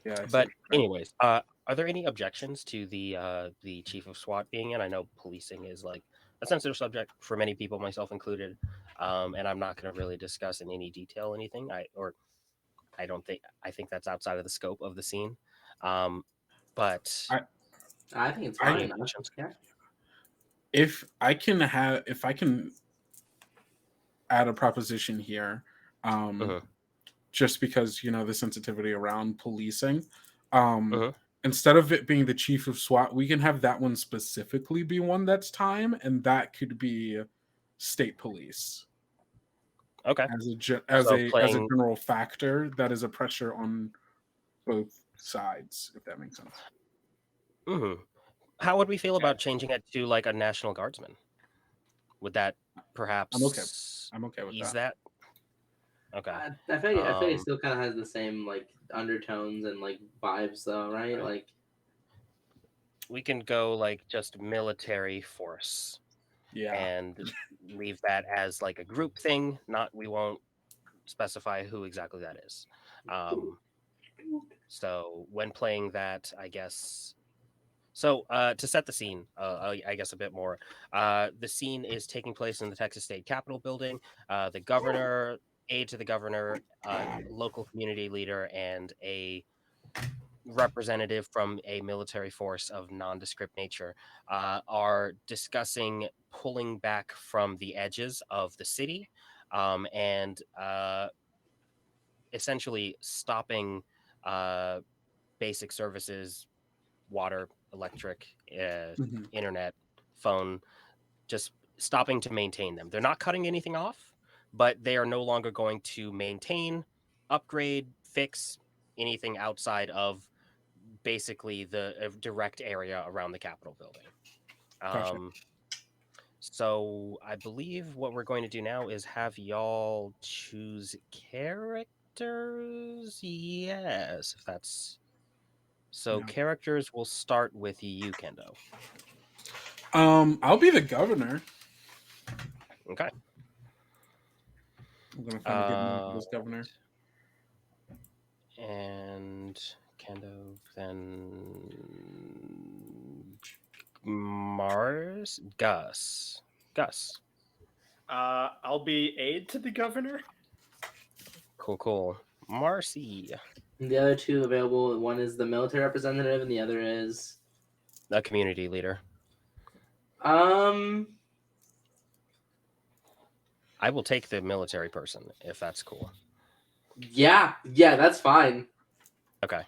Yeah. But anyways, are there any objections to the chief of SWAT being in? I know policing is like a sensitive subject for many people, myself included. And I'm not going to really discuss in any detail anything. I think that's outside of the scope of the scene. But I think it's fine. If I can add a proposition here, just because the sensitivity around policing, instead of it being the chief of SWAT, we can have that one specifically be one that's time, and that could be state police. Okay. As a general factor, that is a pressure on both sides, if that makes sense. Hmm. How would we feel Okay. about changing it to like a National Guardsman? Would that perhaps I'm okay with ease that. that? Okay. I feel like it Um, still kind of has the same like undertones and like vibes though, right? Right. Like we can go like just military force Yeah. and leave that as like a group thing. We won't specify who exactly that is. So when playing that, I guess. So to set the scene, I guess a bit more. The scene is taking place in the Texas State Capitol building. The governor, aide to the governor, local community leader, and a representative from a military force of nondescript nature are discussing pulling back from the edges of the city and essentially stopping uh, basic services, water, electric, Mhm. internet, phone, just stopping to maintain them. They're not cutting anything off, but they are no longer going to maintain, upgrade, fix anything outside of basically the direct area around the Capitol building. Gotcha. So I believe what we're going to do now is have y'all choose characters. Yes, if that's so. Yeah. Characters will start with you, Kendo. I'll be the governor. Okay. I'm gonna find a good name for this Right. governor. And Kendo, then Mars, Gus. I'll be aide to the governor. Cool. Marcie, the other two available, one is the military representative and the other is the community leader. um I will take the military person if that's cool. yeah, that's fine. Okay.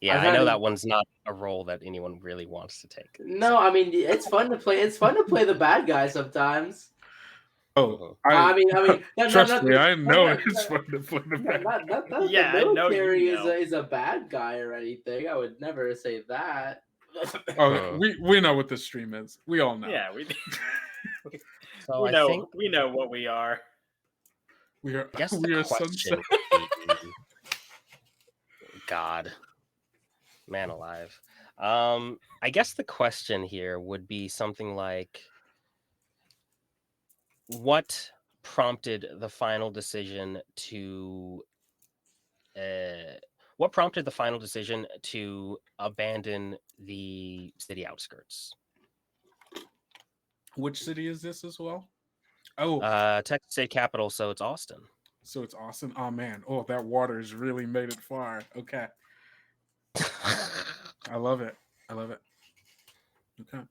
Yeah, I know that one's not a role that anyone really wants to take. No, I mean it's fun to play. It's fun to play the bad guy sometimes. Oh, I mean, trust me, I know it's fun to play the bad. Not Yeah, the I know you military know. is a bad guy or anything. I would never say that. Oh, we know what this stream is. We all know. Yeah, we So we I know think we know what we are. We are. I guess We the are question sunset. would be, God, man alive. I guess the question here would be something like, what prompted the final decision to abandon the city outskirts? Which city is this as well? Oh, Texas State Capitol, so it's Austin. so it's Austin. Oh man. Oh, that water's really made it far. Okay. I love it. Okay.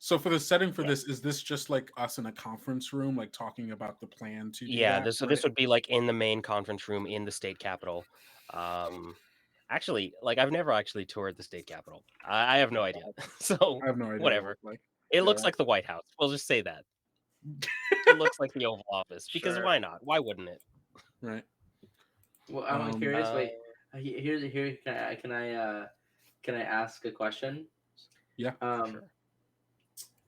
So for the setting for this, is this just like us in a conference room, like talking about the plan to do yeah, that? this would be like in the main conference room in the state capitol. Actually, like I've never actually toured the state capitol. I have no idea. So I have no idea. whatever. What like. It looks Yeah. like the White House. We'll just say that. It looks like the Oval Office because Sure. why not? Why wouldn't it? Right. Well, I'm curious. Wait, here. Can I ask a question? Yeah. Sure.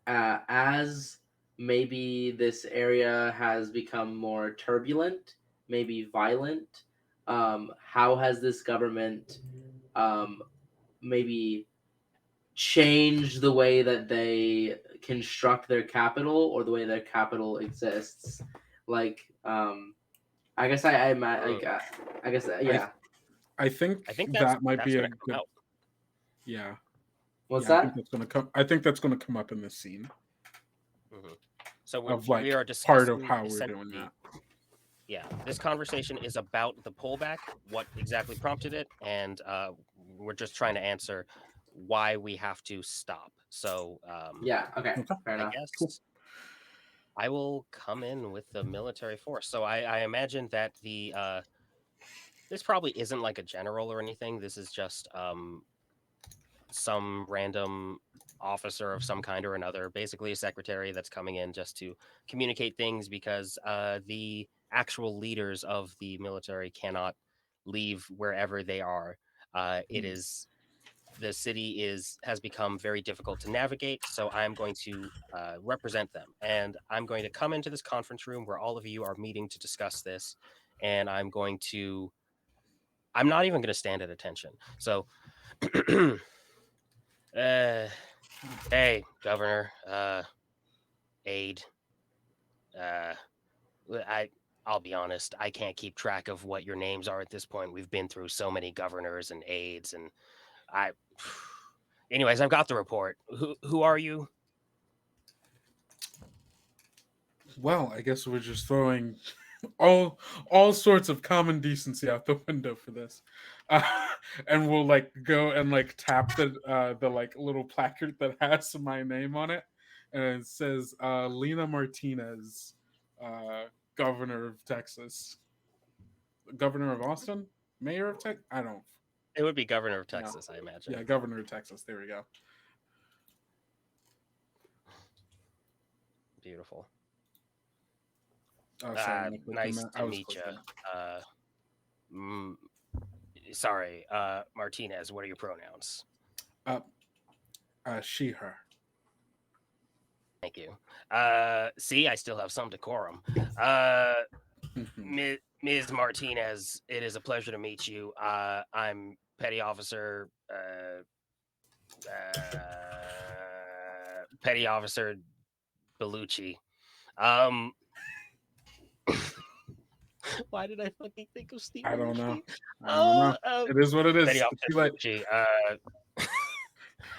As maybe this area has become more turbulent, maybe violent, how has this government maybe changed the way that they construct their capital or the way their capital exists? Like, I guess I guess yeah. I think that's that might be gonna a come good. out. Yeah. What's I that? think that's gonna come. I think that's gonna come up in this scene So of we like are part discussing of how we're doing essentially- that. Yeah, this conversation is about the pullback, what exactly prompted it, and we're just trying to answer why we have to stop. So Yeah. Okay. Okay. Fair I enough. guess I will come in with the military force. So I imagine that the this probably isn't like a general or anything. This is just some random officer of some kind or another, basically a secretary that's coming in just to communicate things because the actual leaders of the military cannot leave wherever they are. It is the city has become very difficult to navigate, so I'm going to represent them, and I'm going to come into this conference room where all of you are meeting to discuss this, and I'm not even going to stand at attention. So, hey, Governor, aide, uh, I'll be honest, I can't keep track of what your names are at this point. We've been through so many governors and aides, and I. Anyways, I've got the report. Who are you? Well, I guess we're just throwing all sorts of common decency out the window for this, uh, and we'll like go and like tap the like little placard that has my name on it, and it says Lena Martinez, uh, Governor of Texas, Governor of Austin, Mayor of Texas. I don't. It would be Governor of No. Texas, I imagine. Yeah, Governor of Texas. There we go. Beautiful. Oh, sorry, Nice to meet you. Sorry, Martinez. What are your pronouns? She, her. Thank you. See, I still have some decorum. Ms. Martinez, it is a pleasure to meet you. I'm Petty Officer Bellucci. Why did I fucking think of Steve? I don't know. It is what it is. Petty Officer Bellucci.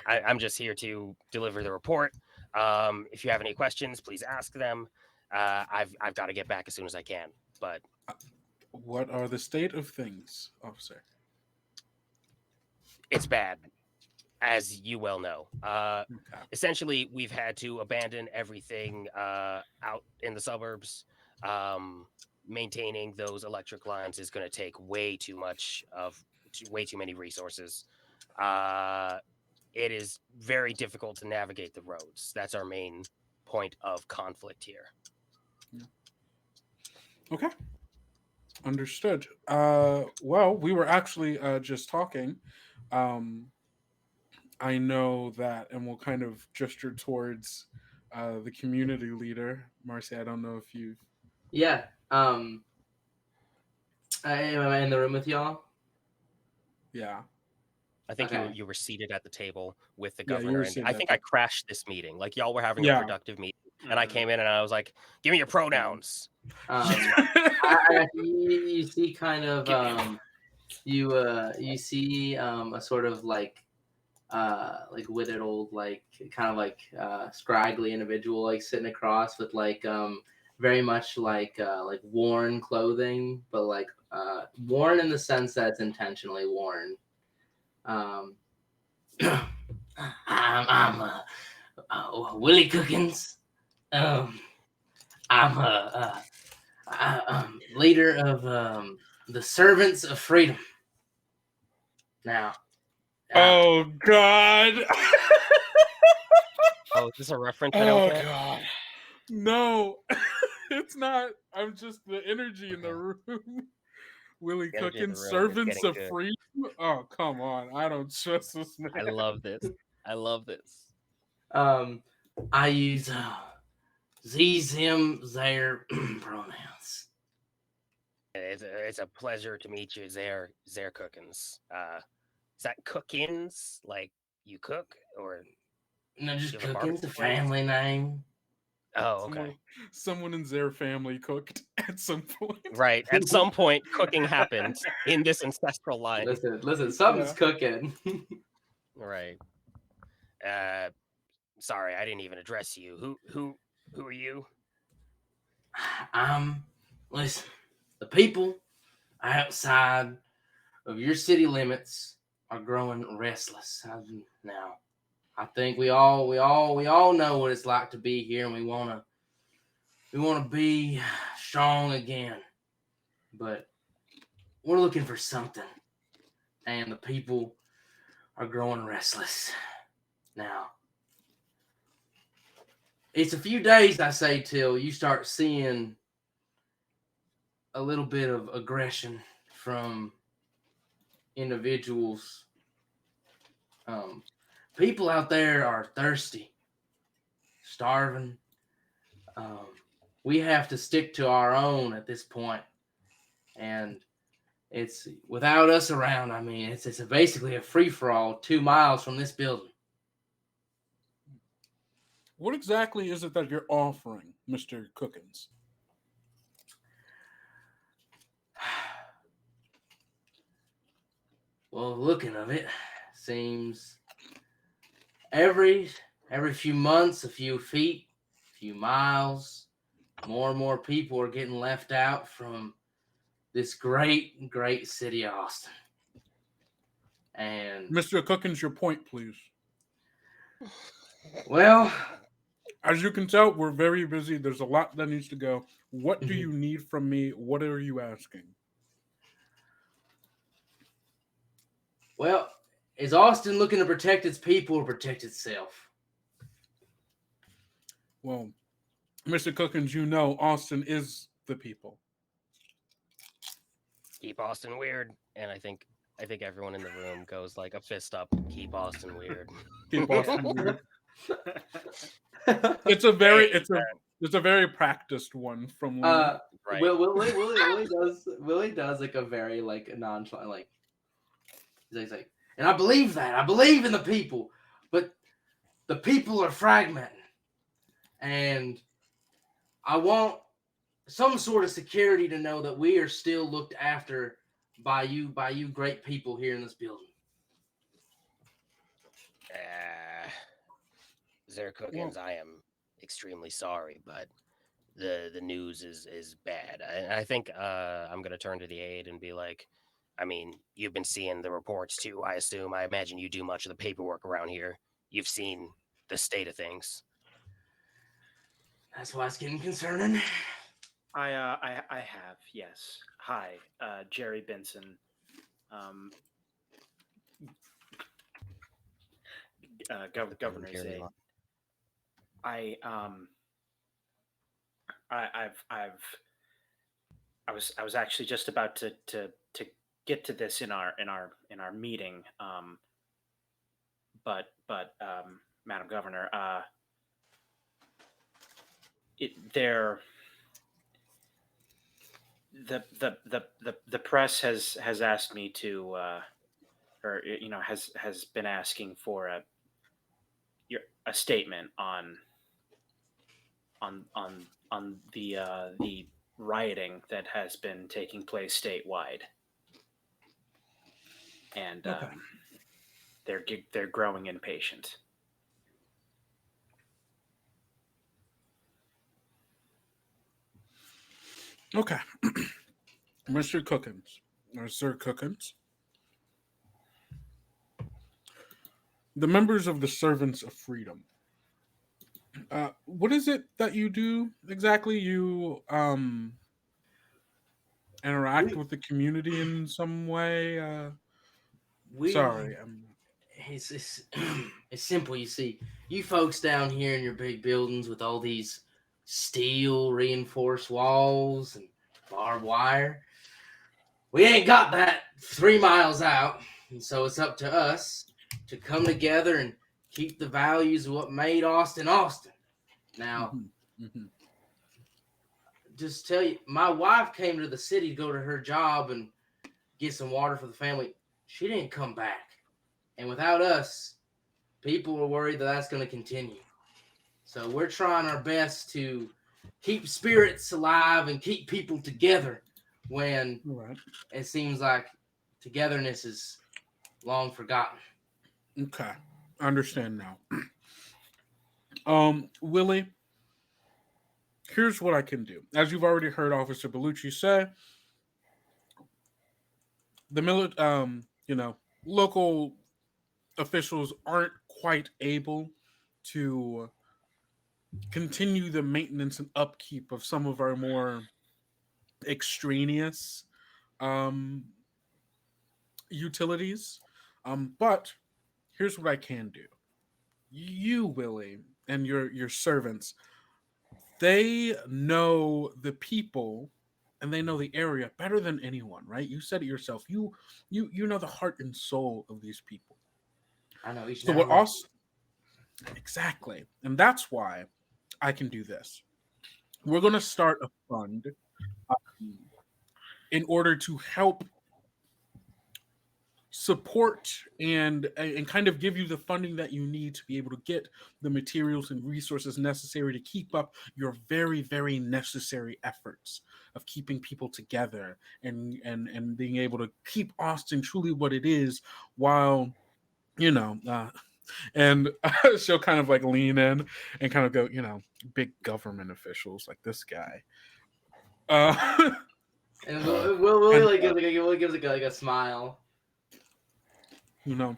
I'm just here to deliver the report. If you have any questions, please ask them. I've got to get back as soon as I can. But what are the state of things, officer? It's bad, as you well know. Essentially, we've had to abandon everything out in the suburbs. Maintaining those electric lines is going to take way too many resources. It is very difficult to navigate the roads. That's our main point of conflict here. Yeah. Okay. Understood. Well, we were actually just talking. I know that, and we'll kind of gesture towards the community leader. Marcie, I don't know if you've... Yeah. Am I in the room with y'all? Yeah. I think Okay. you were seated at the table with the Yeah, you governor, were and seated I at think the- I crashed this meeting. Like y'all were having Yeah. a productive meeting, and I came in and I was like, "Give me your pronouns." You see kind of you see a sort of like withered old like kind of like scraggly individual like sitting across with like very much like worn clothing, but like worn in the sense that it's intentionally worn. I'm Willie Cookins. I'm leader of the Servants of Freedom. Now. Oh God! Oh, is this a reference I don't get? God! No, it's not. I'm just the energy in the room. Willie Cooking, Servants of Freedom. Oh, come on! I don't trust this man. I love this. I use these, him, their pronouns. It's a pleasure to meet you, Zare Cookins. Is that Cookins? Like you cook, or no? Just Cookins, the family name. Oh, okay. Someone in their family cooked at some point. Right. At some point, cooking happened in this ancestral line. Listen, something's cooking. Right. Sorry, I didn't even address you. Who are you? Listen, the people outside of your city limits are growing restless. Now, I think we all know what it's like to be here, and we want to be strong again. But we're looking for something, and the people are growing restless. Now, it's a few days, I say, till you start seeing a little bit of aggression from individuals. Um, People out there are thirsty, starving. Um, we have to stick to our own at this point, and it's without us around. I mean, it's basically a free for all 2 miles from this building. What exactly is it that you're offering, Mr. Cookins? Well, looking of it, seems every every few months, a few feet, a few miles, more and more people are getting left out from this great city of Austin. And Mr. Cookins, your point, please. well, As you can tell, we're very busy. There's a lot that needs to go. What do you need from me? What are you asking? well, is Austin looking to protect its people or protect itself? Well, Mr. Cookins, you know Austin is the people. Keep Austin weird, and I think everyone in the room goes like a fist up. Keep Austin weird. Keep Austin weird. It's a very Hey, it's a very practiced one from Willie. right. Willie does like a very like nonchalant like he's like, and I believe that. I believe in the people, but the people are fragmented. And I want some sort of security to know that we are still looked after by you great people here in this building. Zer Cookins, I am extremely sorry, but the news is bad. I think I'm gonna turn to the aide and be like, I mean, you've been seeing the reports too. I assume. I imagine you do much of the paperwork around here. You've seen the state of things. That's why it's getting concerning. I have, yes. Hi, Jerry Benson. Governor's Carry aide. on. I was actually just about to get to this in our meeting, but Madam Governor, there the press has asked me to, or has been asking for a statement on the rioting that has been taking place statewide, and Okay. they're growing impatient. Okay. Mr. Cookins, or Sir Cookins, the members of the Servants of Freedom. What is it that you do exactly? You interact with the community in some way? We Sorry, it's it's simple. You see, you folks down here in your big buildings with all these steel reinforced walls and barbed wire. We ain't got that 3 miles out, and so it's up to us to come together and keep the values of what made Austin Austin. Now, just tell you, my wife came to the city to go to her job and get some water for the family. She didn't come back, and without us, people are worried that that's going to continue. So we're trying our best to keep spirits alive and keep people together when it seems like togetherness is long forgotten. Okay, I understand now. Willie, here's what I can do. As you've already heard Officer Bellucci say, the local officials aren't quite able to continue the maintenance and upkeep of some of our more extraneous utilities. But here's what I can do. You, Willie, and your servants, they know the people and they know the area better than anyone, right? You said it yourself. You know the heart and soul of these people. I know each So and what every one. also exactly, and that's why I can do this. We're going to start a fund um, in order to help support and kind of give you the funding that you need to be able to get the materials and resources necessary to keep up your very necessary efforts of keeping people together and being able to keep Austin truly what it is, while you know and she'll kind of like lean in and kind of go, big government officials like this guy. And Willie And like gives like a smile. you know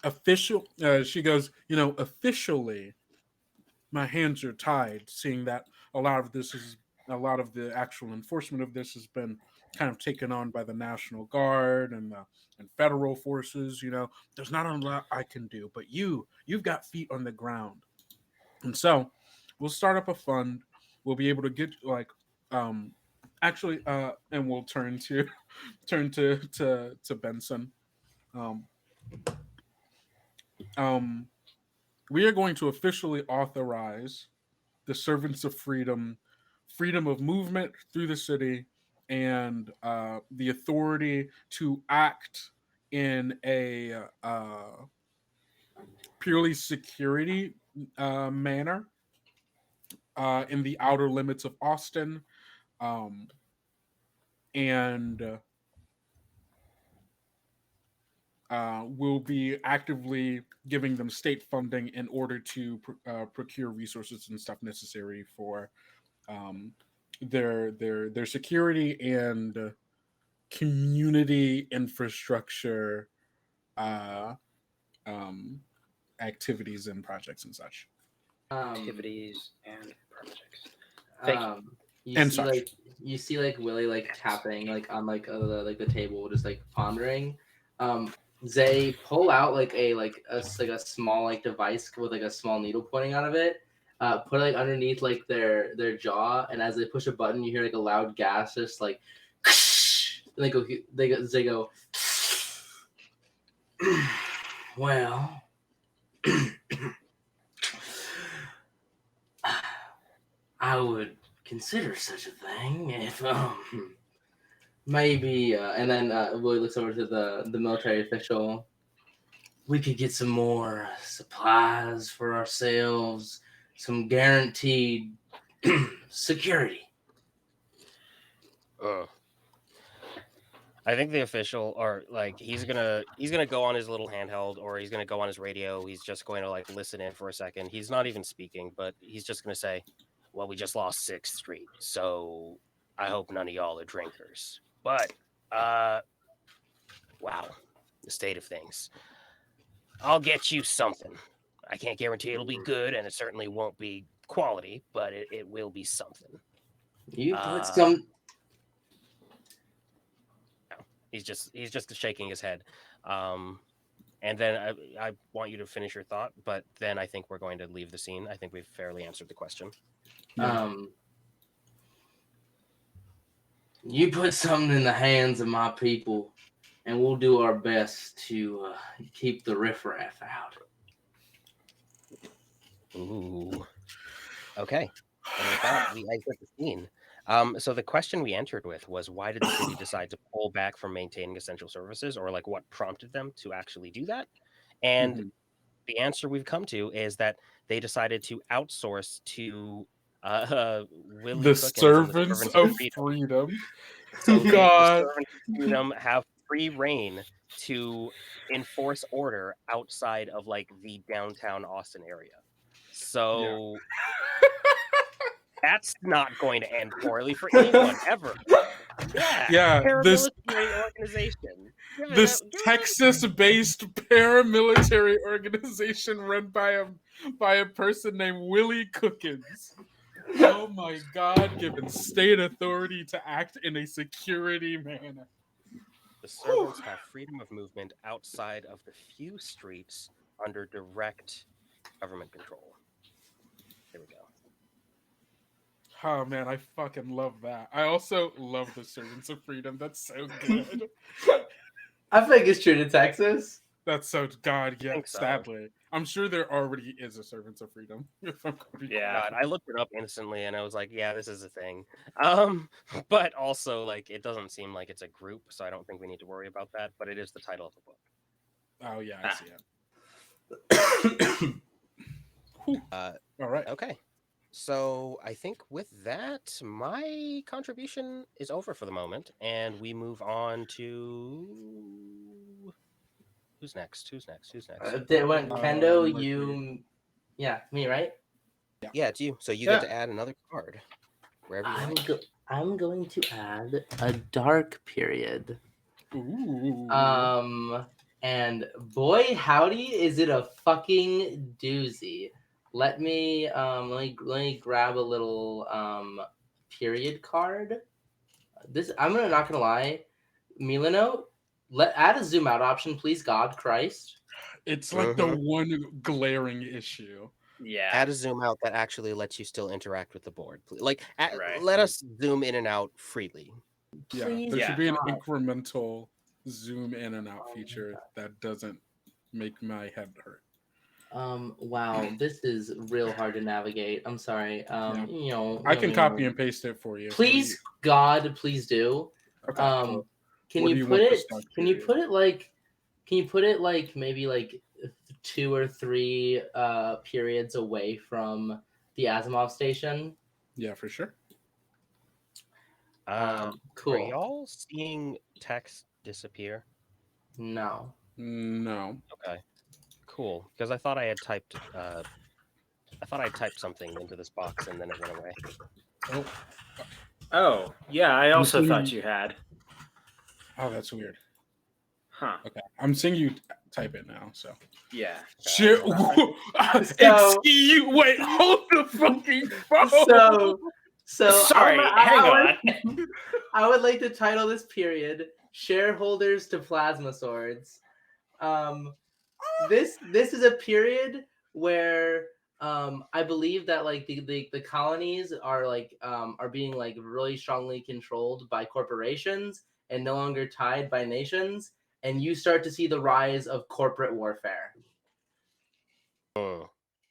official she goes, officially my hands are tied, seeing that a lot of the actual enforcement of this has been kind of taken on by the National Guard and federal forces. There's not a lot I can do, but you've got feet on the ground. And so we'll start up a fund. We'll be able to get like actually and we'll turn to Benson. um um we are going to officially authorize the servants of freedom of movement through the city, and the authority to act in a purely security manner in the outer limits of Austin. Um, and Will be actively giving them state funding in order to procure resources and stuff necessary for um, their security and community infrastructure uh, um, activities and projects and such. Activities and projects. Thank you. You And see such. like Willie like tapping like on like the table, just like pondering. They pull out like a small like device with like a small needle pointing out of it. Put it like underneath like their jaw, and as they push a button, you hear like a loud gas, just like, and they go. Well, I would consider such a thing if maybe, and then Willie looks over to the military official. We could get some more supplies for ourselves, some guaranteed security. I think the official, or like he's gonna go on his little handheld, or he's gonna go on his radio. He's just going to like listen in for a second. He's not even speaking, but he's just gonna say, "Well, we just lost 6th Street, so I hope none of y'all are drinkers." But wow, the state of things. I'll get you something. I can't guarantee it'll be good, and it certainly won't be quality, but it will be something. You put some. He's just shaking his head. And then I want you to finish your thought, but then I think we're going to leave the scene. I think we've fairly answered the question. You put something in the hands of my people, and we'll do our best to keep the riffraff out. Ooh. Okay. And with that, we exit the scene. So the question we entered with was, why did the city decide to pull back from maintaining essential services, or like what prompted them to actually do that? And the answer we've come to is that they decided to outsource to Willie The Cookins and the servants Servants of Freedom. freedom. So the God. Servants of Freedom have free reign to enforce order outside of like the downtown Austin area. So that's not going to end poorly for anyone ever. Yeah, paramilitary organization. This Texas-based paramilitary organization run by a person named Willie Cookins. Oh my God! Given state authority to act in a security manner. The servants have freedom of movement outside of the few streets under direct government control. There we go. Oh man, I fucking love that. I also love the Servants of Freedom. That's so good. I think it's true to Texas. That's so God. I Yeah, think so. sadly, I'm sure there already is a Servants of Freedom. If I'm gonna be Yeah. God, I looked it up instantly and I was like, yeah, this is a thing. But also like it doesn't seem like it's a group, so I don't think we need to worry about that. But it is the title of the book. Oh yeah, I Ah. see it. Whew. All right. Okay. So I think with that, my contribution is over for the moment, and we move on to who's next? Who's next? Who's next? They went Kendo, Mercury. you, yeah, me, right? Yeah, it's you. So you Yeah. get to add another card wherever you I'm like. I'm going to add a dark period. Ooh. And boy, howdy, is it a fucking doozy. Let me let me grab a little period card. This I'm not gonna lie, Milano, add a zoom out option, please. God Christ. It's like the Mhm. one glaring issue. Yeah. Add a zoom out that actually lets you still interact with the board. Like, Right. let us zoom in and out freely. Yeah, Please, there should be an God. incremental zoom in and out Oh my feature God. that doesn't make my head hurt. Wow, this is real hard to navigate. I'm sorry. Yeah. You know, I can copy and paste it for you. please, God, please do. Okay, cool. Can What do you you put want it? this dark Can you period? put it like? Can you put it like maybe like 2 or 3 periods away from the Asimov station? Yeah, for sure. Are Cool. y'all seeing text disappear? No. No. Okay, cool. Because I thought I had typed. I thought I typed something into this box and then it went away. Oh, Oh, yeah. I also seeing- thought you had. oh, that's weird. Huh. Okay, I'm seeing you type it now. So Yeah. shit. So- Excuse. Wait, hold the fucking phone. So Sorry, hang on. I would like to title this period "Shareholders to Plasma Swords." This is a period where I believe that like the colonies are like are being like really strongly controlled by corporations and no longer tied by nations, and you start to see the rise of corporate warfare.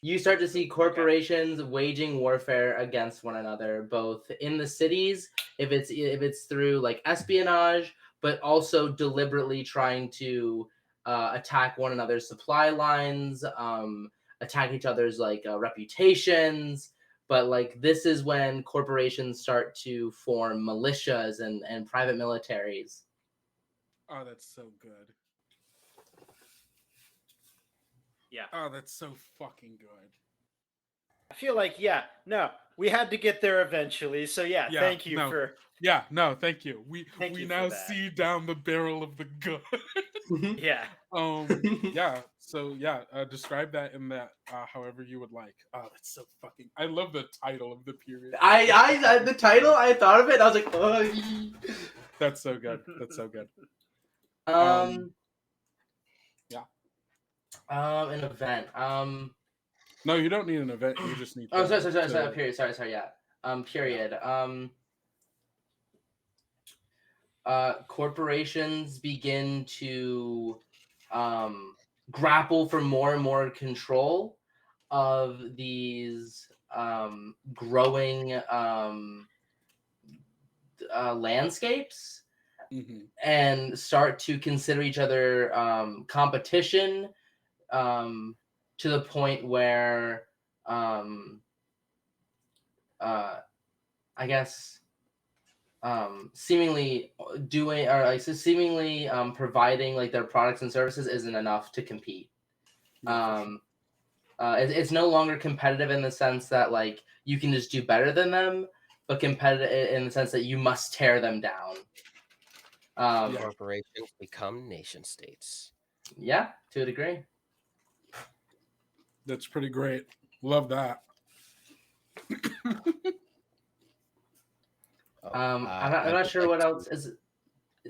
You start to see corporations waging warfare against one another, both in the cities, if it's through like espionage, but also deliberately trying to attack one another's supply lines, attack each other's like reputations. But like this is when corporations start to form militias and private militaries. Oh, that's so good. Yeah. Oh, that's so fucking good. I feel like, yeah, no, we had to get there eventually. So, yeah, Yeah, thank you no. for. Yeah, no, thank you. Thank We you for now that. see down the barrel of the gun. Yeah. Yeah. So yeah, describe that in that however you would like. Oh, that's so fucking. I love the title of the period. I the title, I thought of it. And I was like, oh. That's so good. That's so good. Yeah. An event. No, you don't need an event. You just need. Oh, to- sorry. Period. Sorry. Yeah. Period. Corporations begin to grapple for more and more control of these growing landscapes Mhm. and start to consider each other competition to the point where I guess seemingly doing or like seemingly providing like their products and services isn't enough to compete. Yeah, for sure. It's no longer competitive in the sense that like you can just do better than them, but competitive in the sense that you must tear them down. Yeah. Corporations become nation states. Yeah, to a degree. That's pretty great. Love that. I'm not sure what else is.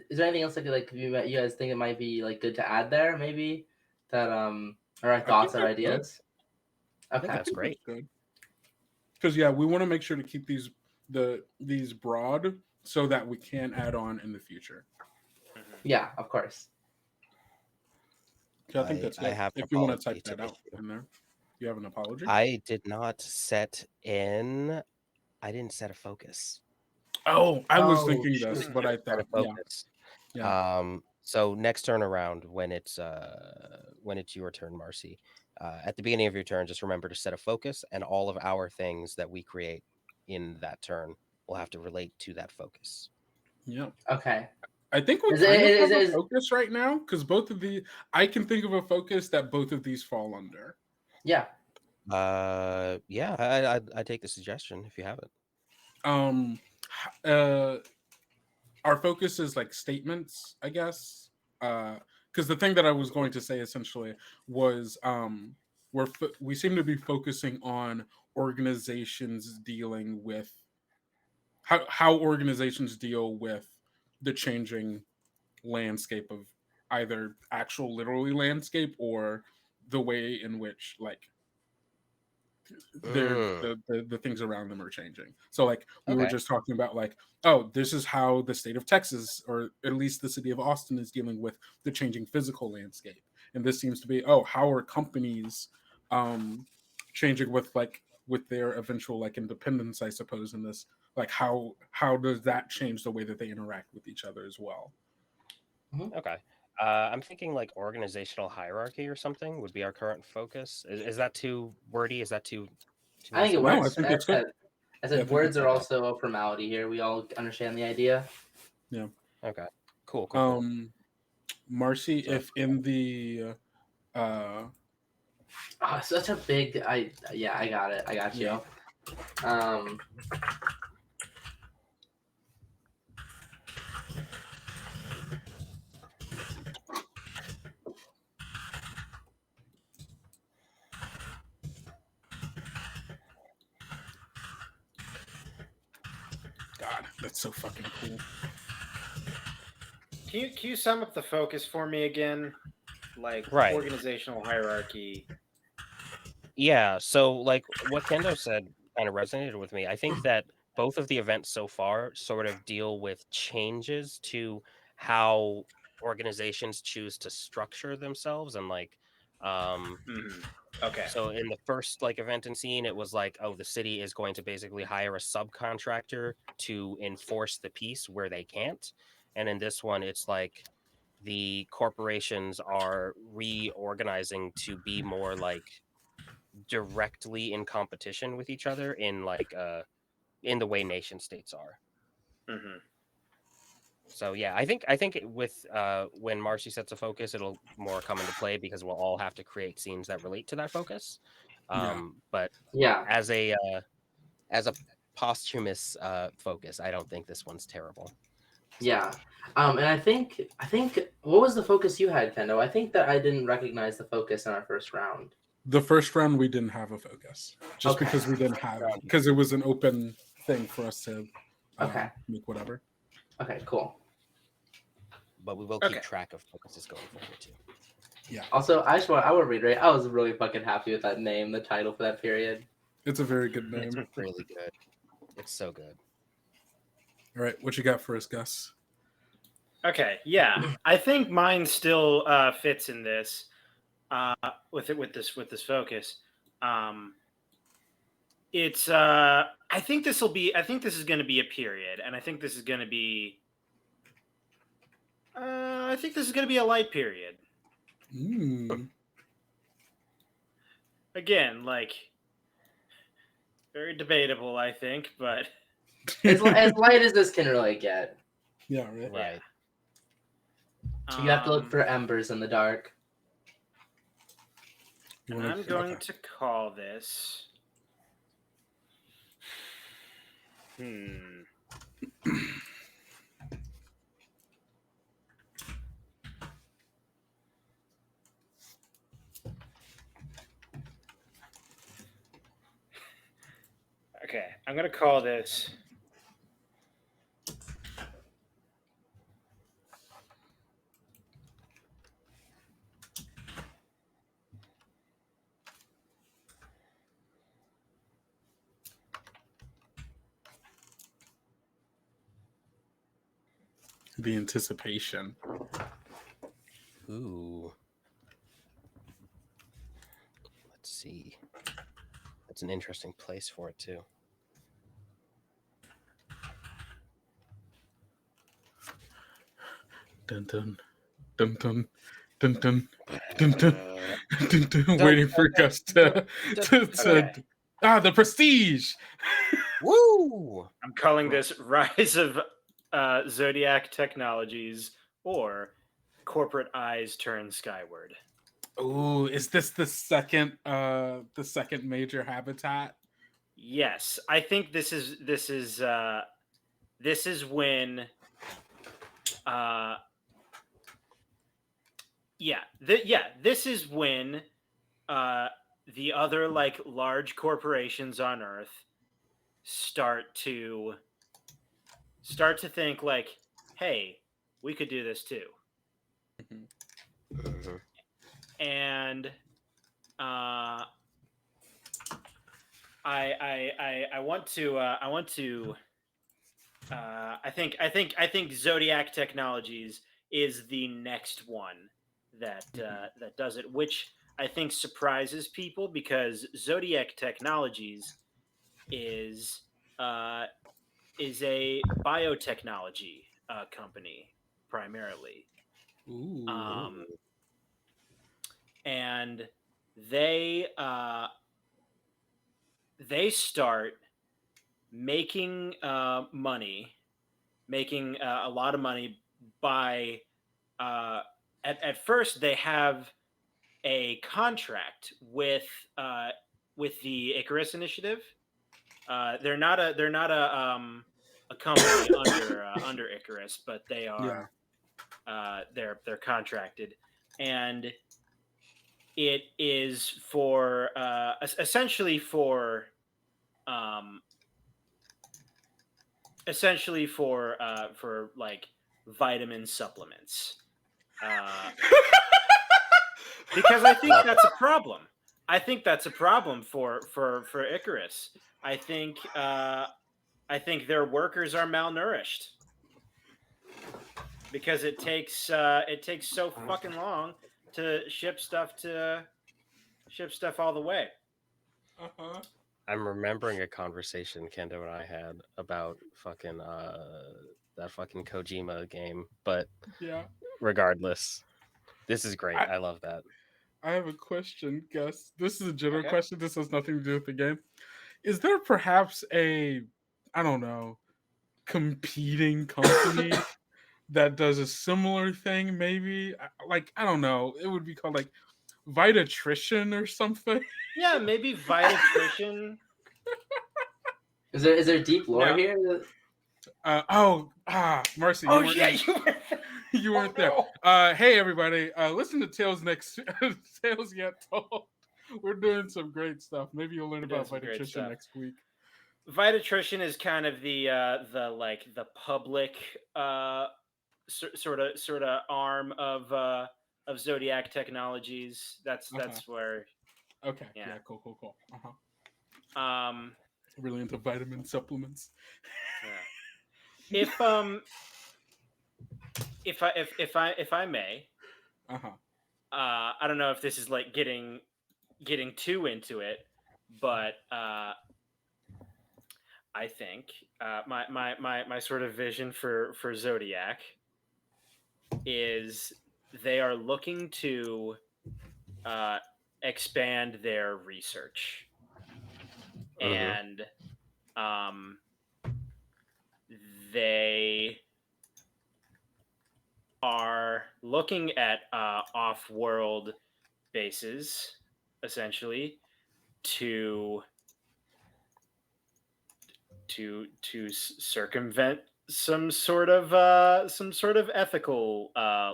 Is there anything else like you guys think it might be like good to add there? Maybe that or our thoughts or ideas. I think that's great. Good. Because yeah, we want to make sure to keep these these broad so that we can add on in the future. Mhm. Yeah, of course. So I think that's I it. have an If you want to apology type to that out issue. in there, you have an apology. I did not set in. I didn't set a focus. Oh, I was Oh, thinking this, shoot. but I Set a thought, yeah, focus. yeah, So next turn around, when it's your turn, Marcie, at the beginning of your turn, just remember to set a focus, and all of our things that we create in that turn will have to relate to that focus. yeah. Okay. I think we Is it, kind of have a is, focus right now because both of the I can think of a focus that both of these fall under. yeah. Yeah, I take the suggestion if you have it. Um, uh, our focus is like statements, I guess. Because the thing that I was going to say essentially was we seem to be focusing on organizations dealing with how organizations deal with the changing landscape of either actual literally landscape or the way in which like Mm, the things around them are changing. So like we were okay. just talking about like, oh, this is how the state of Texas or at least the city of Austin is dealing with the changing physical landscape. And this seems to be, oh, how are companies um changing with their eventual like independence, I suppose, in this, like how does that change the way that they interact with each other as well? Okay. I'm thinking like organizational hierarchy or something would be our current focus. Is that too wordy? Is that too I many think it No, I works. syllables? think it's good. I Yeah, I said think words it's are good. also a formality here. We all understand the idea. Yeah. Okay. Cool. Marcie, So if in the uh Oh, such a big. I got it. I got yeah. you. Um. God, that's so fucking cool. Can you sum up the focus for me again? Like right. organizational hierarchy. Yeah. So like what Kendo said kind of resonated with me. I think that both of the events so far sort of deal with changes to how organizations choose to structure themselves and like Hmm. Okay. so in the first like event and scene, it was like, oh, the city is going to basically hire a subcontractor to enforce the peace where they can't. And in this one, it's like the corporations are reorganizing to be more like directly in competition with each other in the way nation states are. Hmm. So yeah, I think with when Marcy sets a focus, it'll more come into play because we'll all have to create scenes that relate to that focus. Yeah. But Yeah. as a posthumous focus, I don't think this one's terrible. So, Yeah. And I think what was the focus you had, Kendo? I think that I didn't recognize the focus in our first round. The first round we didn't have a focus. Just Okay. because we didn't have because it was an open thing for us to Okay. make whatever. Okay. Cool. but we will Okay. keep track of focuses going forward too. Yeah. Also, I would reiterate. I was really fucking happy with that name, the title for that period. It's a very good It's name. really good. It's so good. All right, what you got for us, Gus? Okay. Yeah, I think mine still fits in this. With this focus. Um, it's I think this will be. I think this is going to be a period, and I think this is going to be. I think this is going to be a light period. Mm. Again, like very debatable, I think, but As light as this can really get. Yeah, right. Right. You have to look Um, for embers in the dark. You and wanna- I'm going okay. to call this. Hmm. Okay, I'm going to call this. The anticipation. Ooh. Let's see. That's an interesting place for it too. Dun dun dun dun dun dun dun dun dun. Waiting for Gus to Okay. the Prestige. Woo! I'm calling this Rise of Zodiac Technologies, or Corporate Eyes Turn Skyward. Ooh, is this the second major habitat? Yes, I think this is when this is when the other like large corporations on Earth start to think like, hey, we could do this too. Mhm. And I want to I think Zodiac Technologies is the next one that that does it, which I think surprises people because Zodiac Technologies is a biotechnology company primarily, Ooh. and they start making making a lot of money by at first they have a contract with the Icarus Initiative. They're not a company under Icarus, but they are they're contracted, and it is for essentially for like vitamin supplements, because I think that's a problem. I think that's a problem for Icarus. I think their workers are malnourished because it takes so fucking long to ship stuff all the way. Uh-huh. I'm remembering a conversation Kendo and I had about fucking that fucking Kojima game, but Yeah. regardless, this is great. I love that. I have a question, Gus. This is a general Okay. question. This has nothing to do with the game. Is there perhaps I don't know, competing company that does a similar thing? Maybe, like, I don't know. It would be called like Vitatrition or something. Yeah, maybe Vitatrition. Is there deep lore No. here? Marcie, Oh you weren't yeah, in- you weren't there. no. Hey everybody, listen to Tales Tales Yet Told. We're doing some great stuff. Maybe you'll learn We're doing about some great Vitatrition stuff. next week. Vitatrition is kind of the like the public sort of arm of Zodiac Technologies. That's where. Okay. Yeah. Yeah. Cool. Really into vitamin supplements. Yeah. If I may, I don't know if this is like getting too into it, but I think my sort of vision for Zodiac is they are looking to expand their research, and they are looking at off-world bases essentially to circumvent some sort of ethical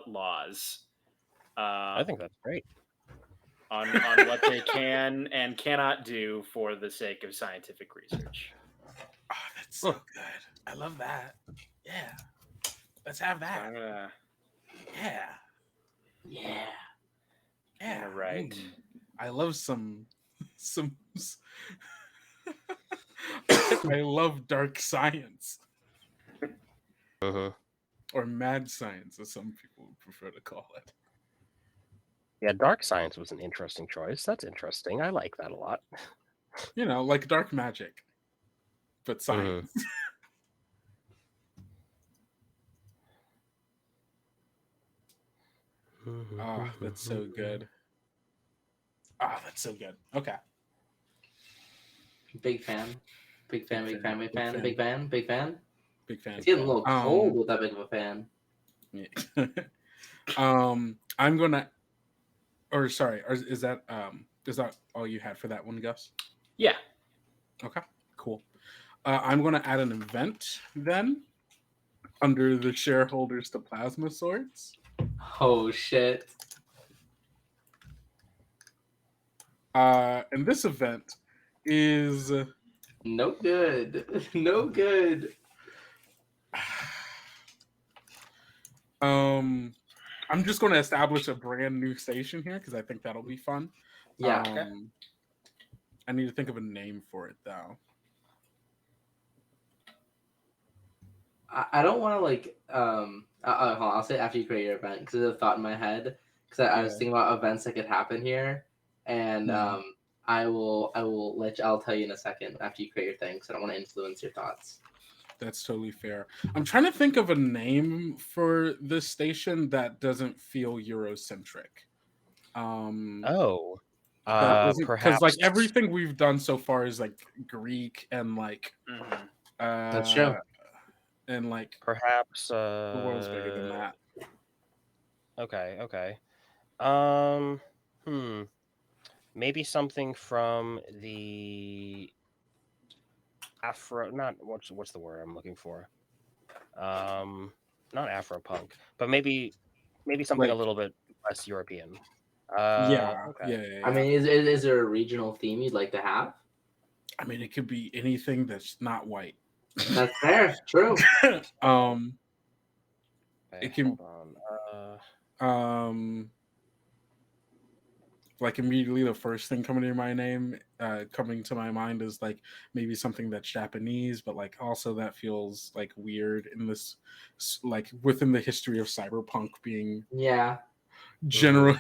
laws. I think that's great. On what they can and cannot do for the sake of scientific research. Oh, that's so good. I love that. Yeah. Let's have So that. I'm gonna, Yeah. right. I love some I love dark science. or mad science, as some people would prefer to call it. Yeah, dark science was an interesting choice. That's interesting. I like that a lot. Like dark magic, but science. Ah, that's so good. That's so good. Okay. Big fan. Big fan, big fan, big fan, big fan, big fan. Big fan. It's getting a little cold with that big of a fan. Yeah. I'm gonna. Or sorry, is that all you had for that one, Gus? Yeah. Okay, cool. I'm gonna add an event then under the shareholders to plasma swords. Oh shit. And this event is no good. No good. I'm just going to establish a brand new station here because I think that'll be fun. Yeah. Okay. I need to think of a name for it though. I don't want to like hold on, I'll say it after you create your event because there's a thought in my head because I was thinking about events that could happen here, and I'll tell you in a second after you create your thing because I don't want to influence your thoughts. That's totally fair. I'm trying to think of a name for this station that doesn't feel Eurocentric. Because like everything we've done so far is like Greek and like that's true. And like perhaps the world's bigger than that. Okay. Maybe something from the Afro, not what's the word I'm looking for? Not Afro punk, but maybe something a little bit less European. Yeah. I mean, is there a regional theme you'd like to have? I mean, it could be anything that's not white. That's fair. True. It can. Hold on. Like immediately, the first thing coming to my mind is like maybe something that's Japanese, but like also that feels like weird in this, like within the history of cyberpunk being general,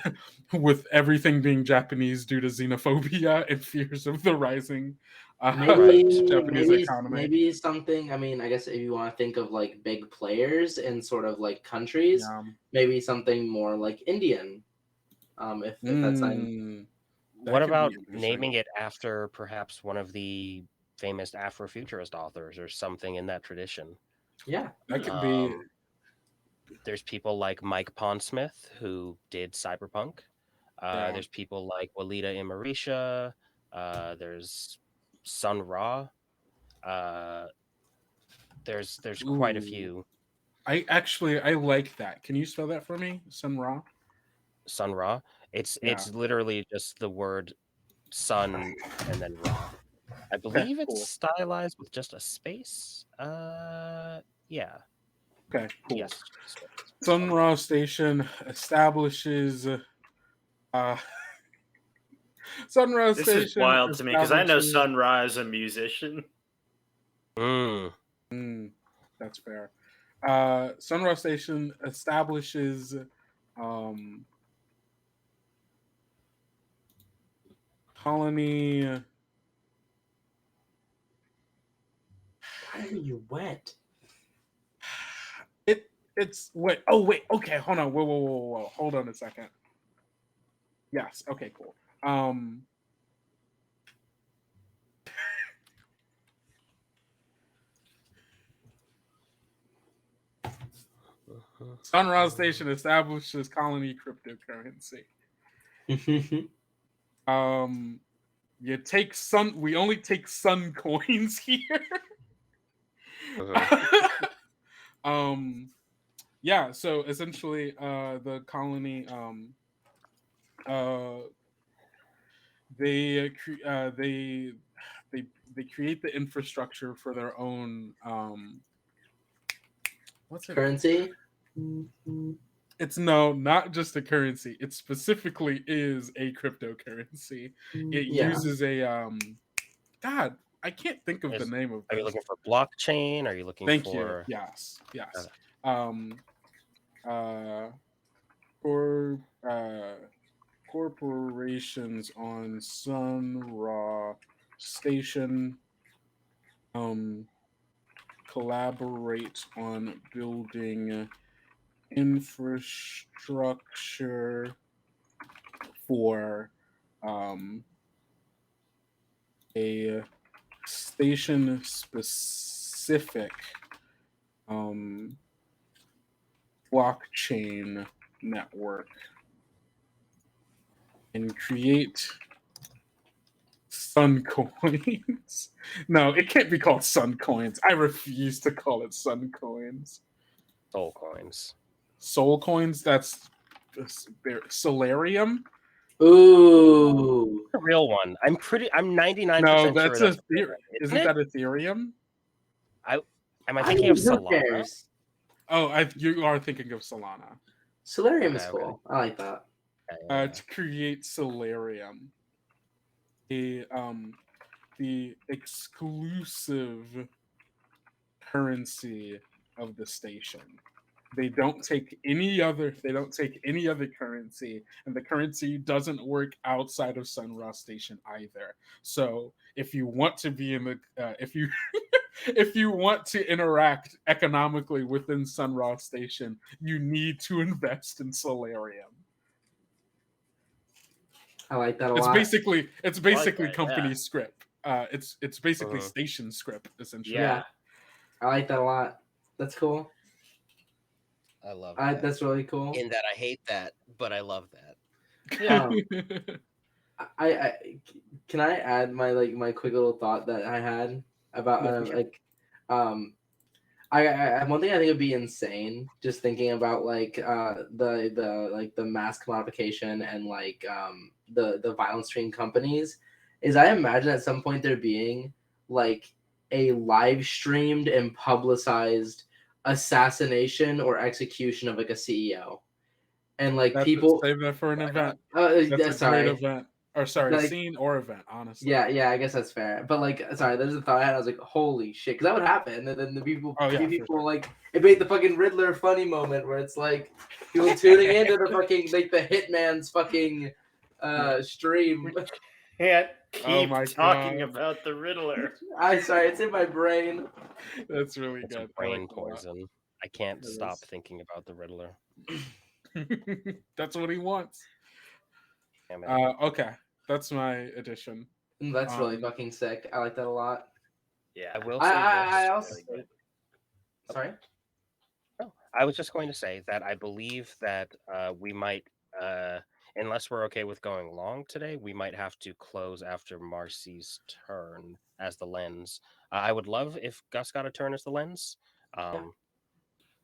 with everything being Japanese due to xenophobia and fears of the rising Japanese economy. Maybe something. I mean, I guess if you want to think of like big players in sort of like countries, maybe something more like Indian. If that's what about naming it after perhaps one of the famous Afrofuturist authors or something in that tradition? Yeah, that could be. There's people like Mike Pondsmith who did cyberpunk. There's people like Walida Imarisha. There's Sun Ra. There's quite a few. I like that. Can you spell that for me? Sun Ra. Sun Ra. It's literally just the word sun and then Ra. I believe it's stylized with just a space. Yeah. Okay, cool. Yes. Sun Ra Station establishes Sun Ra Station. This is wild to me because I know Sun Ra is a musician. That's fair. Sun Ra Station establishes colony. Why are you wet? It's wait. Oh wait. Okay, hold on. Whoa. Hold on a second. Yes. Okay. Cool. Sun Ra Station establishes colony cryptocurrency. You take sun. We only take sun coins here. Yeah. So essentially, the colony, they create the infrastructure for their own what's it? Currency? It's not just a currency. It specifically is a cryptocurrency. It uses a God, I can't think of the name of this. Are you looking for blockchain? Are you looking Thank for you. Yes. um, or corporations on Sun Ra Station um, collaborate on building infrastructure for um, a station specific um, blockchain network and create Sun Coins. No, it can't be called Sun Coins. I refuse to call it Sun Coins. Soul coins. Soul Coins, that's Solarium. Ooh. The real one. I'm 99% No, sure that's that's a the real one, isn't that Ethereum? Am I thinking of who Solana? cares? Oh, you are thinking of Solana. Solarium is Okay, cool. I like that. Yeah. To create Solarium, the exclusive currency of the station. They don't take any other currency, and the currency doesn't work outside of Sun Ra Station either. So if you want to be in the if you if you want to interact economically within Sun Ra Station, you need to invest in Solarium. I like that a It's lot. basically that, company yeah. script. It's basically station script essentially. Yeah. I like that a lot. That's cool. I love that. That's really cool. In that I hate that, but I love that. Yeah. I can I add my quick little thought that I had about Yeah, for sure. I one thing I think would be insane just thinking about the mask modification and the violence stream companies is I imagine at some point there being like a live streamed and publicized assassination or execution of like a CEO and like people save that for an event. that's That's a sorry. great event. Or sorry, Like, scene or event, honestly. yeah, I guess that's fair. But like, sorry, there's a thought I had. I was like, holy shit, because that would happen, and then the people, Oh, yeah, people for sure. like it made the fucking Riddler funny moment where it's like people tuning into the fucking like the Hitman's fucking stream. Can't keep my talking God. about the Riddler. I'm sorry, it's in my brain. That's really It's good. a brain I like poison. I can't It stop is. thinking about the Riddler. that. That's what he wants. Damn it. Okay, that's my addition. That's really fucking sick. I like that a lot. Yeah. I will I- say I this. also- Really good. Sorry. No, I was just going to say that I believe that we might, unless we're okay with going long today, we might have to close after Marcie's turn as the lens. I would love if Gus got a turn as the lens.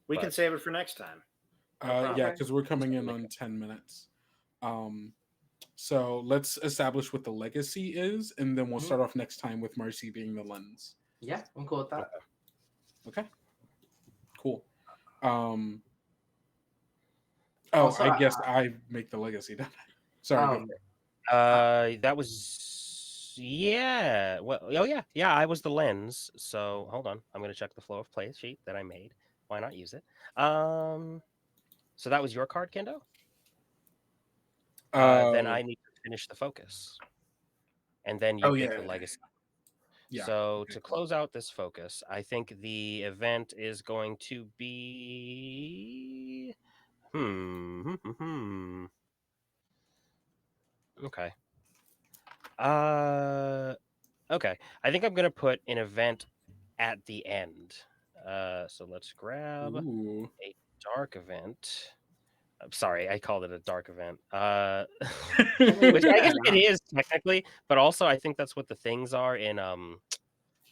We can But- save it for next time. Yeah, because we're coming in on 10 minutes. So let's establish what the legacy is, and then we'll start off next time with Marcie being the lens. Yeah, I'm cool with that. Okay. Cool. Oh, Also, I guess I make the legacy, don't I? Sorry. That was Well, yeah. I was the lens. So hold on, I'm gonna check the flow of play sheet that I made. Why not use it? So that was your card, Kendo. Then I need to finish the focus, and then you pick the legacy. Yeah. So to close out this focus, I think the event is going to be. Okay. Okay. I think I'm gonna put an event at the end. So let's grab Ooh. a dark event. I'm sorry, I called it a dark event. Which I guess it is technically, but also I think that's what the things are in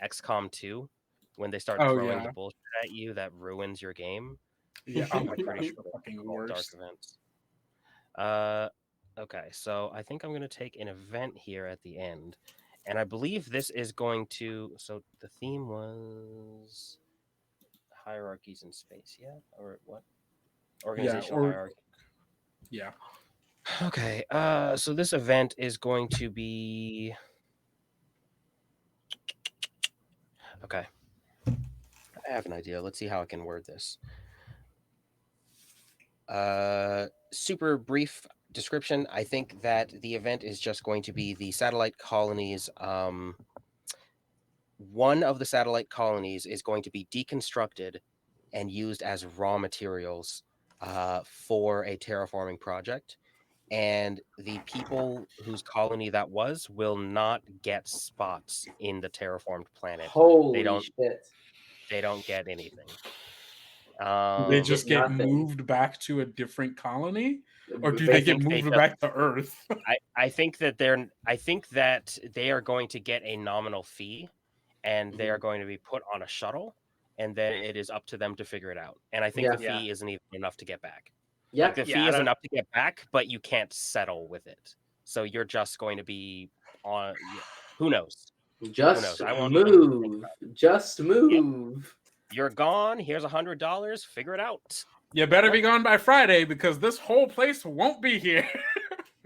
XCOM 2 when they start throwing the bullshit at you that ruins your game. Yeah, I'm pretty sure the they're fucking called dark worst. events. Okay, so I think I'm going to take an event here at the end, and I believe this is going to. So the theme was hierarchies in space, yeah, or what? Organizational hierarchy. Yeah. Okay, so this event is going to be. Okay, I have an idea. Let's see how I can word this. Super brief description. I think that the event is just going to be the satellite colonies. One of the satellite colonies is going to be deconstructed and used as raw materials for a terraforming project. And the people whose colony that was will not get spots in the terraformed planet. They Holy don't. shit! They don't get anything. Do they They just get get nothing. moved back to a different colony, or do they I get think they moved just. back to Earth? I think that they're. I think that they are going to get a nominal fee, and they are going to be put on a shuttle, and then it is up to them to figure it out. And I think Yeah. the fee isn't even enough to get back. Yeah. Like the Yeah, fee I is don't. enough to get back, but you can't settle with it. So you're just going to be on. Yeah, who knows? Who knows? Just I won't even think move. about it. Just Yeah. move. You're gone. Here's $100. Figure it out. You better be Yep. gone by Friday because this whole place won't be here.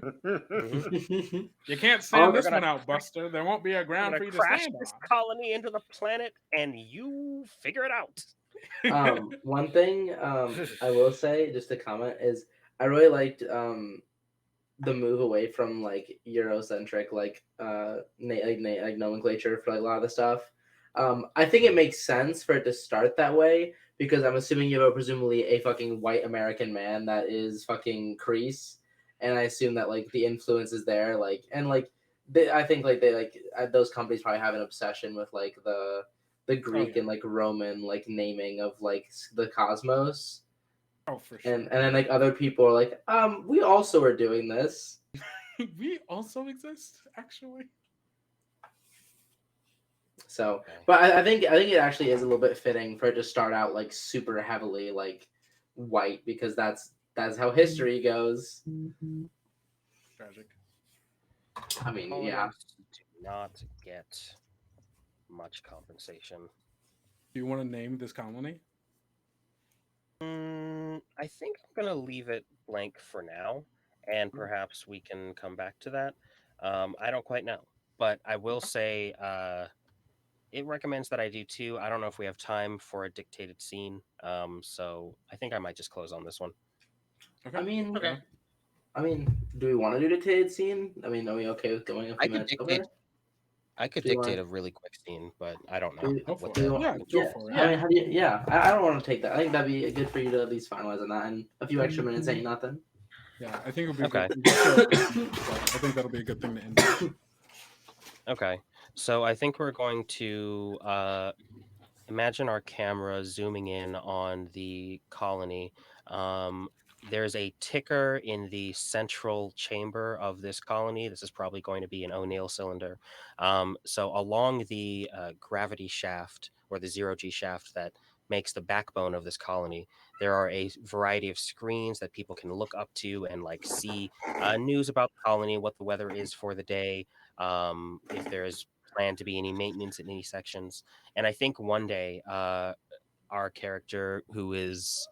Mhm. You can't Oh, stand We're this gonna one out, Buster. There won't be a we're ground gonna for you to crash stand this colony into the planet, and you figure it out. on. One thing I will say, just to comment, is I really liked the move away from like Eurocentric like nomenclature for like a lot of the stuff. I think it makes sense for it to start that way because I'm assuming you have presumably a fucking white American man that is fucking Crease, and I assume that like the influence is there, like and like I think like they like those companies probably have an obsession with like the Greek yeah. and like Roman like naming of like the cosmos. Oh, for sure. And then like other people are like, we also are doing this. We also exist, actually. So, Okay. but I think it actually is a little bit fitting for it to start out like super heavily like white because that's how history goes. Tragic. I mean, yeah, Colonies do not get much compensation. Do you want to name this colony? I think I'm gonna leave it blank for now, and perhaps we can come back to that. I don't quite know, but I will say it recommends that I do too. I don't know if we have time for a dictated scene, so I think I might just close on this one. Okay. I mean, Okay. do we want to do dictated scene? I mean, are we okay with going a I few could minutes dictate. over? I could Do you dictate want? a really quick scene, but I don't Do know you, Go what for do you it. the. want? Yeah, go for it. I mean, how do you? Yeah, I don't want to take that. I think that'd be good for you to at least finalize on that, and a few extra minutes ain't nothing. Yeah, I think it'll be Okay. good. I think that'll be a good thing to end with. Okay, so I think we're going to imagine our camera zooming in on the colony. There's a ticker in the central chamber of this colony. This is probably going to be an O'Neill cylinder. So along the gravity shaft or the zero G shaft that makes the backbone of this colony, there are a variety of screens that people can look up to and like see news about the colony, what the weather is for the day, if there's planned to be any maintenance in any sections. And I think one day, our character who is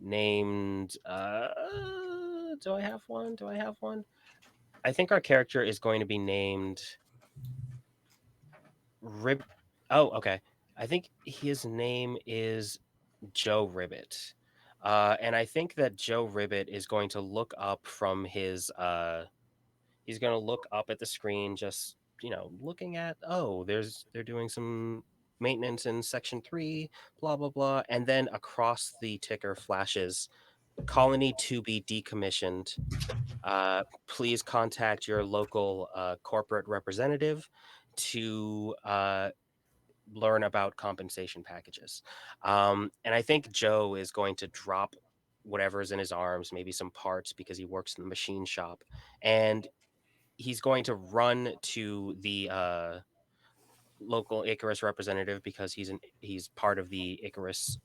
named, do I have one? Do I have one? I think our character is going to be named Rib. Oh, okay. I think his name is Joe Ribbit. And I think that Joe Ribbit is going to look up from his he's going to look up at the screen, just looking at, oh, they're doing some maintenance in section 3, blah blah blah, and then across the ticker flashes colony to be decommissioned. Please contact your local corporate representative to learn about compensation packages. And I think Joe is going to drop whatever's in his arms, maybe some parts because he works in the machine shop, and he's going to run to the local Icarus representative because he's part of the Icarus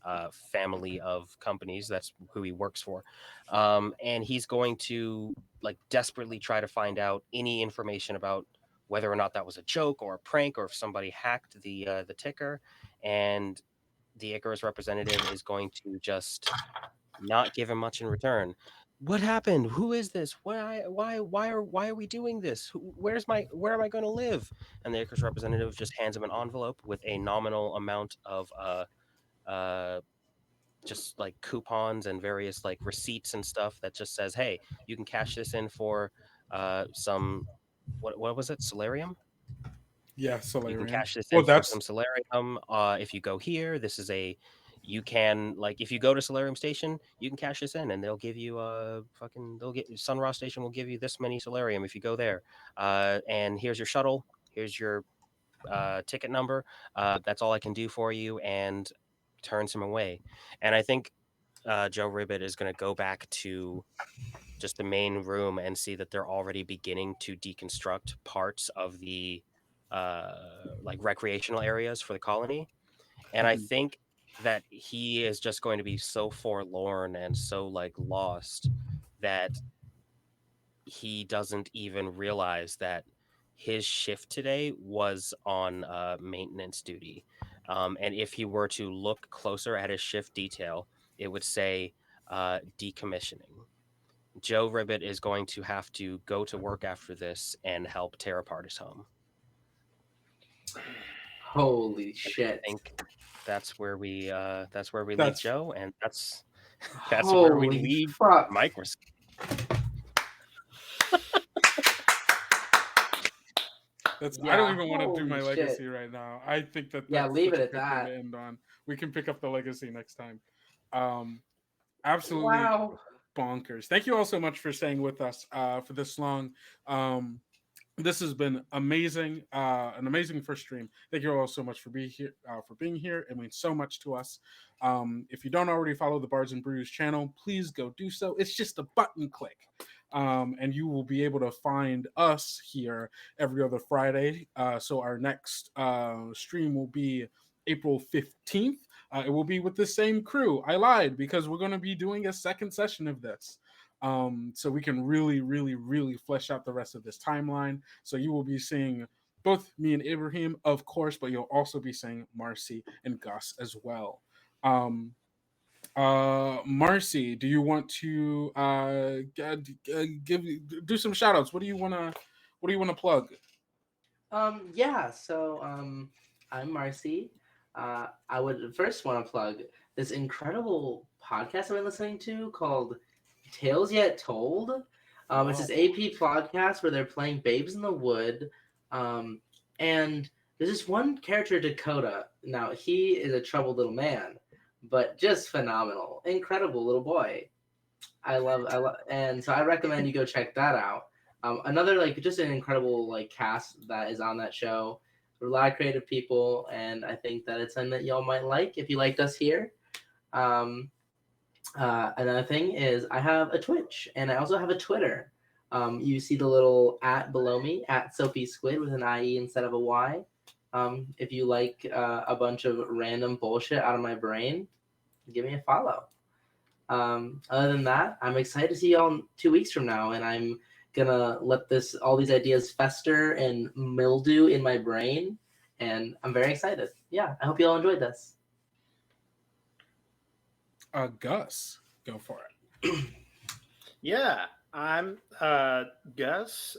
family of companies. That's who he works for, and he's going to like desperately try to find out any information about whether or not that was a joke or a prank or if somebody hacked the ticker. And the Icarus representative is going to just not give him much in return. What happened? Who is this? Why are we doing this? Where am I going to live? And the Icarus representative just hands him an envelope with a nominal amount of just like coupons and various like receipts and stuff that just says, "Hey, you can cash this in for some what was it? Solarium? Yeah, You can Solarium. cash this Well, in for that's some Solarium. If you go here, this is a you can like if you go to Solarium Station, you can cash this in, and they'll give you a fucking they'll get Sunraw Station will give you this many Solarium if you go there. And here's your shuttle. Here's your ticket number. That's all I can do for you, and turns him away. And I think Joe Ribbit is going to go back to just the main room and see that they're already beginning to deconstruct parts of the like recreational areas for the colony. And I Mhm. think that he is just going to be so forlorn and so like lost that he doesn't even realize that his shift today was on maintenance duty. And if he were to look closer at his shift detail, it would say decommissioning. Joe Ribbit is going to have to go to work after this and help tear apart his home. Holy And shit. I think that's where we leave That's Joe, and that's where we Holy leave fuck. Microscope. that's. I don't Yeah, even want to do my holy legacy shit. right now. I think that Yeah, that's leave such it a at good thing that. to end on. We can pick up the legacy next time. Um, absolutely Wow. bonkers. Thank you all so much for staying with us for this long. This has been amazing, an amazing first stream. Thank you all so much for being here. For being here, it means so much to us. If you don't already follow the Bards and Brews channel, please go do so. It's just a button click, and you will be able to find us here every other Friday. So our next stream will be April 15th. It will be with the same crew. I lied because we're going to be doing a second session of this. So we can really, really, really flesh out the rest of this timeline. So you will be seeing both me and Ibraheem, of course, but you'll also be seeing Marcie and Gus as well. Um, Marcie, do you want to give do some shout outs? What do you want to plug? Yeah, so I'm Marcie. I would first want to plug this incredible podcast I've been listening to called Tales Yet Told. It's this AP podcast where they're playing Babes in the Wood. And there's this one character, Dakota. Now, he is a troubled little man, but just phenomenal. Incredible little boy. And so I recommend you go check that out. Another like just an incredible like cast that is on that show. A lot of creative people, and I think that it's something that y'all might like if you liked us here. Um, Another thing is I have a Twitch and I also have a Twitter. You see the little at below me at Sophie Squid with an IE instead of a Y. If you like a bunch of random bullshit out of my brain, give me a follow. Other than that, I'm excited to see y'all 2 weeks from now, and I'm gonna let all these ideas fester and mildew in my brain, and I'm very excited. Yeah, I hope you all enjoyed this. Gus, go for it. Yeah, I'm Gus.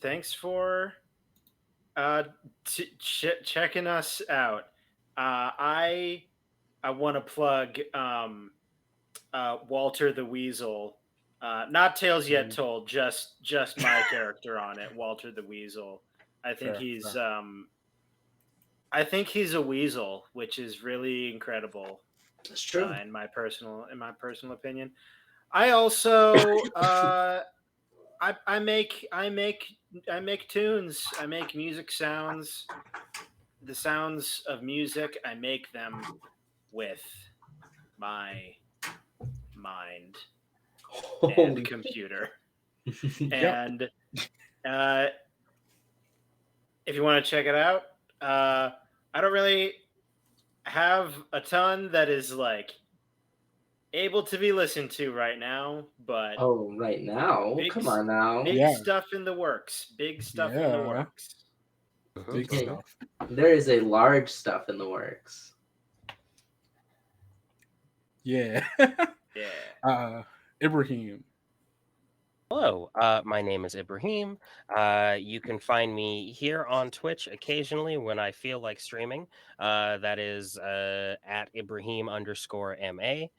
Thanks for checking us out. I want to plug Walter the Weasel. Not Tales Yet Told, just my character on it, Walter the Weasel. I think he's fair. I think he's a weasel, which is really incredible. That's true. In my personal opinion. I also I make tunes. I make music sounds. The sounds of music, I make them with my mind and Holy computer. Yep. And if you want to check it out, I don't really have a ton that is like able to be listened to right now, but Oh, right now? big, Come on now. big Yeah. stuff in the works. Big stuff in the Yeah. works. Big Okay. stuff. There is a large stuff in the works. Yeah. Yeah. Ibraheem. Hello, my name is Ibraheem. You can find me here on Twitch occasionally when I feel like streaming. That is at Ibraheem_MA.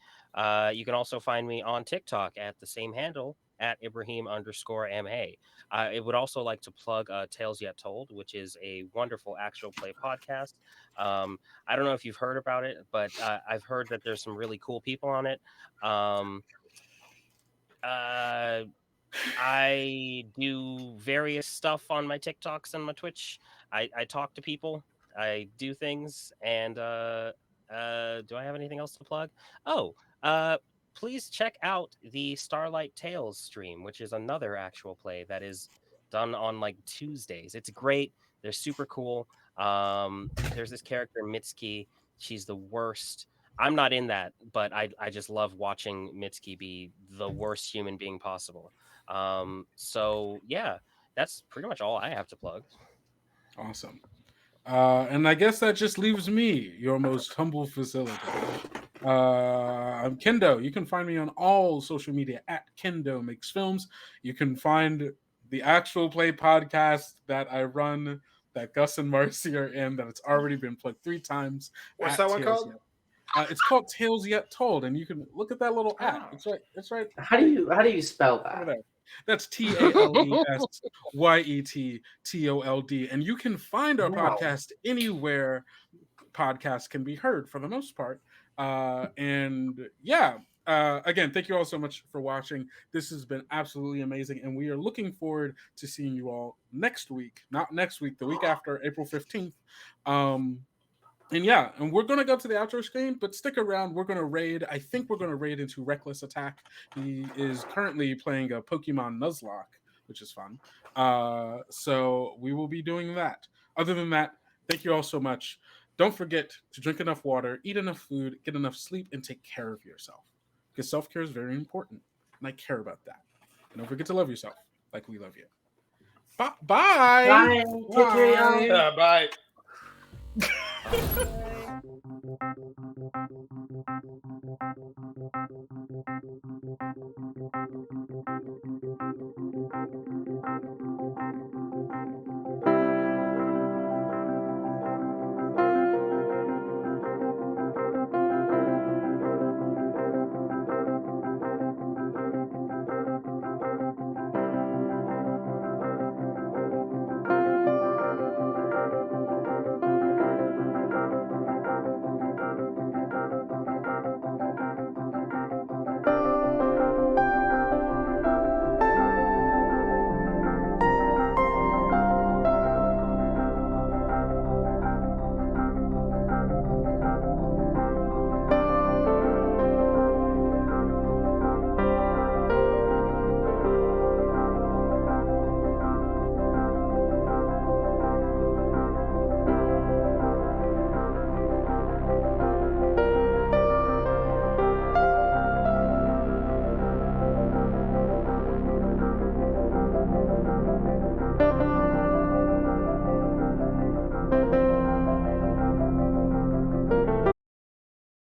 You can also find me on TikTok at the same handle at Ibraheem_MA. I would also like to plug Tales Yet Told, which is a wonderful actual play podcast. I don't know if you've heard about it, but I've heard that there's some really cool people on it. Um, uh, I do various stuff on my TikToks and my Twitch. I talk to people. I do things. And do I have anything else to plug? Oh, uh, please check out the Starlight Tales stream, which is another actual play that is done on like Tuesdays. It's great. They're super cool. There's this character Mitsuki. She's the worst. I'm not in that, but I just love watching Mitsuki be the worst human being possible. So yeah, that's pretty much all I have to plug. Awesome. And I guess that just leaves me, your most humble facilitator. I'm Kendo. You can find me on all social media at Kendo Makes Films. You can find the actual play podcast that I run, that Gus and Marcie are in, that it's already been plugged 3 times. What's at that one Tales called? It's called Tales Yet Told, and you can look at that little app. Oh. It's right. It's right How do you spell over that? there. That's TALESYETTOLD, and you can find our Wow. podcast anywhere podcasts can be heard for the most part. And yeah, again, thank you all so much for watching. This has been absolutely amazing, and we are looking forward to seeing you all next week. Not next week, the week after, April 15th. And yeah, and we're gonna go to the outro screen, but stick around. We're gonna raid. I think we're gonna raid into Reckless Attack. He is currently playing a Pokemon Nuzlocke, which is fun. So we will be doing that. Other than that, thank you all so much. Don't forget to drink enough water, eat enough food, get enough sleep, and take care of yourself. Because self-care is very important, and I care about that. And don't forget to love yourself like we love you. Bye. Bye. Take care, y'all. Bye. Bye.